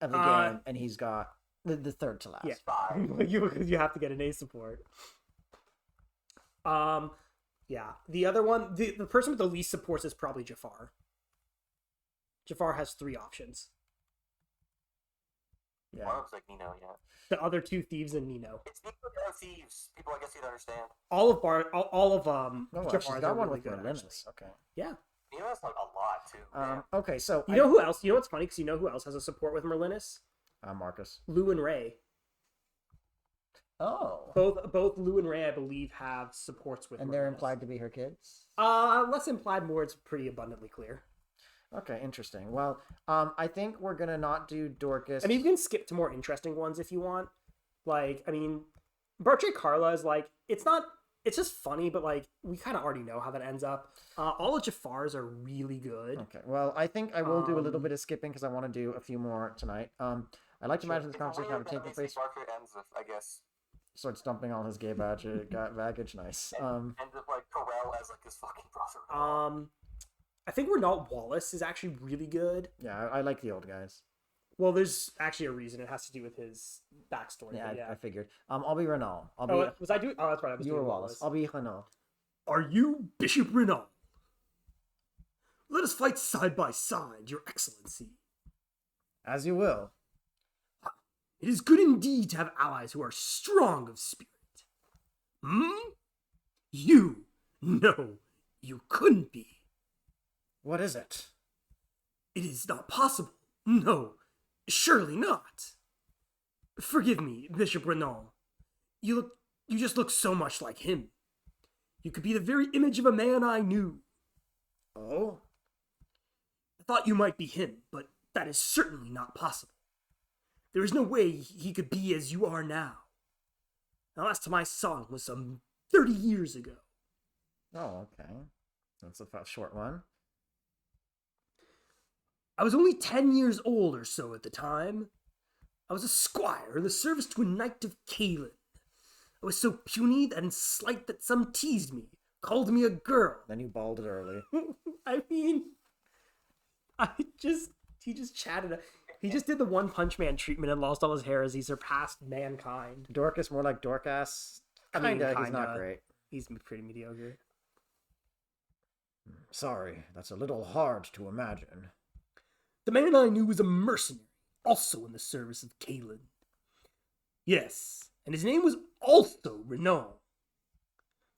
of the game, and he's got the third to last. Yeah, Bye. you have to get an A support. Yeah. The other one, the person with the least supports is probably Jafar. Jafar has 3 options. Yeah. One of them's like Nino, yeah. The other 2 thieves and Nino. It's Nino and thieves. People, I guess you'd understand. All of No, well, she's Jafar's got are one really with good, Merlinus. actually. Okay. Yeah. Nino has like a lot too. Man. Okay, so You know who else? You know what's funny? Because you know who else has a support with Merlinus? Marcus. Lou and Ray. Oh. Both Lou and Ray, I believe, have supports with. And Merlinus. they're implied to be her kids. Less implied, more. It's pretty abundantly clear. Okay, interesting. Well, I think we're gonna not do Dorcas. I mean, you can skip to more interesting ones if you want. Like, I mean, Bartray Carla is like, it's just funny, but like, we kind of already know how that ends up. All of Jafar's are really good. Okay, well, I think I will do a little bit of skipping because I want to do a few more tonight. I'd like to imagine this conversation having taken place. Barker ends with, I guess. Starts dumping all his gay baggage. Nice. Ends with like Carell as like his fucking brother. I think Renault Wallace is actually really good. Yeah, I like the old guys. Well, there's actually a reason. It has to do with his backstory. Yeah, Yeah. I figured. I'll be Renault. Was I doing? Oh, that's right. I was You doing were Wallace. I'll be Renault. Are you Bishop Renault? Let us fight side by side, Your Excellency. As you will. It is good indeed to have allies who are strong of spirit. You? No, you couldn't be. What is it? It is not possible. No, surely not. Forgive me, Bishop Renault. You just look so much like him. You could be the very image of a man I knew. Oh? I thought you might be him, but that is certainly not possible. There is no way he could be as you are now. The last time I saw him was some 30 years ago. Oh, okay. That's a short one. I was only 10 years old or so at the time. I was a squire in the service to a knight of Caelan. I was so puny and slight that some teased me, called me a girl. Then you balded early. I mean, he just chatted. He just did the One Punch Man treatment and lost all his hair as he surpassed mankind. Dorcas, more like Dorcas. Kinda. He's not great. He's pretty mediocre. Sorry, that's a little hard to imagine. The man I knew was a mercenary, also in the service of Kalen. Yes, and his name was also Renault.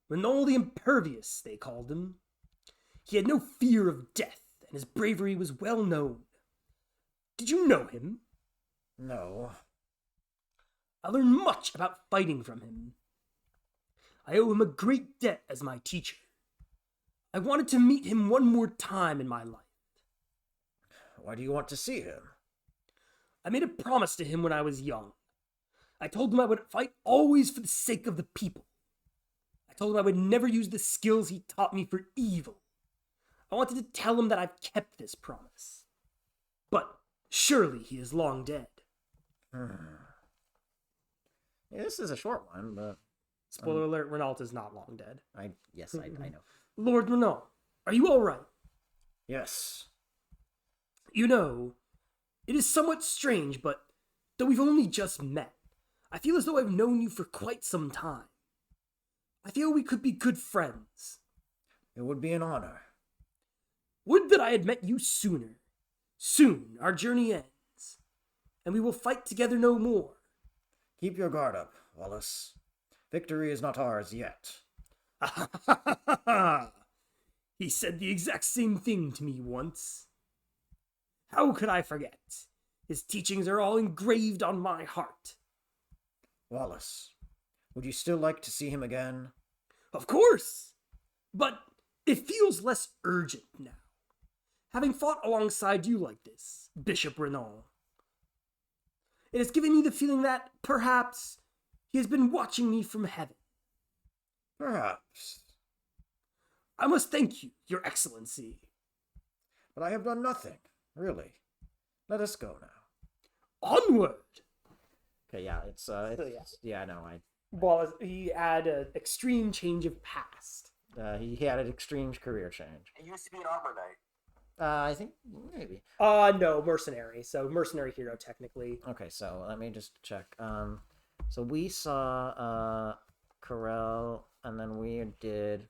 Renault the Impervious, they called him. He had no fear of death, and his bravery was well known. Did you know him? No. I learned much about fighting from him. I owe him a great debt as my teacher. I wanted to meet him one more time in my life. Why do you want to see him? I made a promise to him when I was young. I told him I would fight always for the sake of the people. I told him I would never use the skills he taught me for evil. I wanted to tell him that I've kept this promise. But surely he is long dead. Yeah, this is a short one, but Spoiler alert, Renault is not long dead. I know. Lord Renault, are you all right? Yes. You know, it is somewhat strange, but though we've only just met, I feel as though I've known you for quite some time. I feel we could be good friends. It would be an honor. Would that I had met you sooner. Soon our journey ends, and we will fight together no more. Keep your guard up, Wallace. Victory is not ours yet. He said the exact same thing to me once. How could I forget? His teachings are all engraved on my heart. Wallace, would you still like to see him again? Of course! But it feels less urgent now. Having fought alongside you like this, Bishop Renault. It has given me the feeling that, perhaps, he has been watching me from heaven. Perhaps. I must thank you, Your Excellency. But I have done nothing, really. Let us go now. Onward! Okay, yeah, it's yeah, no, Well, he had an extreme change of past. he had an extreme career change. It used to be an armor knight. I think maybe. No, mercenary. So mercenary hero, technically. Okay, so let me just check. So we saw Corel, and then we did.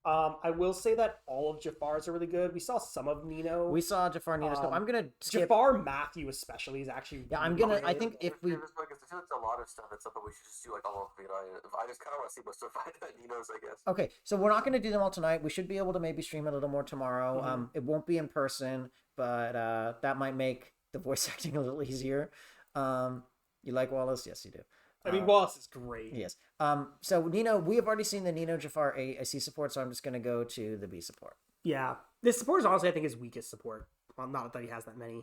I will say that all of Jafar's are really good. We saw some of Nino. We saw Jafar Nina. So I'm gonna skip. Jafar Matthew especially is actually. Yeah, I'm really gonna. I good. think if we. I feel like it's a lot of stuff. It's something we should just do like all of it. I just kind of want to see most of Nino's, I guess. Okay, so we're not gonna do them all tonight. We should be able to maybe stream a little more tomorrow. Mm-hmm. It won't be in person, but that might make the voice acting a little easier. You like Wallace? Yes, you do. I mean, Wallace is great. Yes. So Nino, we have already seen the Nino Jafar A C support, so I'm just gonna go to the B support. Yeah, this support is honestly, I think, his weakest support. Well, not that he has that many.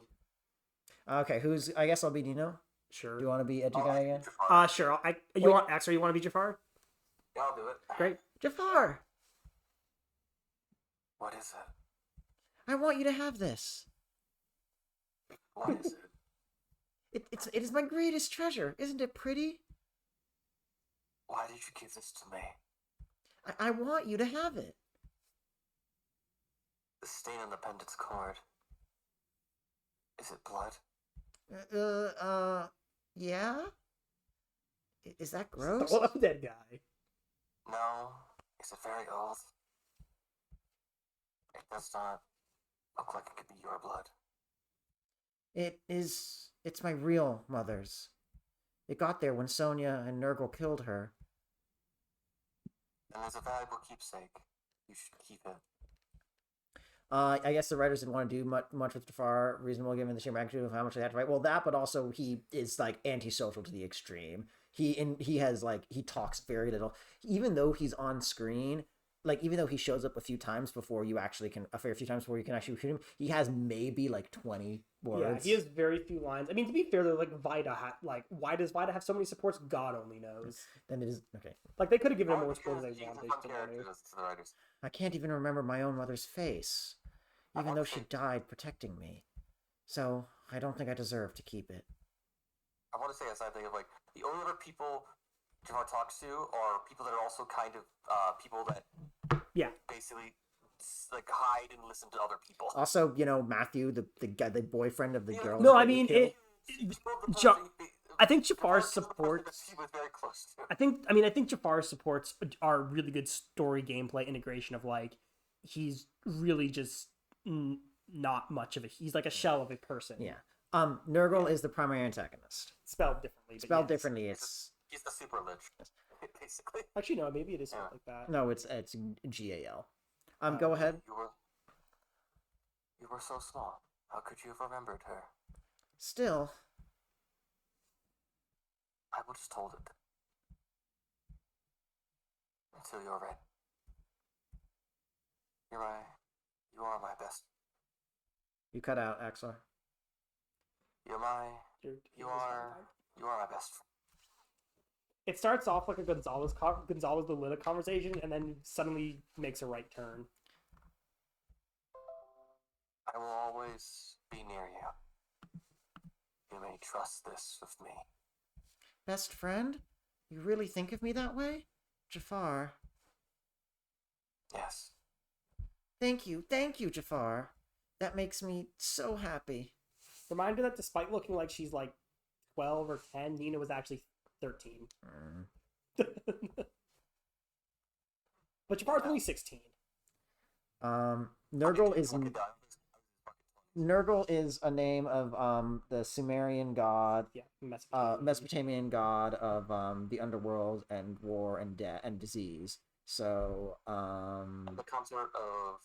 Okay, who's? I guess I'll be Nino. Sure. Do you want to be Edgy Guy again? Sure. You Wait. want Axel? You want to be Jafar? Yeah, I'll do it. Great. Jafar, What is it? I want you to have this. What is it? It is my greatest treasure. Isn't it pretty? Why did you give this to me? I want you to have it. The stain on the pendant's cord. Is it blood? Yeah? Is that gross? Well, I'm dead guy. No. Is it very old? It does not look like it could be your blood. It's my real mother's. It got there when Sonia and Nurgle killed her. And as a valuable keepsake, you should keep it. I guess the writers didn't want to do much with Jafar, reasonable given the sheer magnitude of how much they had to write. Well, that, but also he is like antisocial to the extreme. He has like he talks very little, even though he's on screen. Like even though he shows up a few times before you actually can, a fair few times before you can actually shoot him, he has maybe like 20 words. Yeah, he has very few lines. I mean, to be fair, though, like Vida, why does Vida have so many supports? God only knows. Then it is okay. Like they could have given him Oh, more because supports if he's they a wanted. fun To character to the writers. I can't even remember my own mother's face, even though she died protecting me. So I don't think I deserve to keep it. I want to say a side thing of like the only other people Jafar talks to are people that are also kind of people that Yeah. basically like hide and listen to other people. Also, Matthew, the guy, the boyfriend of the girl. No, that I they mean killed. I think Jafar's supports. He was very close to. I think Jafar's supports are really good story gameplay integration of like he's really just not much of a. He's like a shell of a person. Yeah. Nurgle is the primary antagonist. Spelled differently. But Spelled yes. differently. It's He's the super lich, basically. Actually no. Maybe it is spelled like that. no, it's GAL. Go ahead. You were so small. How could you have remembered her? Still, I would have told it. Until you're ready. You are my best. you cut out, Axar. You are my best friend. It starts off like a Gonzalez the Lilith conversation, and then suddenly makes a right turn. I will always be near you. You may trust this with me. Best friend? You really think of me that way? Jafar. Yes. Thank you, Jafar. That makes me so happy. Reminder that despite looking like she's like 12 or 10, Nina was actually 13. But Jafar's only 16. Nurgle is a name of the Sumerian god, Yeah, Mesopotamian god of the underworld and war and death and disease. So the consort of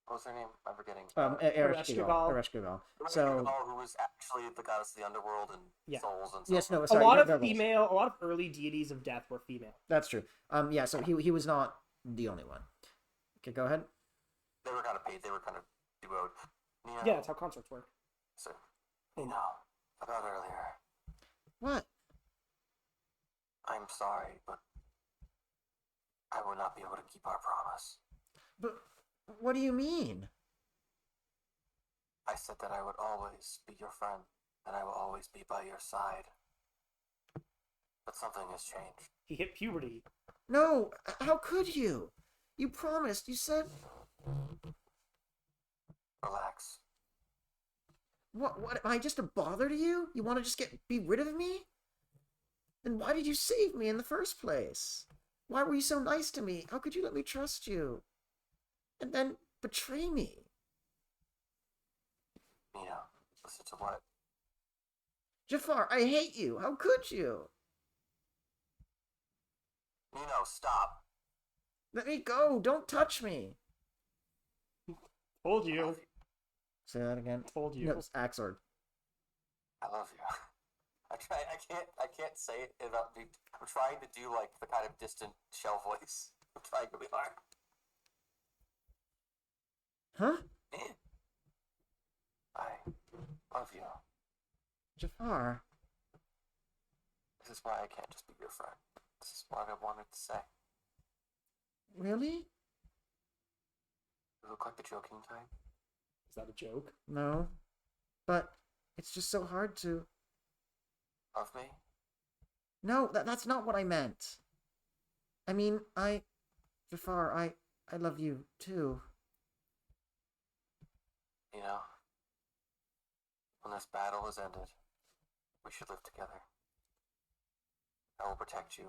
what was her name? I'm forgetting. Ereshkigal. So who was actually the goddess of the underworld and souls and yes, so no, forth. sorry, a lot Nurgles. of early deities of death were female. That's true. Yeah, so he was not the only one. Okay, go ahead. They were kind of paid. They were kind of duoed. Yeah, that's how consorts work. So, about earlier. What? I'm sorry, but I will not be able to keep our promise. But what do you mean? I said that I would always be your friend, and I will always be by your side. But something has changed. He hit puberty. No, how could you? You promised, you said... Relax. What, am I just a bother to you? You want to just be rid of me? Then why did you save me in the first place? Why were you so nice to me? How could you let me trust you? And then betray me? Listen to what? Jafar, I hate you. How could you? Stop. Let me go. Don't touch me. Told you. Say that again. Told you. No, it's Axord. I love you. I can't say it without I'm trying to do like the kind of distant shell voice. I'm trying really hard. Huh? Man. I love you. Jafar. This is why I can't just be your friend. This is what I wanted to say. Really? You look like the joking type. Is that a joke? No. But it's just so hard to... Love me? No, that's not what I meant. I mean, Jafar, I love you, too. When this battle is ended, we should live together. I will protect you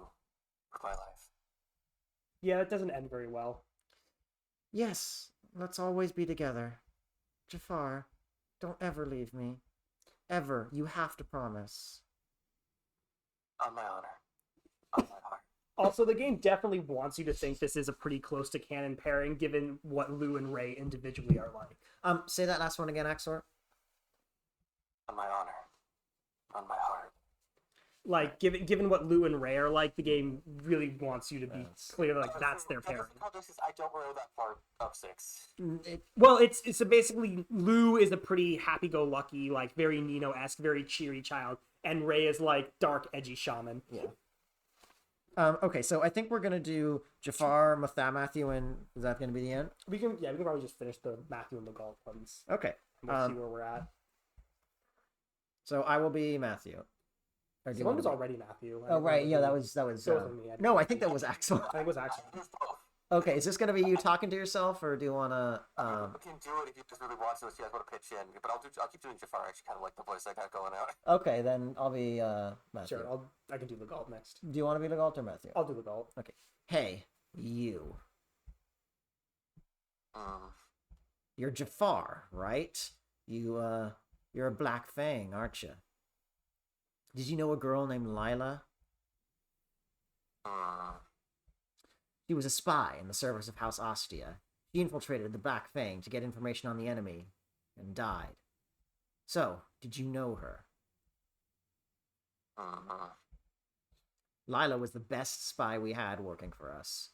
with my life. Yeah, it doesn't end very well. Yes, let's always be together. Jafar, don't ever leave me. Ever. You have to promise. On my honor. On my heart. Also, the game definitely wants you to think this is a pretty close to canon pairing, given what Lou and Ray individually are like. Say that last one again, Axor. On my honor. On my heart. Like, given what Lou and Ray are like, the game really wants you to be clear, like, that's their pairing. I don't remember that part of 6. Well, it's so basically, Lou is a pretty happy-go-lucky, like, very Nino-esque, very cheery child, and Ray is, like, dark, edgy shaman. Yeah. Okay, so I think we're gonna do Jafar, Matthew, and is that gonna be the end? We can probably just finish the Matthew and the Galt ones. Okay. And we'll see where we're at. So I will be Matthew. Or One was already Matthew. Oh right, yeah, that was. No, I think that was Axel. I think it was Axel. Okay, is this gonna be you talking to yourself, or do you wanna? We can do it if you just really want to. If you guys want to pitch in, but I'll keep doing Jafar. I actually kind of like the voice I got going out. Okay, then I'll be Matthew. Sure, I can do the Galt next. Do you want to be the Galt or Matthew? I'll do the Galt. Okay. Hey, you. You're Jafar, right? You're a Black Fang, aren't you? Did you know a girl named Lila? She was a spy in the service of House Ostia. She infiltrated the Black Fang to get information on the enemy, and died. So, did you know her? Lila was the best spy we had working for us.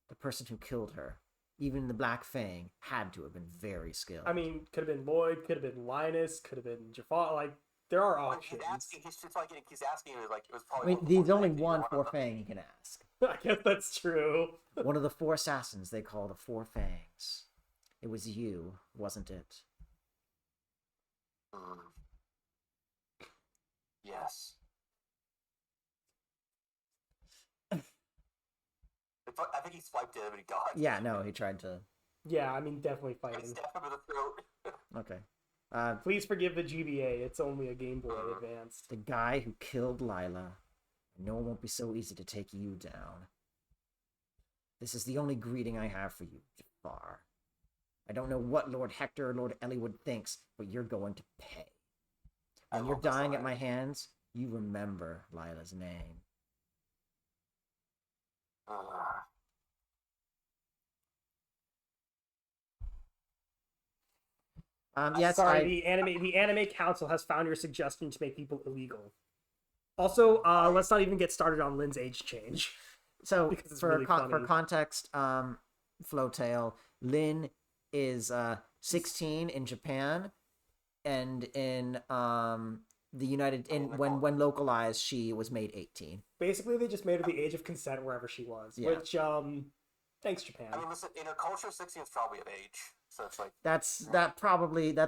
The person who killed her, even the Black Fang, had to have been very skilled. I mean, could have been Lloyd, could have been Linus, could have been Jafar. Like, there are options. He's asking me, like, it was I probably. mean, there's only one Four Fang you can ask. I guess that's true. One of the 4 assassins they call the Four Fangs. It was you, wasn't it? Yes. I think he swiped it, but he got. Yeah, no, he tried to. Yeah, I mean, definitely I fighting. stabbed him in the throat. Okay. Please forgive the GBA. It's only a Game Boy Advanced. The guy who killed Lila. No one won't be so easy to take you down. This is the only greeting I have for you, Jafar. I don't know what Lord Hector or Lord Eliwood thinks, but you're going to pay. When you're dying at my hands, you remember Lila's name. Yes, Sorry, the anime council has found your suggestion to make people illegal. Also, let's not even get started on Lynn's age change. So Because for really funny. for context, Flowtail, Lynn is 16 in Japan, and in the United when localized, she was made 18. Basically, they just made her the age of consent wherever she was. Yeah. Which, thanks, Japan. I mean, listen, in her culture, 16 is probably of age, so it's like. That's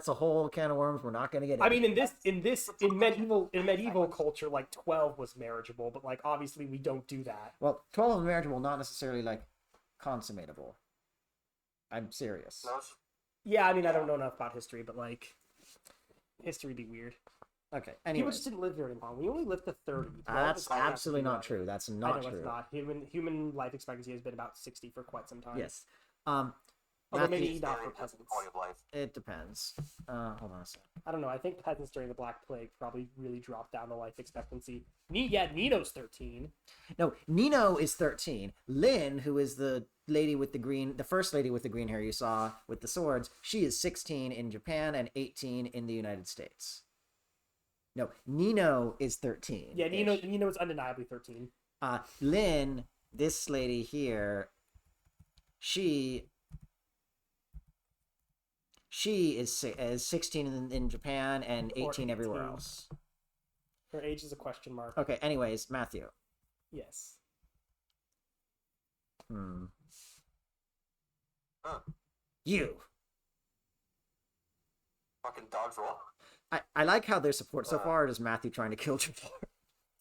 a whole can of worms we're not going to get into. I mean, in medieval culture, like 12 was marriageable, but like obviously we don't do that. Well, 12 is marriageable, not necessarily like consummatable. I'm serious. No, Yeah, I mean, I don't know enough about history, but like, history be weird. Okay. People Anyway, just didn't live very long. We only lived to 30. 12 that's is not absolutely not actually true. That's I not know true. it's not. Human life expectancy has been about 60 for quite some time. Yes. Although Matthew, maybe not for very peasants. quality of life. it depends. Hold on a sec. I don't know. I think peasants during the Black Plague probably really dropped down the life expectancy. Nino's 13. No, Nino is 13. Lynn, who is the first lady with the green hair you saw with the swords, she is 16 in Japan and 18 in the United States. No, Nino is 13. Yeah, Nino is undeniably 13. Lynn, this lady here, she is 16 in Japan and 18 everywhere 18. else. Her age is a question mark. Okay, anyways, Matthew. Yes. You. Fucking dogs roll. I like how their support so far is Matthew trying to kill Jafar.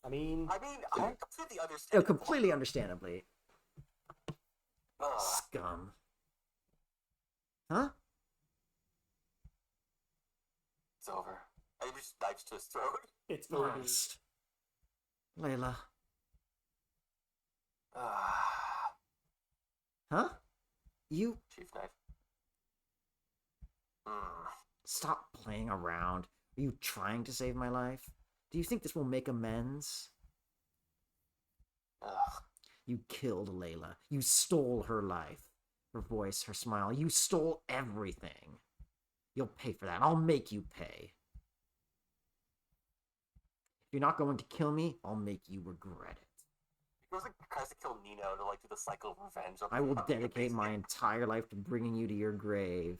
I mean, I completely understand. Completely understandably. Ugh. Scum. Huh? It's over. I just knifed to his throat. it's over. Christ. Layla. Huh? You Chief knife. stop playing around. Are you trying to save my life? Do you think this will make amends? Ugh. You killed Layla. You stole her life. Her voice, her smile. You stole everything. You'll pay for that. I'll make you pay. If you're not going to kill me, I'll make you regret it. He goes and tries to kill Nino to like do the cycle of revenge. I will dedicate my entire life to bringing you to your grave.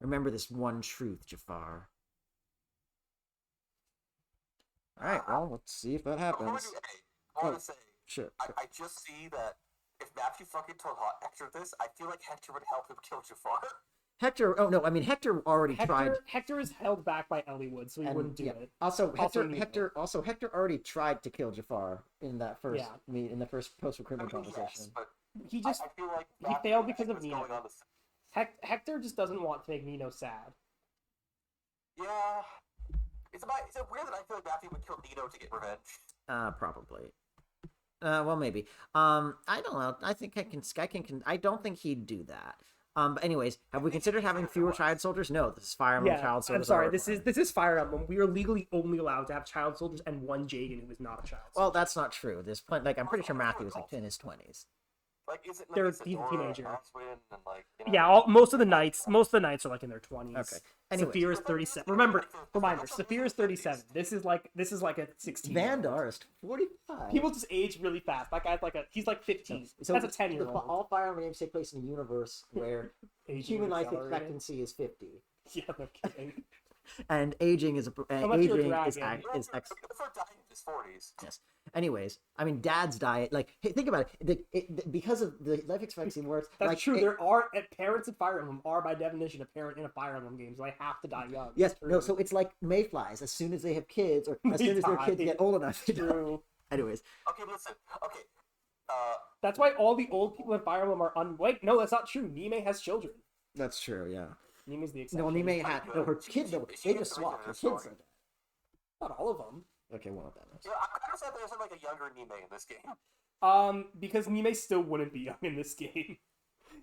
Remember this one truth, Jafar. Alright, well, let's see if that happens. I want to say, Sure. I just see that if Matthew fucking told Hector this, I feel like Hector would help him kill Jafar. Hector Hector already tried. Hector is held back by Eliwood, so he wouldn't do it. Also, Nino. Hector already tried to kill Jafar in that first Yeah. in the first post-recruitment conversation. Yes, but He just I feel like he failed because of what's Nino. going on this- Hector just doesn't want to make Nino sad. Yeah. Is it weird that I feel like Matthew would kill Nino to get revenge? Probably. Well, maybe. I don't know. I think I don't think he'd do that. But anyways, have we considered having fewer child soldiers? No, this is Fire Emblem Yeah, child soldiers. I'm sorry. are required. This is Fire Emblem. We are legally only allowed to have child soldiers and one Jaden who is not a child soldier. Well, that's not true. There's plenty. Like I'm pretty sure Matthew was like in his 20s. Like, is it like They're Isadora, he's a teenager. Oswin, and like, you know, Yeah, most of the knights are like in their 20s. Okay. Anyways. Saphir is 37. Reminder, Saphir is 37. This is like a 16. Vandar is 45. People just age really fast. That guy's he's like 15. So That's a 10-year-old. All Fire Emblem games take place in a universe where Aging human life accelerated. expectancy is 50, Yeah, no kidding. and aging is Unless you're a aging is dragon. for dying in his 40s. yes. Anyways, I mean, Dad's diet. Like, hey, think about it. Because of the life expectancy works. That's like, true. There are parents in Fire Emblem are by definition a parent in a Fire Emblem game, so they have to die young. Yes. It's true. No. So it's like mayflies. As soon as they have kids, or as soon as their kids die. get old enough. They die. True. Anyways, Okay, listen. Okay, That's why all the old people in Fire Emblem are Wait, no, that's not true. Nime has children. that's true. Yeah. Nime's the exception. No, Nime had no. Her kids. No, they just swapped. Her kids. Are dead. Not all of them. Okay, one of them is. yeah, I'm kind of sad there's like a younger Nime in this game. Because Nime still wouldn't be young in this game.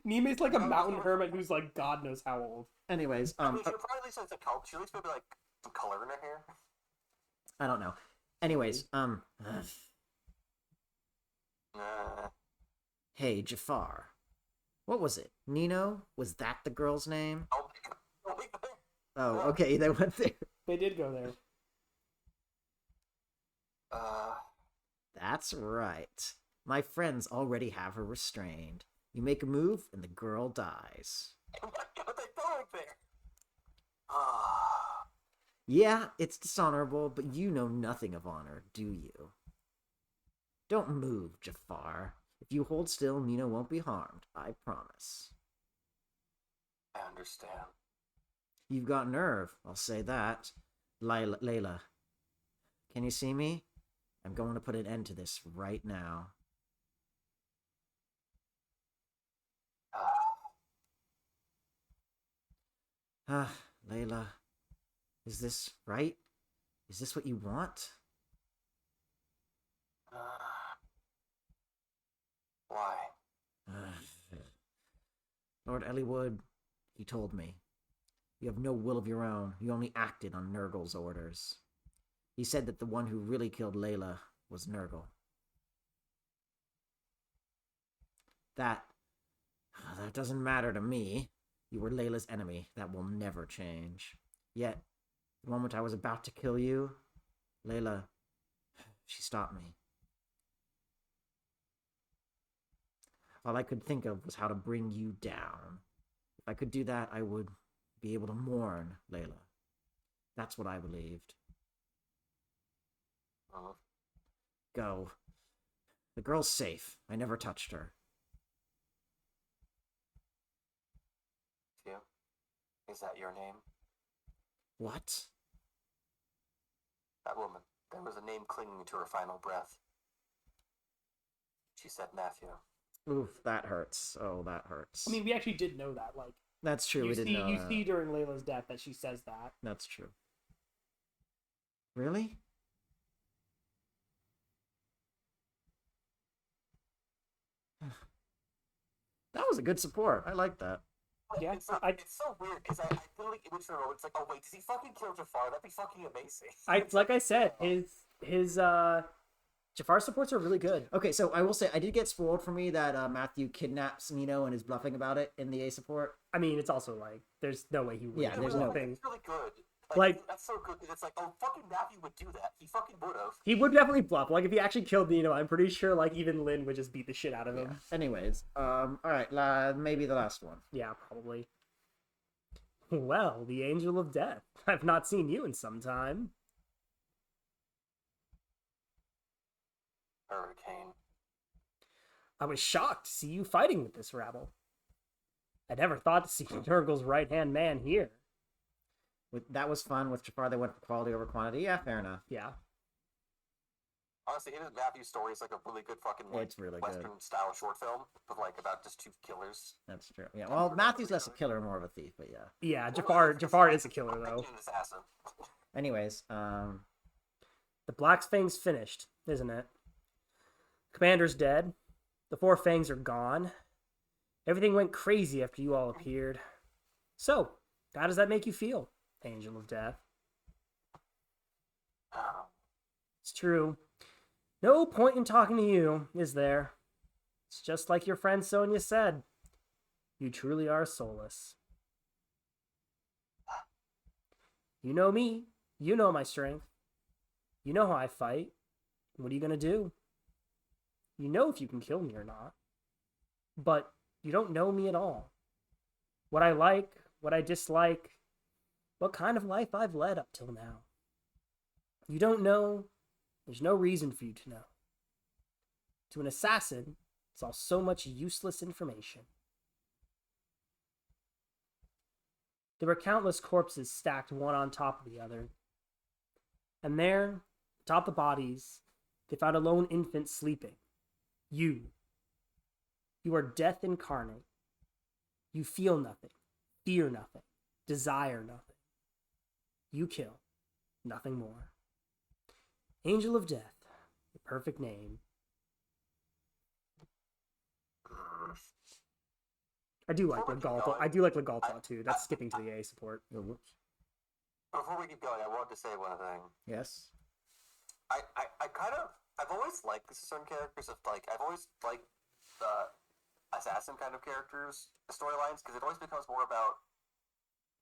Nime's like a mountain hermit who's like God knows how old. Anyways, I mean, she'll probably at least have some color. She'll at least maybe like some color in her hair. I don't know. Anyways, hey, Jafar. What was it? Nino? Was that the girl's name? Oh, okay, they went there. They did go there. That's right. My friends already have her restrained. You make a move, and the girl dies. What are they doing there? Yeah, it's dishonorable, but you know nothing of honor, do you? Don't move, Jafar. If you hold still, Nino won't be harmed, I promise. I understand. You've got nerve, I'll say that. Layla, can you see me? I'm going to put an end to this right now. Layla, is this right? Is this what you want? Why? Lord Elliewood, he told me. You have no will of your own. You only acted on Nurgle's orders. He said that the one who really killed Layla was Nurgle. That doesn't matter to me. You were Layla's enemy. That will never change. Yet, the moment I was about to kill you, Layla, she stopped me. All I could think of was how to bring you down. If I could do that, I would be able to mourn Layla. That's what I believed. Go. The girl's safe. I never touched her. Phew. Is that your name? What? That woman. There was a name clinging to her final breath. She said Matthew. Oof, that hurts. Oh, that hurts. I mean, we actually did know that. Like, that's true. you We didn't know you that. see during Layla's death that she says that. That's true. Really? That was a good support. I like that. Like, Yeah, it's so weird because I literally imaged for a moment. It's like, oh wait, does he fucking kill Jafar? That'd be fucking amazing. Like I said, his Jafar supports are really good. Okay, so I will say I did get spoiled for me that Matthew kidnaps Nino and is bluffing about it in the A support. I mean, it's also like there's no way he would. Yeah, there's no thing. It's really good. Like- that's so good. It's like, oh, fucking Matthew would do that. He fucking would have. He would definitely bluff. Like if he actually killed Nino, I'm pretty sure like even Lynn would just beat the shit out of him. Anyways, all right, maybe the last one. Yeah, probably. Well, the Angel of Death. I've not seen you in some time. Hurricane. I was shocked to see you fighting with this rabble. I never thought to see Nurgle's right-hand man here. That was fun. With Jafar, they went for quality over quantity. Yeah, fair enough. Yeah. Honestly, his Matthew story is like a really good fucking like, It's really Western style short film with like about just two killers. That's true. Yeah. Well, Matthew's less a killer, more of a thief, but yeah. Yeah, Jafar is a killer though. An assassin. Anyways, The Black Fang's finished, isn't it? Commander's dead. The 4 Fangs are gone. Everything went crazy after you all appeared. So, how does that make you feel, Angel of Death? Oh, It's true. No point in talking to you, is there? It's just like your friend Sonia said. You truly are soulless. You know me. You know my strength. You know how I fight. What are you gonna do? You know if you can kill me or not. But you don't know me at all. What I like, what I dislike, what kind of life I've led up till now. You don't know. There's no reason for you to know. To an assassin, it's all so much useless information. There were countless corpses stacked one on top of the other. And there, atop the bodies, they found a lone infant sleeping. You. You are death incarnate. You feel nothing, fear nothing, desire nothing. You kill, nothing more. Angel of Death, the perfect name. I do like Legalta. I do like Legalta too. That's skipping to the A support. Oh, whoops. before we keep going, I wanted to say one thing. Yes. I've always liked certain characters of like I've always liked the assassin kind of characters storylines because it always becomes more about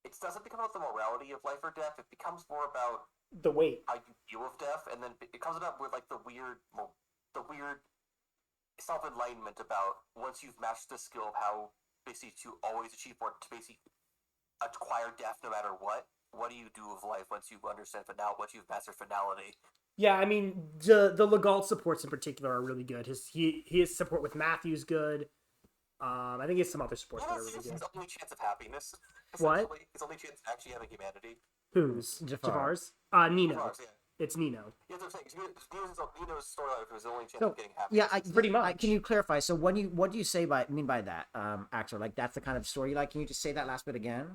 it doesn't become about the morality of life or death. It becomes more about The weight. how you deal with death, and then it comes about with like the weird self enlightenment about once you've mastered the skill of how basically to always achieve or to basically acquire death no matter what. What do you do with life once you understand once you've mastered finality? Yeah, I mean the Legault supports in particular are really good. His support with Matthew's good. I think he has some other supports that are really His good. only chance of happiness. What? Essentially. His only chance of actually having humanity. Who's Jafar. Jafar's? Nino. Jafar's, yeah. It's Nino. Yeah, that's what I'm saying. Nino's storyline was the only chance So, of getting happiness. Yeah, Pretty much. can you clarify? So, what do you mean by that, actor? Like, that's the kind of story you like? Can you just say that last bit again?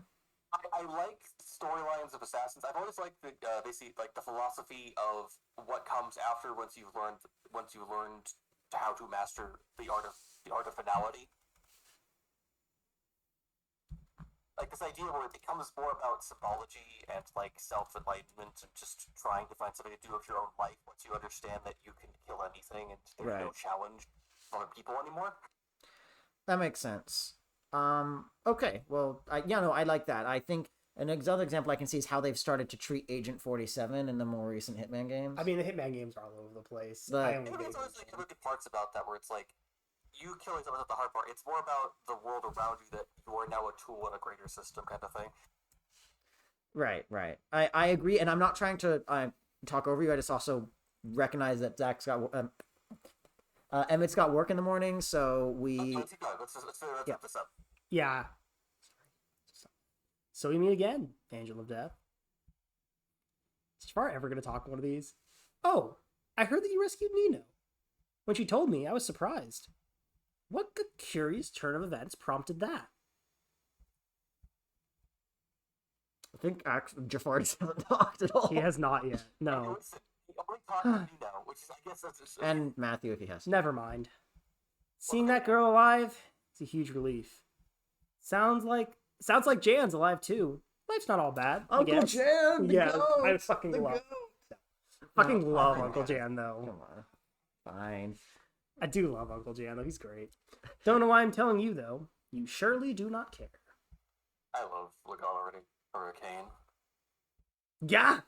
I like storylines of assassins. I've always liked the basically like the philosophy of what comes after once you've learned how to master the art of finality. Like this idea where it becomes more about symbology and like self-enlightenment and just trying to find something to do with your own life once you understand that you can kill anything and there's no Right. challenge from other people anymore. That makes sense. Okay. Well, I like that. I think another example I can see is how they've started to treat Agent 47 in the more recent Hitman games. I mean, the Hitman games are all over the place. But- I only I get it's always like it. look at parts about that where it's like you killing someone's not the hard part. It's more about the world around you that you are now a tool in a greater system kind of thing. Right. I agree, and I'm not trying to talk over you. I just also recognize that Zach's got Emmett's got work in the morning, so we. Let's keep going. Let's Yeah. wrap this up. Yeah. So we meet again, Angel of Death. Is Jafar ever going to talk one of these? Oh, I heard that you rescued Nino. When she told me, I was surprised. What curious turn of events prompted that? I think Jafar hasn't talked at all. He has not yet. No. He only talked to Nino, which is I guess that's And Matthew, if he has. Never mind. Seeing that girl alive, it's a huge relief. Sounds like Jan's alive too. Life's not all bad. I Uncle guess. Jan, the Yeah, goat, I fucking the love. goat. Fucking No, love fine. Uncle Jan though. Come on, fine. I do love Uncle Jan though. He's great. Don't know why I'm telling you though. You surely do not care. I love Legal already. Hurricane. Yeah,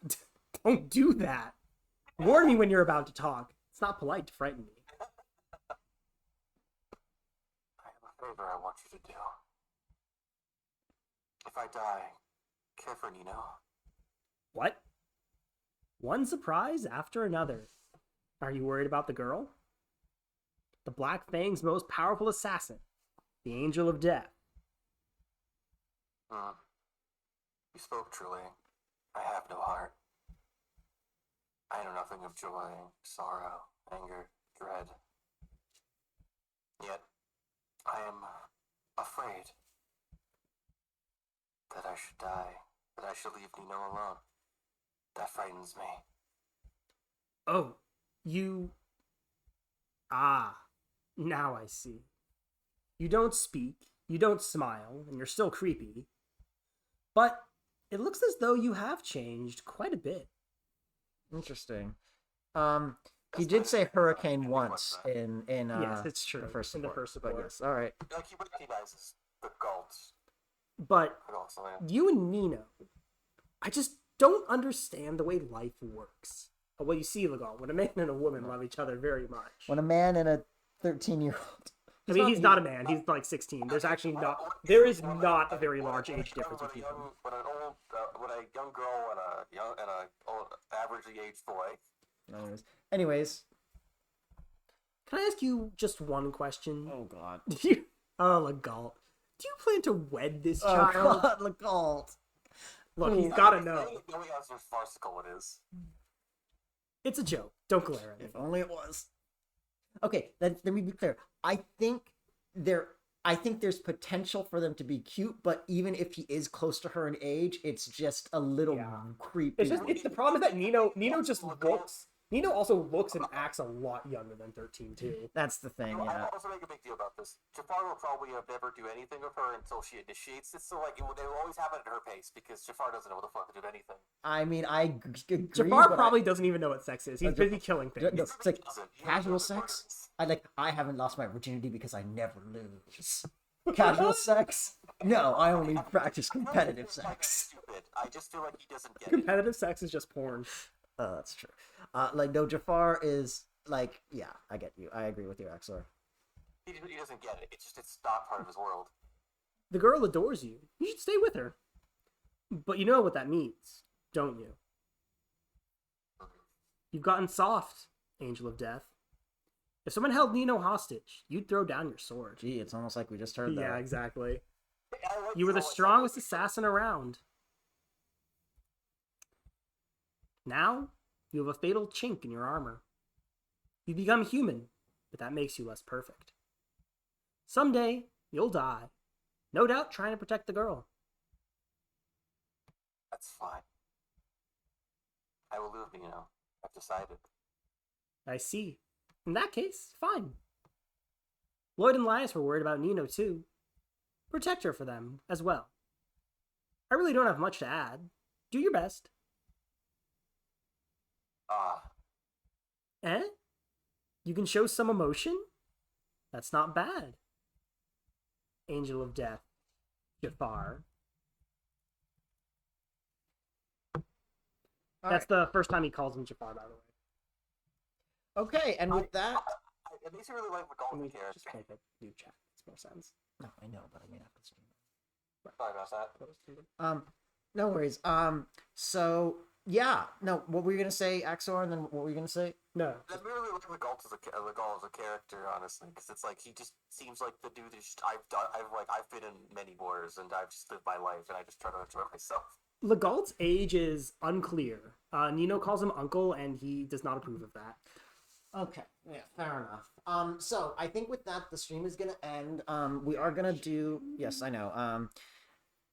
don't do that. Warn me when you're about to talk. It's not polite to frighten me. I have a favor I want you to do. If I die, care for Nino. What? One surprise after another. Are you worried about the girl? The Black Fang's most powerful assassin, the Angel of Death. You spoke truly. I have no heart. I know nothing of joy, sorrow, anger, dread. Yet, I am afraid that I should die, that I should leave Nino alone. That frightens me. Oh, you... Ah, now I see. You don't speak, You don't smile, and you're still creepy. But it looks as though you have changed quite a bit. Interesting. He did say hurricane once in Yes, it's true. the first In the support. first But support. yes, all right. Like he recognizes the Galts. But Yeah. you and Nino, I just don't understand the way life works. But what you see, Legal, when a man and a woman love each other very much. When a man and a 13-year-old. I mean, he's not a man. He's like 16. There is not a very large age difference between them. When a young girl and a old, averagely aged boy. Anyways. Can I ask you just one question? Oh God. Legal. Do you plan to wed this child? Oh God, Legault. Look, he's gotta know. Knowing how farcical it is. It's a joke. Don't glare at me. If only it was. Okay, let me be clear. I think there's potential for them to be cute, but even if he is close to her in age, it's just a little creepy. It's the problem is that Nino just looks. Nino also looks and acts a lot younger than 13 too. That's the thing, yeah. I also make a big deal about this. Jafar will probably never do anything with her until she initiates it. So like it will always happen at her pace because Jafar doesn't know what the fuck to do anything. I mean, I agree. Jafar probably doesn't even know what sex is. He's busy killing things. No, it's like casual sex. I haven't lost my virginity because I never lose. Casual sex? No, I only practice competitive sex. Stupid. I just feel like he doesn't get it. Competitive sex is just porn. That's true. No, Jafar is like, yeah, I get you. I agree with you, Axor. He doesn't get it. It's not part of his world. The girl adores you. You should stay with her. But you know what that means, don't you? You've gotten soft, Angel of Death. If someone held Nino hostage, you'd throw down your sword. Gee, it's almost like we just heard that. Yeah, exactly. Like You were the strongest assassin around. Now, you have a fatal chink in your armor. You've become human, but that makes you less perfect. Someday, you'll die. No doubt trying to protect the girl. That's fine. I will live, I've decided. I see. In that case, fine. Lloyd and Linus were worried about Nino, too. Protect her for them, as well. I really don't have much to add. Do your best. Eh? You can show some emotion? That's not bad. Angel of Death. Jafar. That's the first time he calls him Jafar, by the way. Okay, and with that... It makes me really like the golden character. Just make a new chat. Makes more sense. No, I know, but I mean after the stream. Sorry about that. No worries. So yeah, no. What were you gonna say, Axor? And then what were you gonna say? No. I really like Legault as a character, honestly, because it's like he just seems like the dude that I've been in many wars and I've just lived my life and I just try to enjoy myself. Legault's age is unclear. Nino calls him uncle, and he does not approve of that. Okay, yeah, fair enough. So I think with that, the stream is gonna end. We are gonna do. Yes, I know.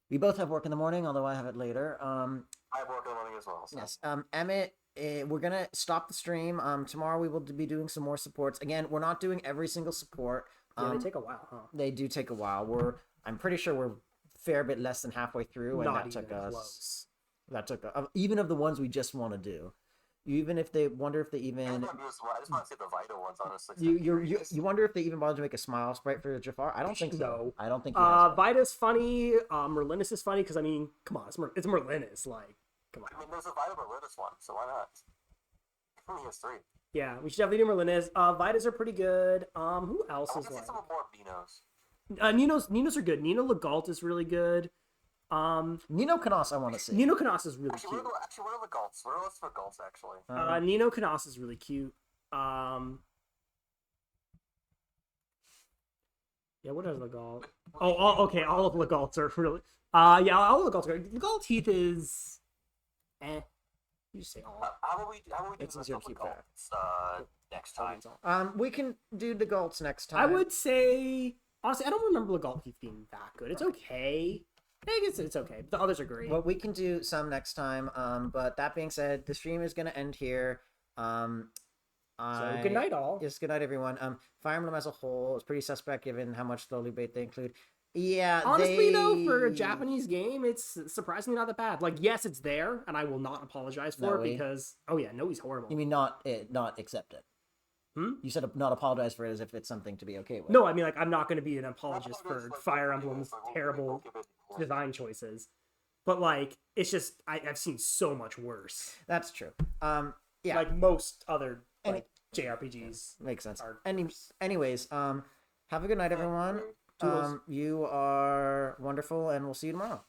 We both have work in the morning, although I have it later. I have work in the morning as well. So. Yes. Emmett, we're gonna stop the stream. Tomorrow we will be doing some more supports. Again, we're not doing every single support. Yeah, they take a while, huh? They do take a while. I'm pretty sure we're a fair bit less than halfway through, and Not that took even us. close. That took even of the ones we just want to do. Even if they wonder if they even. I just want to see the vital ones, honestly. You wonder if they even bothered to make a smile sprite for Jafar. I don't think so. No. I don't think. He has one. Vida's funny. Merlinus is funny because I mean, come on, it's Merlinus. Like, come on. I mean, there's a vital Merlinus one, so why not? He only has 3. Yeah, we should definitely do Merlinus. Vidas are pretty good. Who else I is want to see like? some more Ninos. Ninos are good. Nino Legault is really good. Nino Canos, I want to see. Nino Canos is really Actually, cute. what are the Galts? What are the Galts, actually? Nino Canos is really cute. Yeah, what is Legault? Okay, all of Legaults are really. Yeah, all of Legaults are good. Legault Heath is. You just say all. How about we do It's the easier to keep track. next time? We can do the Galts next time. I would say honestly, I don't remember Legault Heath being that good. It's okay. I guess it's okay. The others are great. Well, we can do some next time. But that being said, the stream is gonna end here. So good night, all. Yes, good night, everyone. Fire Emblem as a whole is pretty suspect given how much slowly bait they include. Yeah, Honestly, though, for a Japanese game, it's surprisingly not that bad. Like, yes, it's there, and I will not apologize for it Noe? because, oh yeah, no, he's horrible. You mean not accept it? You said not apologize for it as if it's something to be okay with. No, I mean, like, I'm not going to be an apologist for Fire Emblem's terrible design choices. But, like, it's just, I've seen so much worse. That's true. Yeah. Like, most other, like, JRPGs. Makes sense. Are Anyways, have a good night, everyone. You are wonderful, and we'll see you tomorrow.